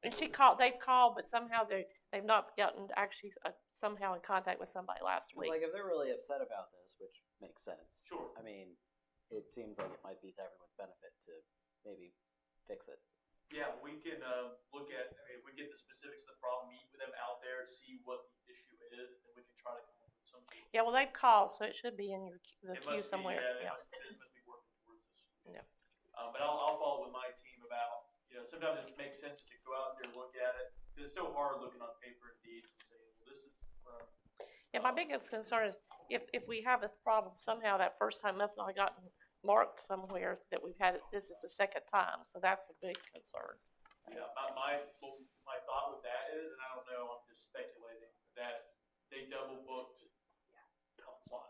And they've called, but somehow they've not gotten actually somehow in contact with somebody last week. Like if they're really upset about this, which makes sense. Sure. I mean, it seems like it might be to everyone's benefit to maybe fix it. Yeah, we can look at, if we get the specifics of the problem, meet with them out there, see what the issue is, and we can try to come up with some sort of. Yeah, well, they've called, so it should be in the queue somewhere. It Yeah. must be working towards this. Yeah. But I'll follow with my team about, sometimes it makes sense to go out there and look at it, because it's so hard looking on paper and deeds and saying, well, this is. Yeah, my biggest concern is if we have this problem somehow that first time must not have gotten marked somewhere that we've had it. This is the second time, so that's a big concern. Yeah, my thought with that is, and I don't know, I'm just speculating, that they double booked a plot.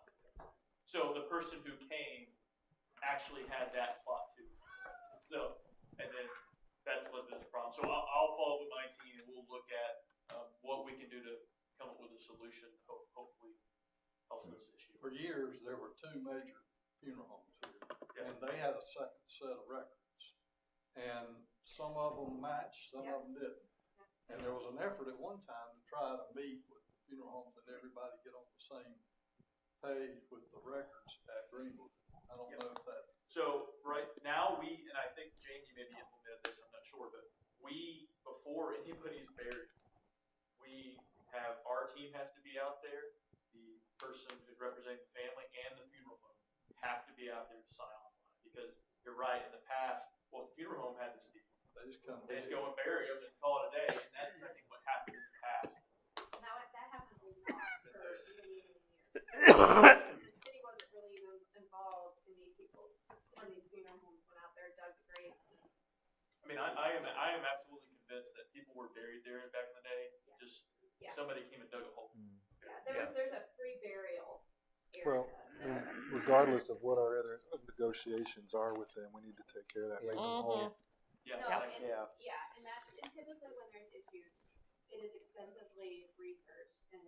So the person who came actually had that plot too. So, and then that's what this problem. So I'll follow up with my team, and we'll look at what we can do to come up with a solution. Hopefully, help this issue. For years, there were two major funeral homes here, and they had a second set of records, and some of them matched, some of them didn't. And there was an effort at one time to try to meet with the funeral homes and everybody get on the same page with the records, at Greenwood. I don't know if that. So right now and I think Jamie maybe implemented this, I'm not sure, but before anybody's buried, our team has to be out there. The person who's representing the family and the funeral home have to be out there to sign off on it, because you're right, in the past, the funeral home had this deal. They just come. They just go and bury them and call it a day, and that's, I think, what happened in the past. Now, that happens a lot for many, many years. The city wasn't really even involved in these people, when these funeral homes went out there and dug the graves. I mean, I am absolutely convinced that people were buried there back in the day. Just somebody came and dug a hole. There's a free burial area. Well, and regardless of what our other negotiations are with them, we need to take care of that. Make them whole. Yeah. And and typically when there's issues, it is extensively researched, and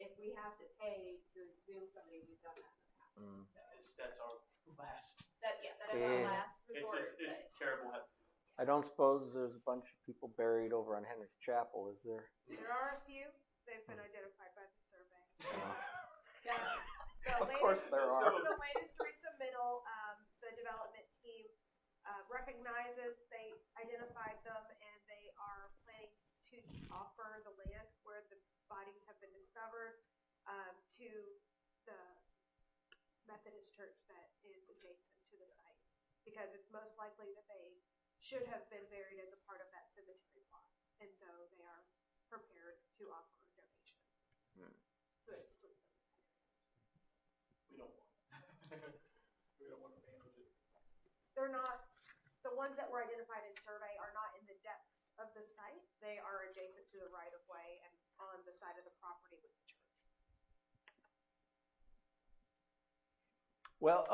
if we have to pay to exhume somebody, we've done that in the past. That's our last. That is our last resort. It's terrible. I don't suppose there's a bunch of people buried over on Henry's Chapel, is there? There are a few. They've been identified by the survey. Of course there are. The latest resubmittal, the development team recognizes they identified them, and they are planning to offer the land where the bodies have been discovered to the Methodist church that is adjacent to the site, because it's most likely that they should have been buried as a part of that cemetery plot, and so they are prepared to offer a donation. We don't want to manage it. They're not, the ones that were identified in survey are not in the depths of the site. They are adjacent to the right of way and on the side of the property with the church. Well,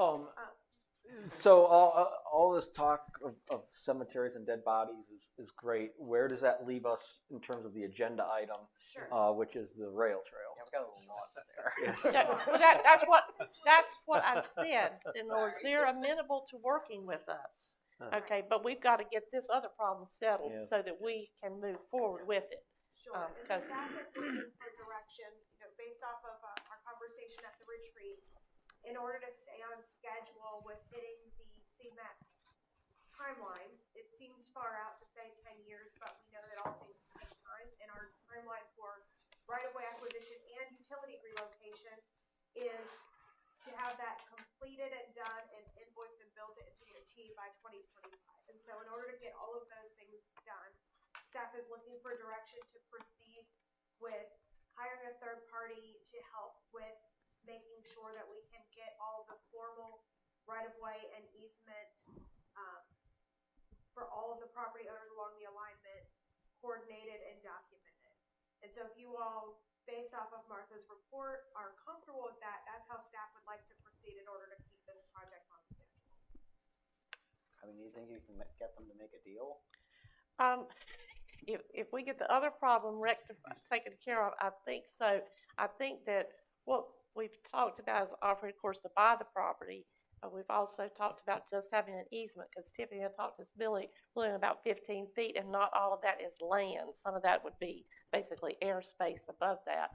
so all this talk of cemeteries and dead bodies is great. Where does that leave us in terms of the agenda item, which is the rail trail? Yeah, we got a little lost there. Well, that's what I said. In other words, they're amenable to working with us. Okay, but we've got to get this other problem settled so that we can move forward with it. Sure. And staff is looking for direction, based off of our conversation at the retreat, in order to stay on schedule with hitting the CMAC timelines. It seems far out to say 10 years, but we know that all things take time, and our timeline for right-of-way acquisition and utility relocation is to have that completed and done and invoiced and billed to NCDOT by 2025. And so in order to get all of those things done, staff is looking for direction to proceed with hiring a third party to help with making sure that we can get all of the formal right-of-way and easement for all of the property owners along the alignment coordinated and documented. And so if you all, based off of Martha's report, are comfortable with that, that's how staff would like to proceed in order to keep this project on schedule. I mean, do you think you can get them to make a deal? If we get the other problem taken care of, I think so. I think that what we've talked about is offering, of course, to buy the property. We've also talked about just having an easement, because Tiffany had talked to Billy about 15 feet, and not all of that is land. Some of that would be basically airspace above that.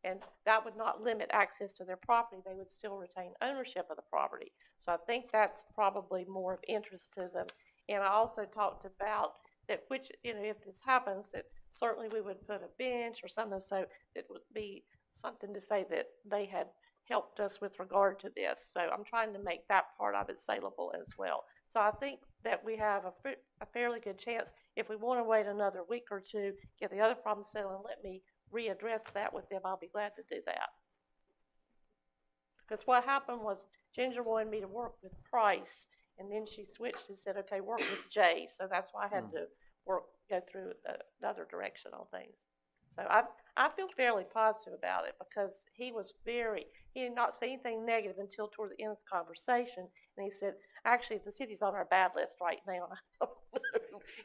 And that would not limit access to their property. They would still retain ownership of the property. So I think that's probably more of interest to them. And I also talked about that, which, if this happens, that certainly we would put a bench or something, so it would be something to say that they had helped us with regard to this. So I'm trying to make that part of it saleable as well. So I think that we have a fairly good chance. If we want to wait another week or two, get the other problem settled, and let me readdress that with them, I'll be glad to do that. Because what happened was Ginger wanted me to work with Price, and then she switched and said, okay, work with Jay. So that's why I had to go through another direction on things. So I feel fairly positive about it, because he did not say anything negative until toward the end of the conversation. And he said, actually, the city's on our bad list right now.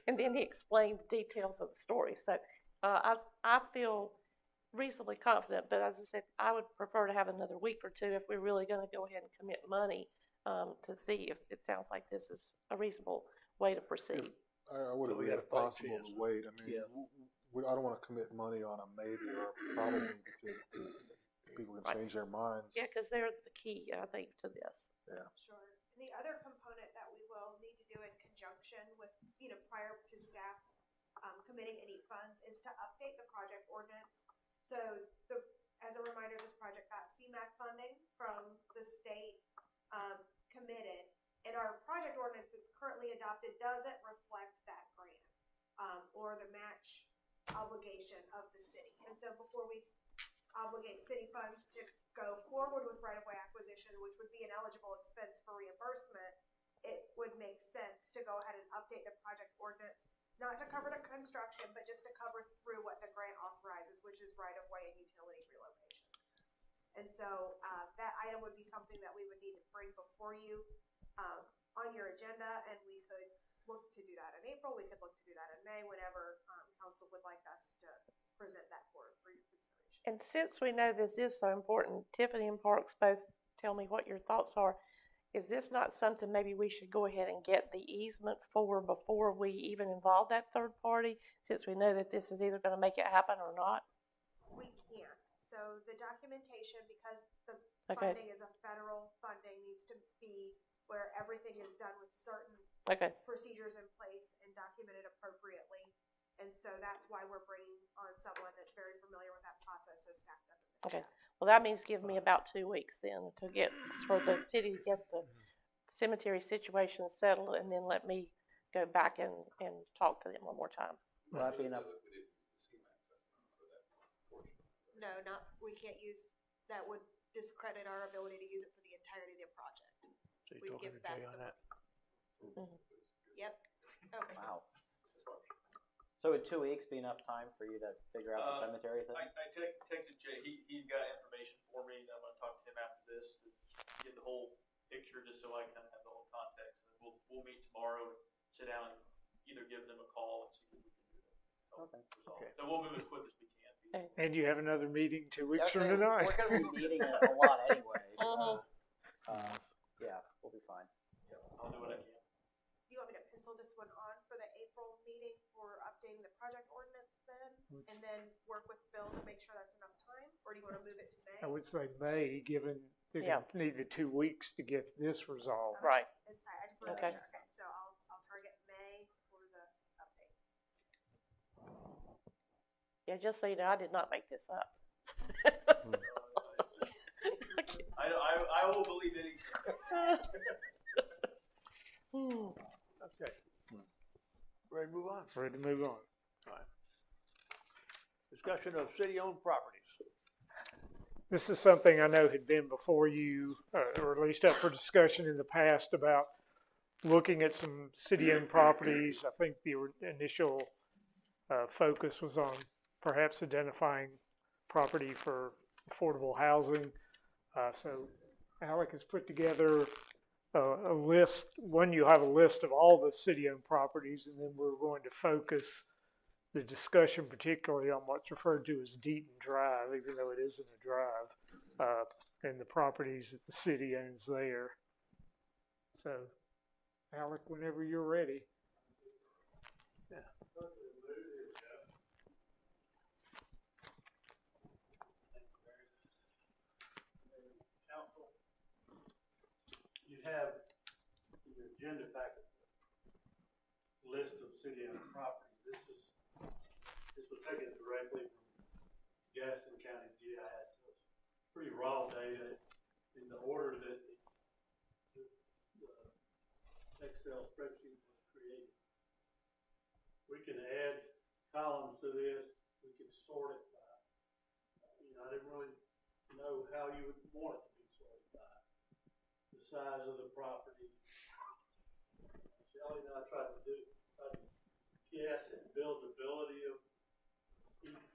And then he explained the details of the story. So I feel reasonably confident, but as I said, I would prefer to have another week or two if we're really going to go ahead and commit money to see if it sounds like this is a reasonable way to proceed. I would agree if possible to wait. I mean, I don't want to commit money on a maybe or a probably, because people can Right. change their minds. Yeah, because they're the key, I think, to this. Yeah. Sure. And the other component that we will need to do in conjunction with, prior to staff committing any funds is to update the project ordinance. So as a reminder, this project got CMAQ funding from the state committed. And our project ordinance that's currently adopted doesn't reflect that grant or the match obligation of the city. And so before we obligate city funds to go forward with right-of-way acquisition, which would be an eligible expense for reimbursement, it would make sense to go ahead and update the project ordinance, not to cover the construction, but just to cover through what the grant authorizes, which is right-of-way and utility relocation. And so that item would be something that we would need to bring before you on your agenda, and we could look to do that in April. We could look to do that in May, whenever council would like us to present that for your consideration. And since we know this is so important, Tiffany and Parks both tell me what your thoughts are. Is this not something maybe we should go ahead and get the easement for before we even involve that third party, since we know that this is either going to make it happen or not? We can't. So the documentation, because the Okay. funding is a federal funding, needs to be where everything is done with certain Okay. procedures in place and documented appropriately. And so that's why we're bringing on someone that's very familiar with that process, so staff doesn't miss Okay. that. Well, that means give me about 2 weeks then for the city to get the cemetery situation settled, and then let me go back and talk to them one more time. Will that be enough? No, we can't use, that would discredit our ability to use it for the entirety of the project. So you're We'd talking give to Jay back on the that? Yep. Okay. Wow. So would 2 weeks be enough time for you to figure out the cemetery thing? I texted Jay. He's got information for me. I'm going to talk to him after this to get the whole picture, just so I kind of have the whole context. And we'll meet tomorrow, sit down, and either give them a call and see what we can do. Okay. Okay. So we'll move as quick as we can. And you have another meeting 2 weeks Yeah, from so tonight. we're going to be meeting a lot anyway, so yeah, we'll be fine. Yeah, I'll do what I can. So you want me to pencil this one on for the April meeting for updating the project ordinance then? And then work with Bill to make sure that's enough time? Or do you want to move it to May? I would say May, given they're Yeah. going to need the 2 weeks to get this resolved. Right. It's fine. I just want to Okay. make sure. So I'll target May for the update. Yeah, just so you know, I did not make this up. I will believe anything. Okay. Ready to move on? Ready to move on. All right. Discussion of city-owned properties. This is something I know had been before you, or at least up for discussion in the past, about looking at some city-owned properties. I think the initial focus was on perhaps identifying property for affordable housing. So Alec has put together a list. One, you have a list of all the city-owned properties, and then we're going to focus the discussion particularly on what's referred to as Deaton Drive, even though it isn't a drive, and the properties that the city owns there. So, Alec, whenever you're ready. Yeah. Council, you have in your agenda packet list of city-owned properties. This was taken directly from Gaston County GIS. So it's pretty raw data in the order that the Excel spreadsheet was created. We can add columns to this. We can sort it by, I didn't really know how you would want it to be sorted by the size of the property. Shelley and I tried to guess at buildability of each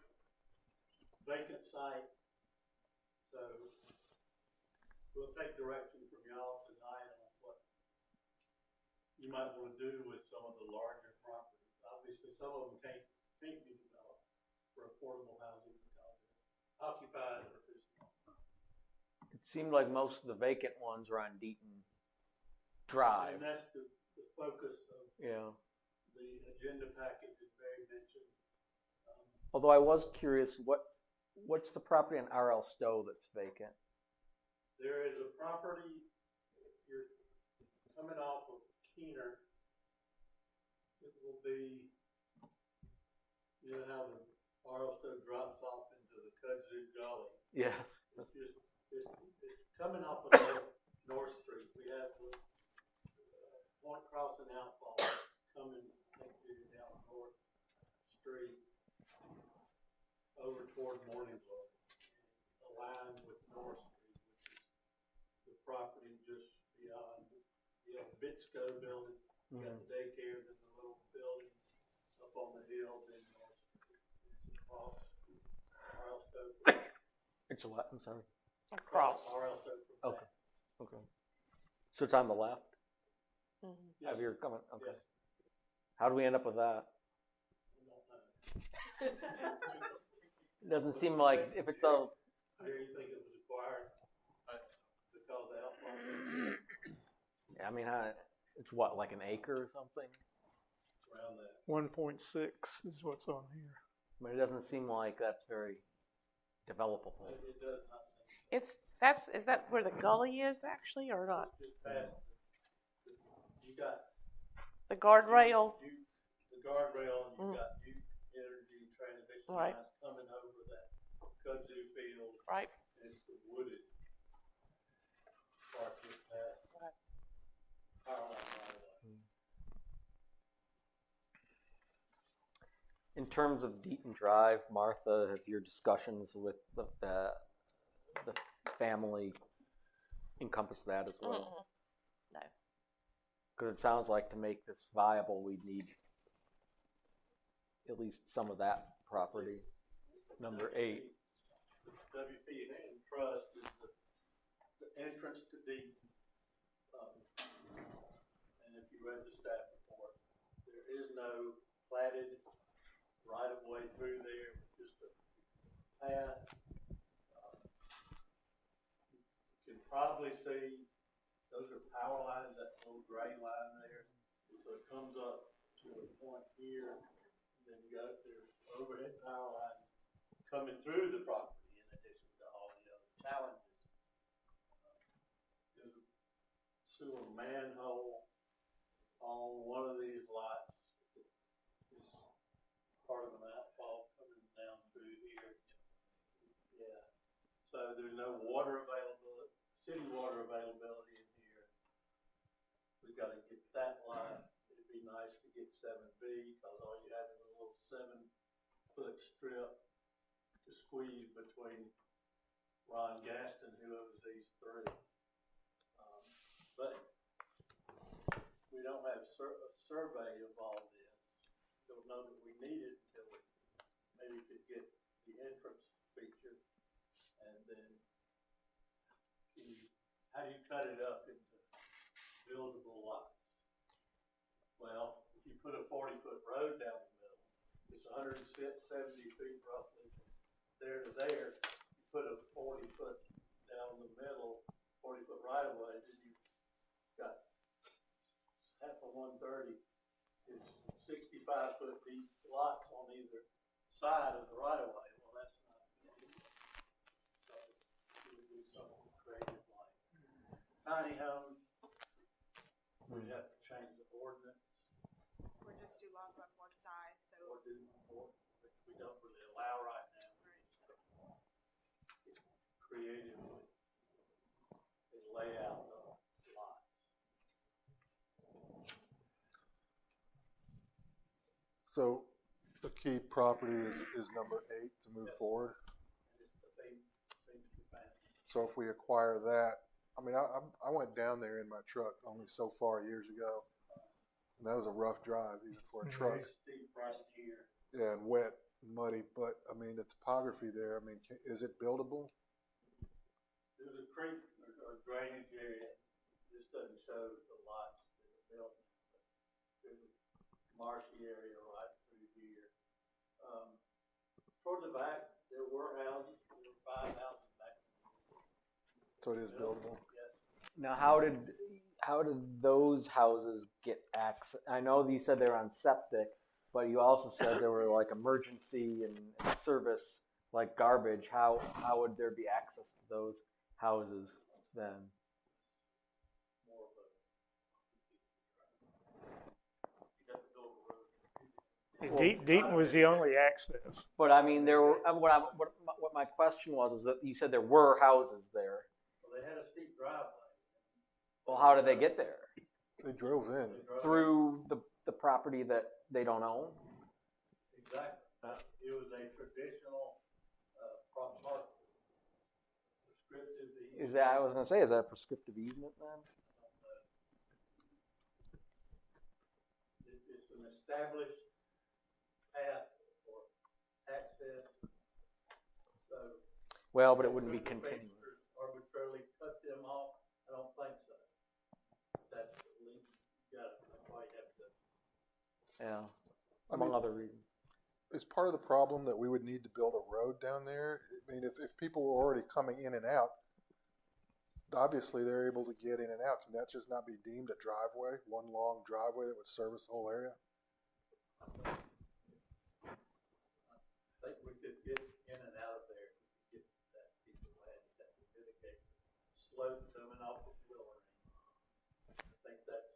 vacant site. So we'll take direction from y'all tonight on what you might want to do with some of the larger properties. Obviously, some of them can't be developed for affordable housing because they're occupied or too small. It seemed like most of the vacant ones are on Deaton Drive. And that's the focus of Yeah. the agenda package that Barry mentioned. Although I was curious, What's the property on R.L. Stowe that's vacant? There is a property, you're coming off of Keener. It will be, you know how the Arlstow drops off into the Kudzu Gully? Yes. It's coming off of North Street. We have the Point Crossing outfall coming, down North Street over toward Morning Glory, aligned with North Street, which is the property just beyond the Bitsko building. You got the daycare, then the little building up on the hill, then North Street. It's across Arlstow. It's a what? I'm sorry. Across. Arlstow from Okay. Okay. So it's on the left Mm-hmm. of your comment. Okay. Yes. How do we end up with that? It doesn't seem like if it's a. I hear you think it was acquired because of outfall. I mean, it's what, like an acre or something? Around that. 1.6 is what's on here. But it doesn't seem like that's very developable. It does not seem. Is that where the gully is actually, or not? Just past. You got The guardrail. the guardrail, and you got Duke Energy transmission Right. lines coming over that kudzu field. Right. And it's the wooded part just past. Right. Power line right away. In terms of Deaton Drive, Martha, have your discussions with the family encompass that as well? Mm-mm. No. Because it sounds like to make this viable, we'd need at least some of that property. Number 8. WP&N Trust is the entrance to Deaton. And if you read the staff report, there is no platted right of way through there, just a path. You can probably see those are power lines, that little gray line there. So it comes up to a point here, and then you got there's overhead power lines coming through the property in addition to all the other challenges. There's a sewer manhole on one of these lots. It's part of an outfall coming down through here. Yeah. So there's no water availability, city water availability in here. We've got to get that line. It'd be nice to get 7B because all you have is a little 7-foot strip to squeeze between Ron Gaston, who owns these 3. But we don't have a survey of all this. Don't know that we need it until we maybe could get the entrance feature, and then how do you cut it up into buildable lots? Well, if you put a 40-foot road down the middle, it's 170 feet roughly from there to there. You put a 40-foot down the middle, 40-foot right of way, then you've got half of 130 is 65-foot deep lots on either side of the right of way. Well, that's not good. So we would do something creative like tiny homes. We'd have to change the ordinance. Or just do lots on one side, so. Which we don't really allow right now. It's creatively and lay out the lots. So the key property is number 8 to move forward. And it's the thing to be found. So if we acquire that, I mean, I went down there in my truck only so far years ago, and that was a rough drive even for a truck. Steep right here. Yeah, and wet, and muddy. But I mean, the topography there. I mean, is it buildable? There's a creek or drainage area. This doesn't show the lots that are built. There's a marshy area right through here. Toward the back, there were houses. There were 5 houses back. So it is buildable. Yes. Now, how did those houses get access? I know you said they were on septic, but you also said there were like emergency and service like garbage, how would there be access to those houses then? Deaton was the only access. But I mean, there were, what my question was that you said there were houses there. Well, they had a steep driveway. Well, how did they get there? They drove in. Through the property that they don't own? Exactly. It was a traditional parcel. Prescriptive easement. Is that, I was going to say, is that a prescriptive easement then? It's an established path for access. So. Well, but it wouldn't be continuous. Arbitrarily cut them off? I don't think so. That's you might have to. Yeah. Among other reasons. Is part of the problem that we would need to build a road down there? I mean, if people were already coming in and out, obviously they're able to get in and out. Can that just not be deemed a driveway, one long driveway that would service the whole area? I think we could get in and out of there. Get that piece of land that would mitigate the slope coming off of Willard. I think that's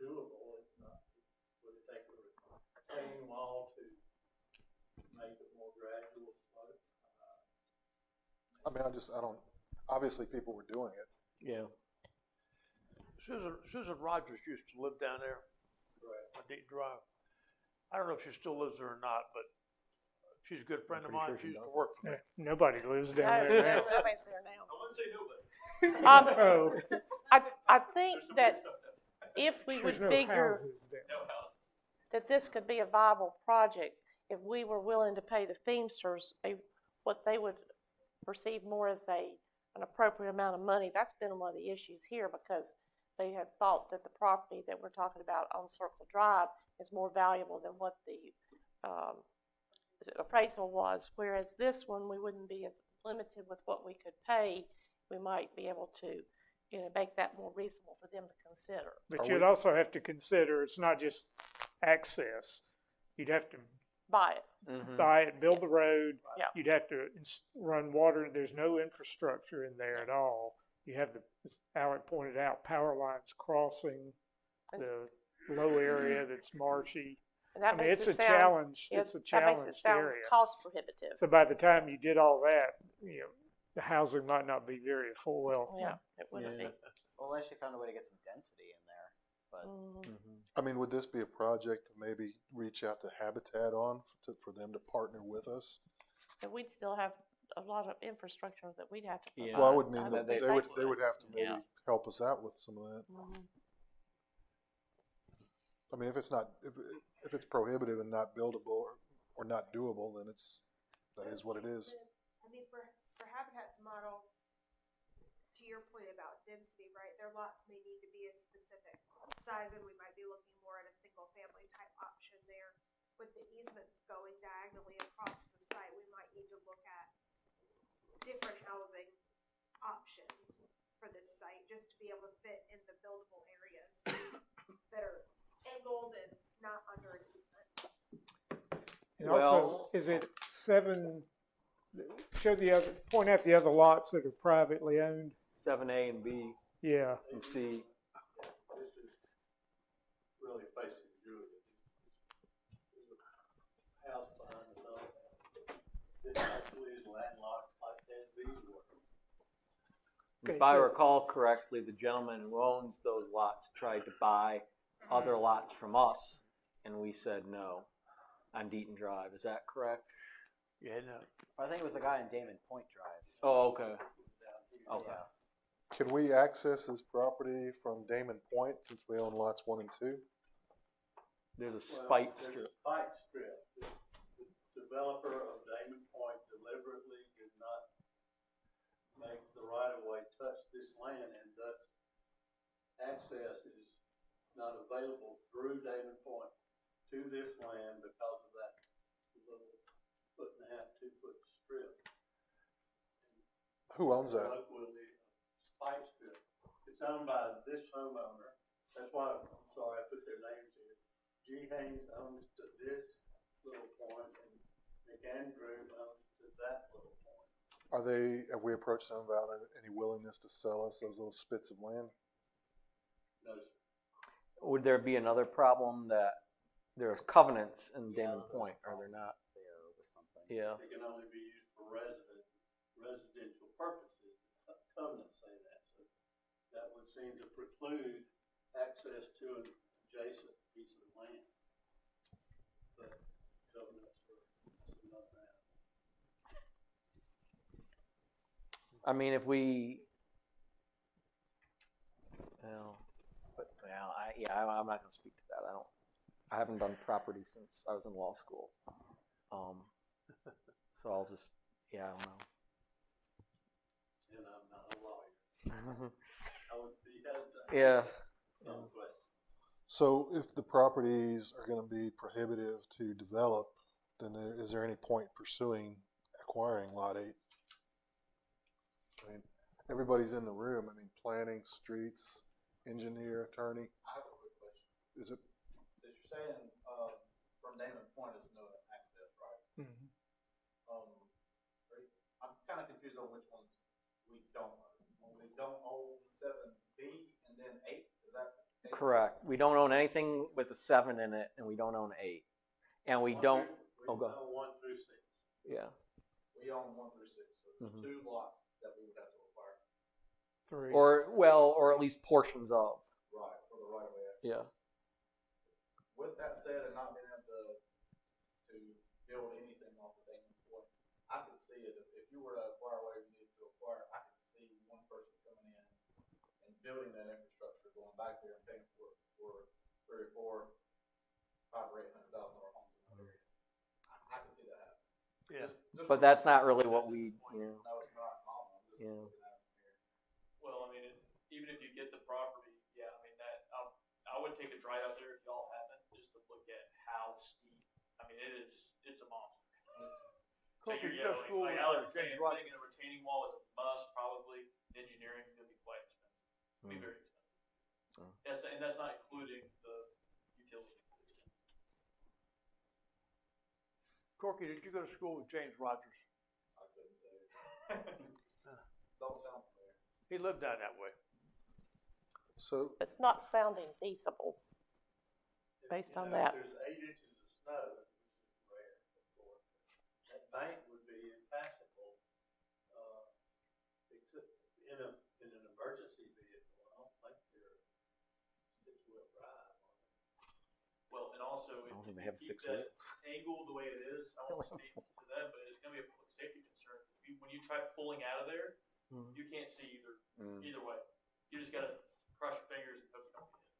doable. It's not. It would take a retaining wall to make it more gradual slope. I mean, I don't. Obviously, people were doing it. Yeah. Susan Rogers used to live down there. Right. On Deaton Drive. I don't know if she still lives there or not, but she's a good friend of mine. She used to work for me. Nobody lives down there now. Nobody's there now. I wouldn't say nobody. Oh, I think There's some that good stuff down if we would there's no figure houses there. there. No house. that this could be a viable project, if we were willing to pay the Feimsters what they would perceive more as an appropriate amount of money, that's been one of the issues here because they had thought that the property that we're talking about on Circle Drive is more valuable than what the appraisal was, whereas this one we wouldn't be as limited with what we could pay. We might be able to, make that more reasonable for them to consider. But you'd also have to consider it's not just access. You'd have to Buy it. Mm-hmm. buy it, build the road. Yeah. You'd have to run water. There's no infrastructure in there at all. You have as Alec pointed out, power lines crossing the low area that's marshy. And that I mean, makes it's it a sound, challenge. it- It's a that makes challenged it sound area. cost prohibitive. So by the time you did all that, the housing might not be very full. Well, Yeah, it wouldn't Yeah. be. Well, unless you found a way to get some density in there, but. Mm-hmm. I mean, would this be a project to maybe reach out to Habitat on for them to partner with us? But we'd still have a lot of infrastructure that we'd have to provide. Yeah. Well, I would mean I that be they would thankful. have to maybe Yeah. help us out with some of that. Mhm. I mean, if it's prohibitive and not buildable or not doable, then that is what it is. I mean, for Habitat's model, to your point about density, right? Their lots may need to be a specific size, and we might be looking more at a single family type option there. With the easements going diagonally across the site, we might need to look at different housing options for this site, just to be able to fit in the buildable areas that are angled and not under an easement. and also, is it 7? Point out the other lots that are privately owned. 7A and B Yeah. and C. This is really facing Julia. There's a house behind another house. This actually is landlocked like that B was. If Okay, I so- recall correctly, the gentleman who owns those lots tried to buy other lots from us, and we said no on Deaton Drive. Is that correct? Yeah, no. I think it was the guy in Damon Point Drive. Oh, okay. Okay. Yeah. Can we access this property from Damon Point since we own lots 1 and 2? There's a spike There's strip. a spike strip. The developer of Damon Point deliberately did not make the right of way touch this land, and thus access is not available through Damon Point to this land because of that little 1.5, 2-foot strip. Who owns that? Colloquially, spike strip. It's owned by this homeowner. That's why, I'm sorry, I put their names here. G. Haynes owns this little point, and McAndrew to that little point. Have we approached them about any willingness to sell us those little spits of land? No, sir. Would there be another problem that there's covenants in Damon Point, are there not? There with something. Yeah. It can only be used for residential purposes. Covenants say that, so that would seem to preclude access to an adjacent piece of land. But covenants are another matter. I mean, if we, I'm not going to speak to that. I haven't done property since I was in law school. So I'll just, I don't know. And I'm not a lawyer. I would be hesitant. Yeah. Some question. So if the properties are going to be prohibitive to develop, then is there any point pursuing acquiring Lot 8? I mean, everybody's in the room. I mean, planning, streets, engineer, attorney. I have a quick question. Is it? So you're saying from Damon Point is no access, right? Mhm. I'm kind of confused on which ones we don't own. We don't own 7B and then 8. Is that the case? Correct. We don't own anything with a 7 in it, and we don't own 8. And we don't. We own 1 through 6. Yeah. We own 1 through 6. So there's 2 lots that we would have to acquire. 3. Or at least portions of. Right, for the right of way access. Yeah. With that said, and not being able to build anything off of Damon Point, I could see it. If you were to acquire what you needed to acquire, I could see one person coming in and building that infrastructure, going back there and paying for 3 or 4, $500,000 or $800,000 homes in that area. I can see that happen. Yeah. Just But that's not really what we. Yeah. No, it's not common. I'm just Yeah. looking at it here. Well, I mean, even if you get the property, yeah, I mean, I would take a drive out there if y'all haven't, just to look at how steep. I mean, it's a monster. So Cookie, you're, go to school like with Alex James saying, Rogers. thinking a retaining wall is a must, probably. Engineering is going to be quite expensive. It'll be very expensive. And that's not including the utilities. Corky, did you go to school with James Rogers? I couldn't tell you. Don't sound familiar. He lived down that way. So It's not sounding feasible based on that. There's 8 inches of snow, which is rare, of course. That bank would be impassable, except in an emergency vehicle. I don't think they're 6-wheel drive. Well, and also, I don't if think they you have keep 6 that wheels. angle the way it is, I won't speak to them, but it's going to be a public safety concern. When you try pulling out of there, you can't see either way. You just got to cross your fingers and hope you don't get hit.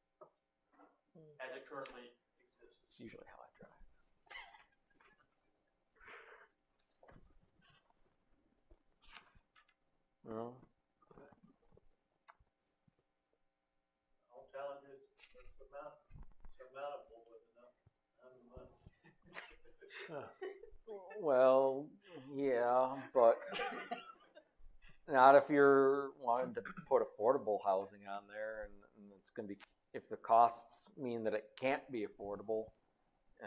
As it currently exists. It's usually how I drive. Well, I'll challenge it, it's surmountable with enough money. well, yeah, but not if you're wanting to put affordable housing on there, and it's going to be, if the costs mean that it can't be affordable, I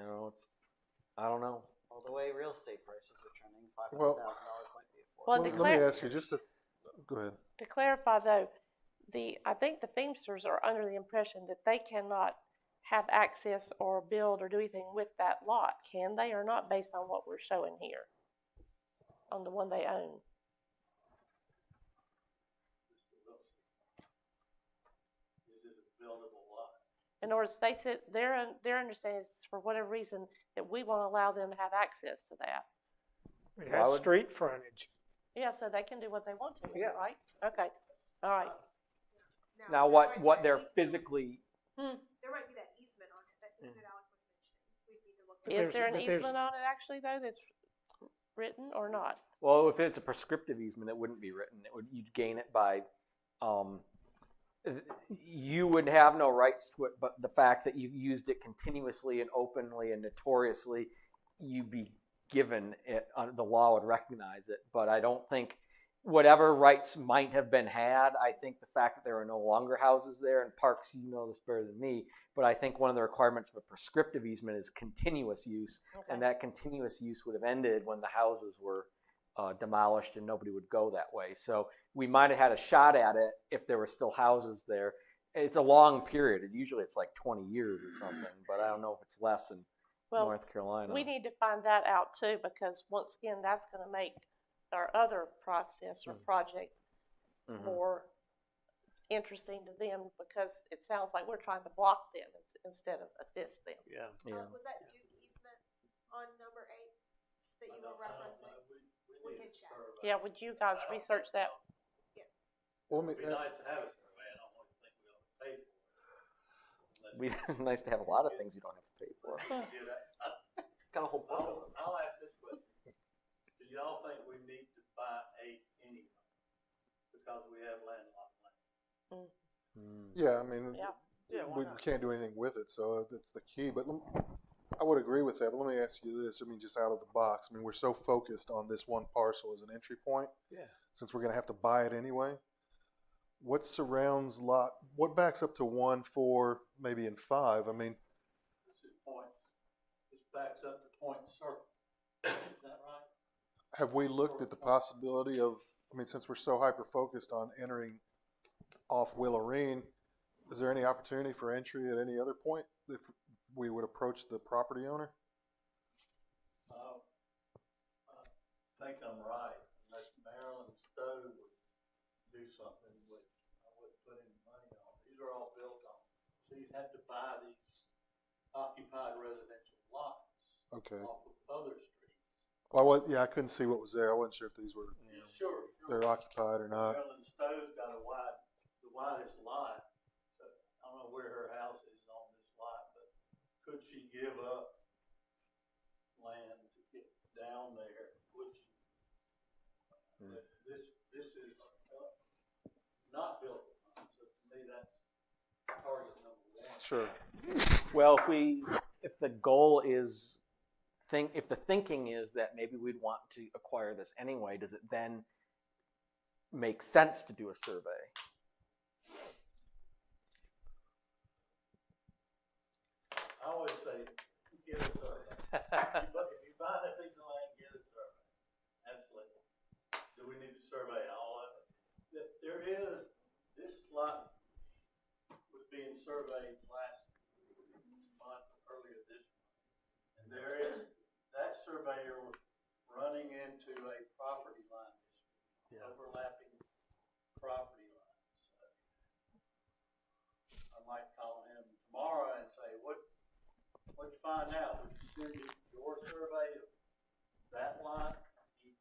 don't know. Well, the way real estate prices are trending, $500,000 Well- might be affordable. Well, let me ask you just to go ahead. To clarify though, I think the Feimsters are under the impression that they cannot have access or build or do anything with that lot, can they, or not, based on what we're showing here on the one they own? Is it a buildable lot? In other words, they said their understanding is for whatever reason that we won't allow them to have access to that. It has street frontage. Yeah, so they can do what they want to, Yeah. right? Okay, all right. Now, what they're physically. There might be that easement on it that Alex was mentioning. We'd need to look at. Is there an easement on it actually though that's written or not? Well, if it's a prescriptive easement, it wouldn't be written. You'd gain it by, you would have no rights to it, but the fact that you used it continuously and openly and notoriously, you'd be given it. The law would recognize it, but I don't think whatever rights might have been had, I think the fact that there are no longer houses there, and Parks, you know this better than me, but I think one of the requirements of a prescriptive easement is continuous use, and that continuous use would have ended when the houses were demolished and nobody would go that way. So we might have had a shot at it if there were still houses there. It's a long period. Usually it's like 20 years or something, but I don't know if it's less in North Carolina. We need to find that out too, because once again, that's going to make our other process or project more interesting to them, because it sounds like we're trying to block them instead of assist them. Yeah. Was that Duke easement on number 8 that you were referencing? We could check. Yeah, would you guys research that? Well, let me, It'd be nice to have it that way. I don't really think we ought to pay for it. It'd be nice to have a lot of things you don't have to pay for. Got a whole book of them. I'll ask this question. Do y'all think we need to buy 8 anyway? Because we have landlocked land? yeah, I mean, we can't do anything with it, so that's the key. But I would agree with that, but let me ask you this. I mean, just out of the box. I mean, we're so focused on this one parcel as an entry point. Yeah. Since we're going to have to buy it anyway. What surrounds what backs up to 1, 4, maybe in 5? I mean, This is point. This backs up to Point Circle. Is that right? have we looked at the possibility of, I mean, since we're so hyper-focused on entering off Willarine, is there any opportunity for entry at any other point if we would approach the property owner? I think I'm right. Unless Maryland Stowe would do something which I wouldn't put any money on. These are all built on. So you'd have to buy these occupied residential lots off of other streets. Well, I couldn't see what was there. I wasn't sure if these were Sure. they're occupied or not. Maryland Stowe's got the widest lot. So I don't know where her house is on this lot, but could she give up land to get down there? Would she? This is not built on, so to me that's target number 1. Sure. Well, if the goal is, if the thinking is that maybe we'd want to acquire this anyway, does it then make sense to do a survey? I always say, get a survey. If you buy a piece of land, get a survey. Absolutely. Do we need to survey all of it? There is, this lot was being surveyed last month, earlier this month. And there is, that surveyor was running into a property line dispute, overlapping property lines. I might call him tomorrow and say, what'd you find out? Would you send me your survey of that lot? He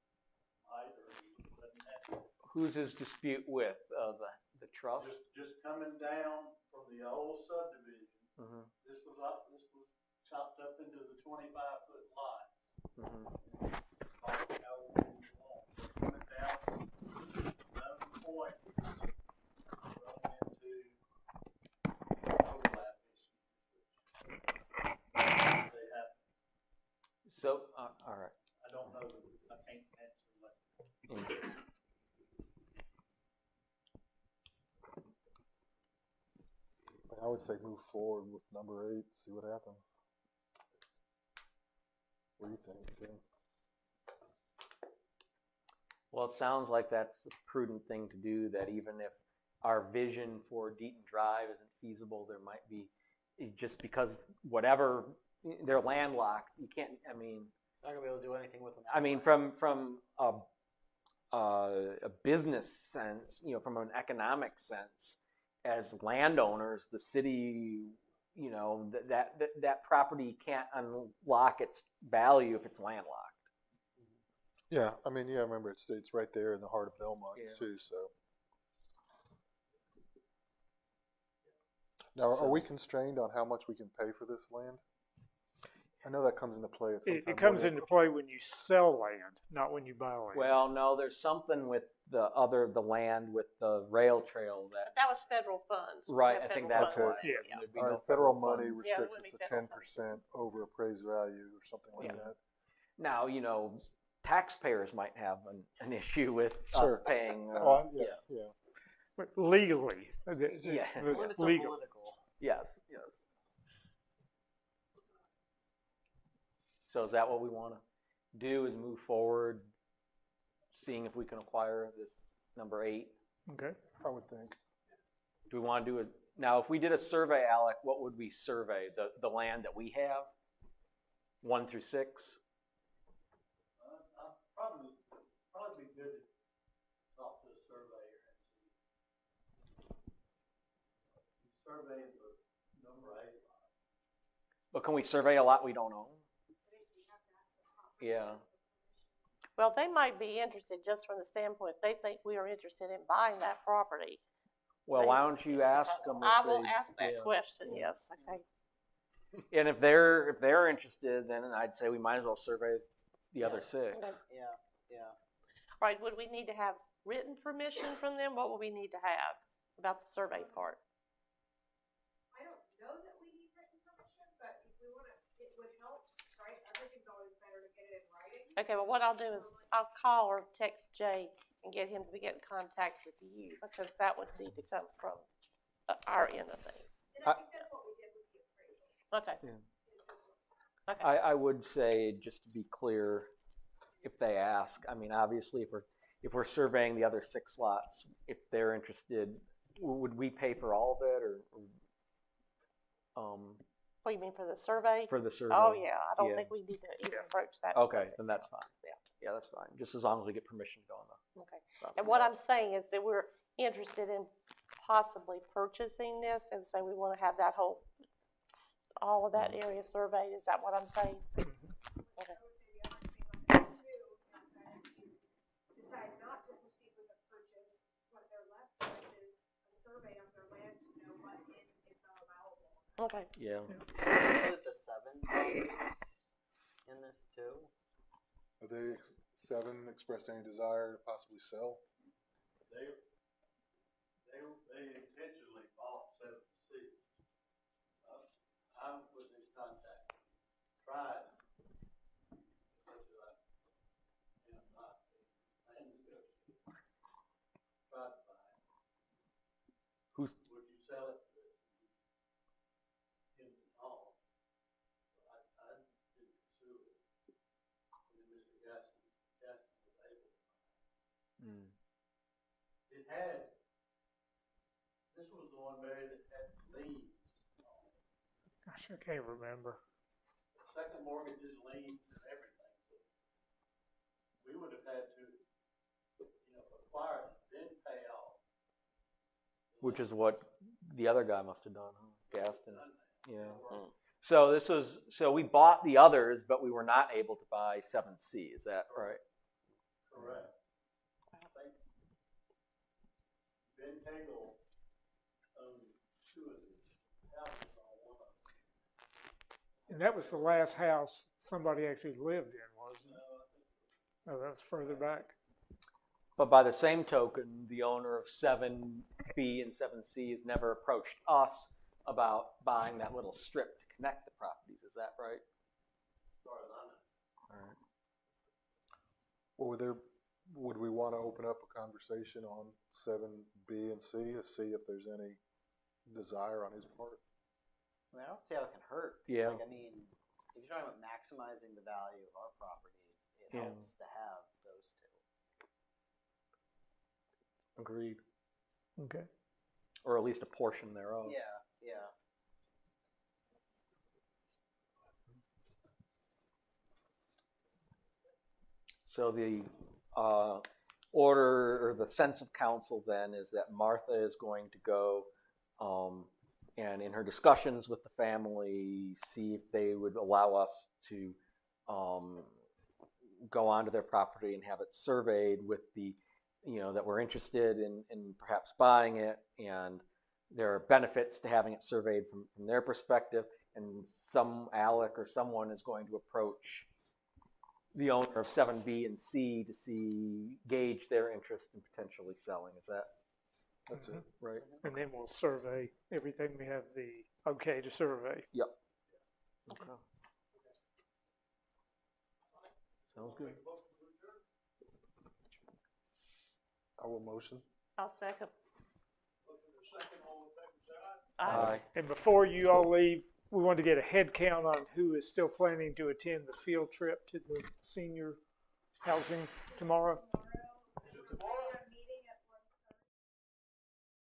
might, or he doesn't have to. Who's his dispute with? The trust? Just coming down from the old subdivision. This was chopped up into the 25-foot lot. Coming down from some point, running into overlap issues. They have. So, all right. I don't know. I can't answer that. I would say move forward with number 8, see what happens. What do you think, Jim? Well, it sounds like that's a prudent thing to do, that even if our vision for Deaton Drive isn't feasible, there might be, just because whatever, they're landlocked, you can't, I mean. Not going to be able to do anything with them. I mean, from a business sense, from an economic sense, as landowners, the city, that property can't unlock its value if it's landlocked. Yeah, I mean, remember it's right there in the heart of Belmont too. So now, are we constrained on how much we can pay for this land? I know that comes into play at some time. It comes into play when you sell land, not when you buy land. Well, no, there's something with the land with the rail trail But that was federal funds. Right, I think that's what. Yeah. Our federal money restricts us to 10% over appraised value or something like that. Now, taxpayers might have an issue with Sure. us paying. Yeah. But legally, Yeah. Limits are legal. political. Yes, yes. So is that what we want to do? Is move forward, seeing if we can acquire this number 8? Okay. I would think. Do we want to do it now? If we did a survey, Alec, what would we survey? The land that we have, 1 through 6. Probably be good to talk to the surveyor and see. Surveying the number 8 lot. But can we survey a lot we don't own? Yeah. Well, they might be interested just from the standpoint, they think we are interested in buying that property. Well, why don't you ask them? I will ask that question, yes, okay. And if they're interested, then I'd say we might as well survey the other 6. Okay. Yeah. All right, would we need to have written permission from them? What would we need to have about the survey part? I don't know that we need written permission, but if we want to, it would help, right? Everything's always better to get it in writing. Okay, well, what I'll do is I'll call or text Jay and get him to get in contact with you, because that would need to come from our end of things. And I think that's what we did with the appraisal. Okay. Yeah. Okay. I would say, just to be clear, if they ask, I mean, obviously, if we're surveying the other 6 lots, if they're interested, would we pay for all of it, or What do you mean, for the survey? for the survey? Oh, yeah, I don't Yeah. think we need to even approach that. Okay, survey. then that's fine. Yeah, that's fine. Just as long as we get permission to go on the Okay. property. And what I'm saying is that we're interested in possibly purchasing this, and so we want to have that all of that area surveyed. Is that what I'm saying? Okay. I would say the other thing on that too is that if you decide not to proceed with a purchase, what they're left with is a survey of their land to know what is and is not allowable. Okay. Yeah. Include the 7 properties in this too. Have they 7 expressed any desire to possibly sell? They intentionally bought 7C. I was in contact, tried, as much as I am not a land negotiator, tried to buy it. Who's Would you sell it to us? In the hall. So I didn't pursue it. And then Mr. Gaston was able to buy it. It had, this was the one, Mary, that had liens on it. Gosh, I can't remember. Second mortgages, liens, and everything. So we would have had to, acquire it, then pay off. Which is what the other guy must have done, huh? Gaston. Yeah. So we bought the others, but we were not able to buy 7C. Is that right? Correct. I think Ben Cagle owned 2 of the houses on one of them. And that was the last house somebody actually lived in, wasn't it? Oh, that's further back. But by the same token, the owner of 7B and 7C has never approached us about buying that little strip to connect the properties. Is that right? As far as I know. All right. Well, would we want to open up a conversation on 7B and C to see if there's any desire on his part? I mean, I don't see how it can hurt. Yeah. Like, I mean, if you're talking about maximizing the value of our properties, it helps to have those 2. Agreed. Okay. Or at least a portion thereof. Yeah. So the order or the sense of council then is that Martha is going to go and in her discussions with the family, see if they would allow us to go onto their property and have it surveyed with the, that we're interested in perhaps buying it, and there are benefits to having it surveyed from their perspective, and Alec or someone is going to approach the owner of 7B and C to gauge their interest in potentially selling. Is that's it, right? And then we'll survey everything we have the okay to survey. Yep. Okay. Sounds good. I will motion. I'll second. Motion to second, all in favor, say aye. Aye. And before you all leave, we want to get a head count on who is still planning to attend the field trip to the senior housing tomorrow. Is it tomorrow?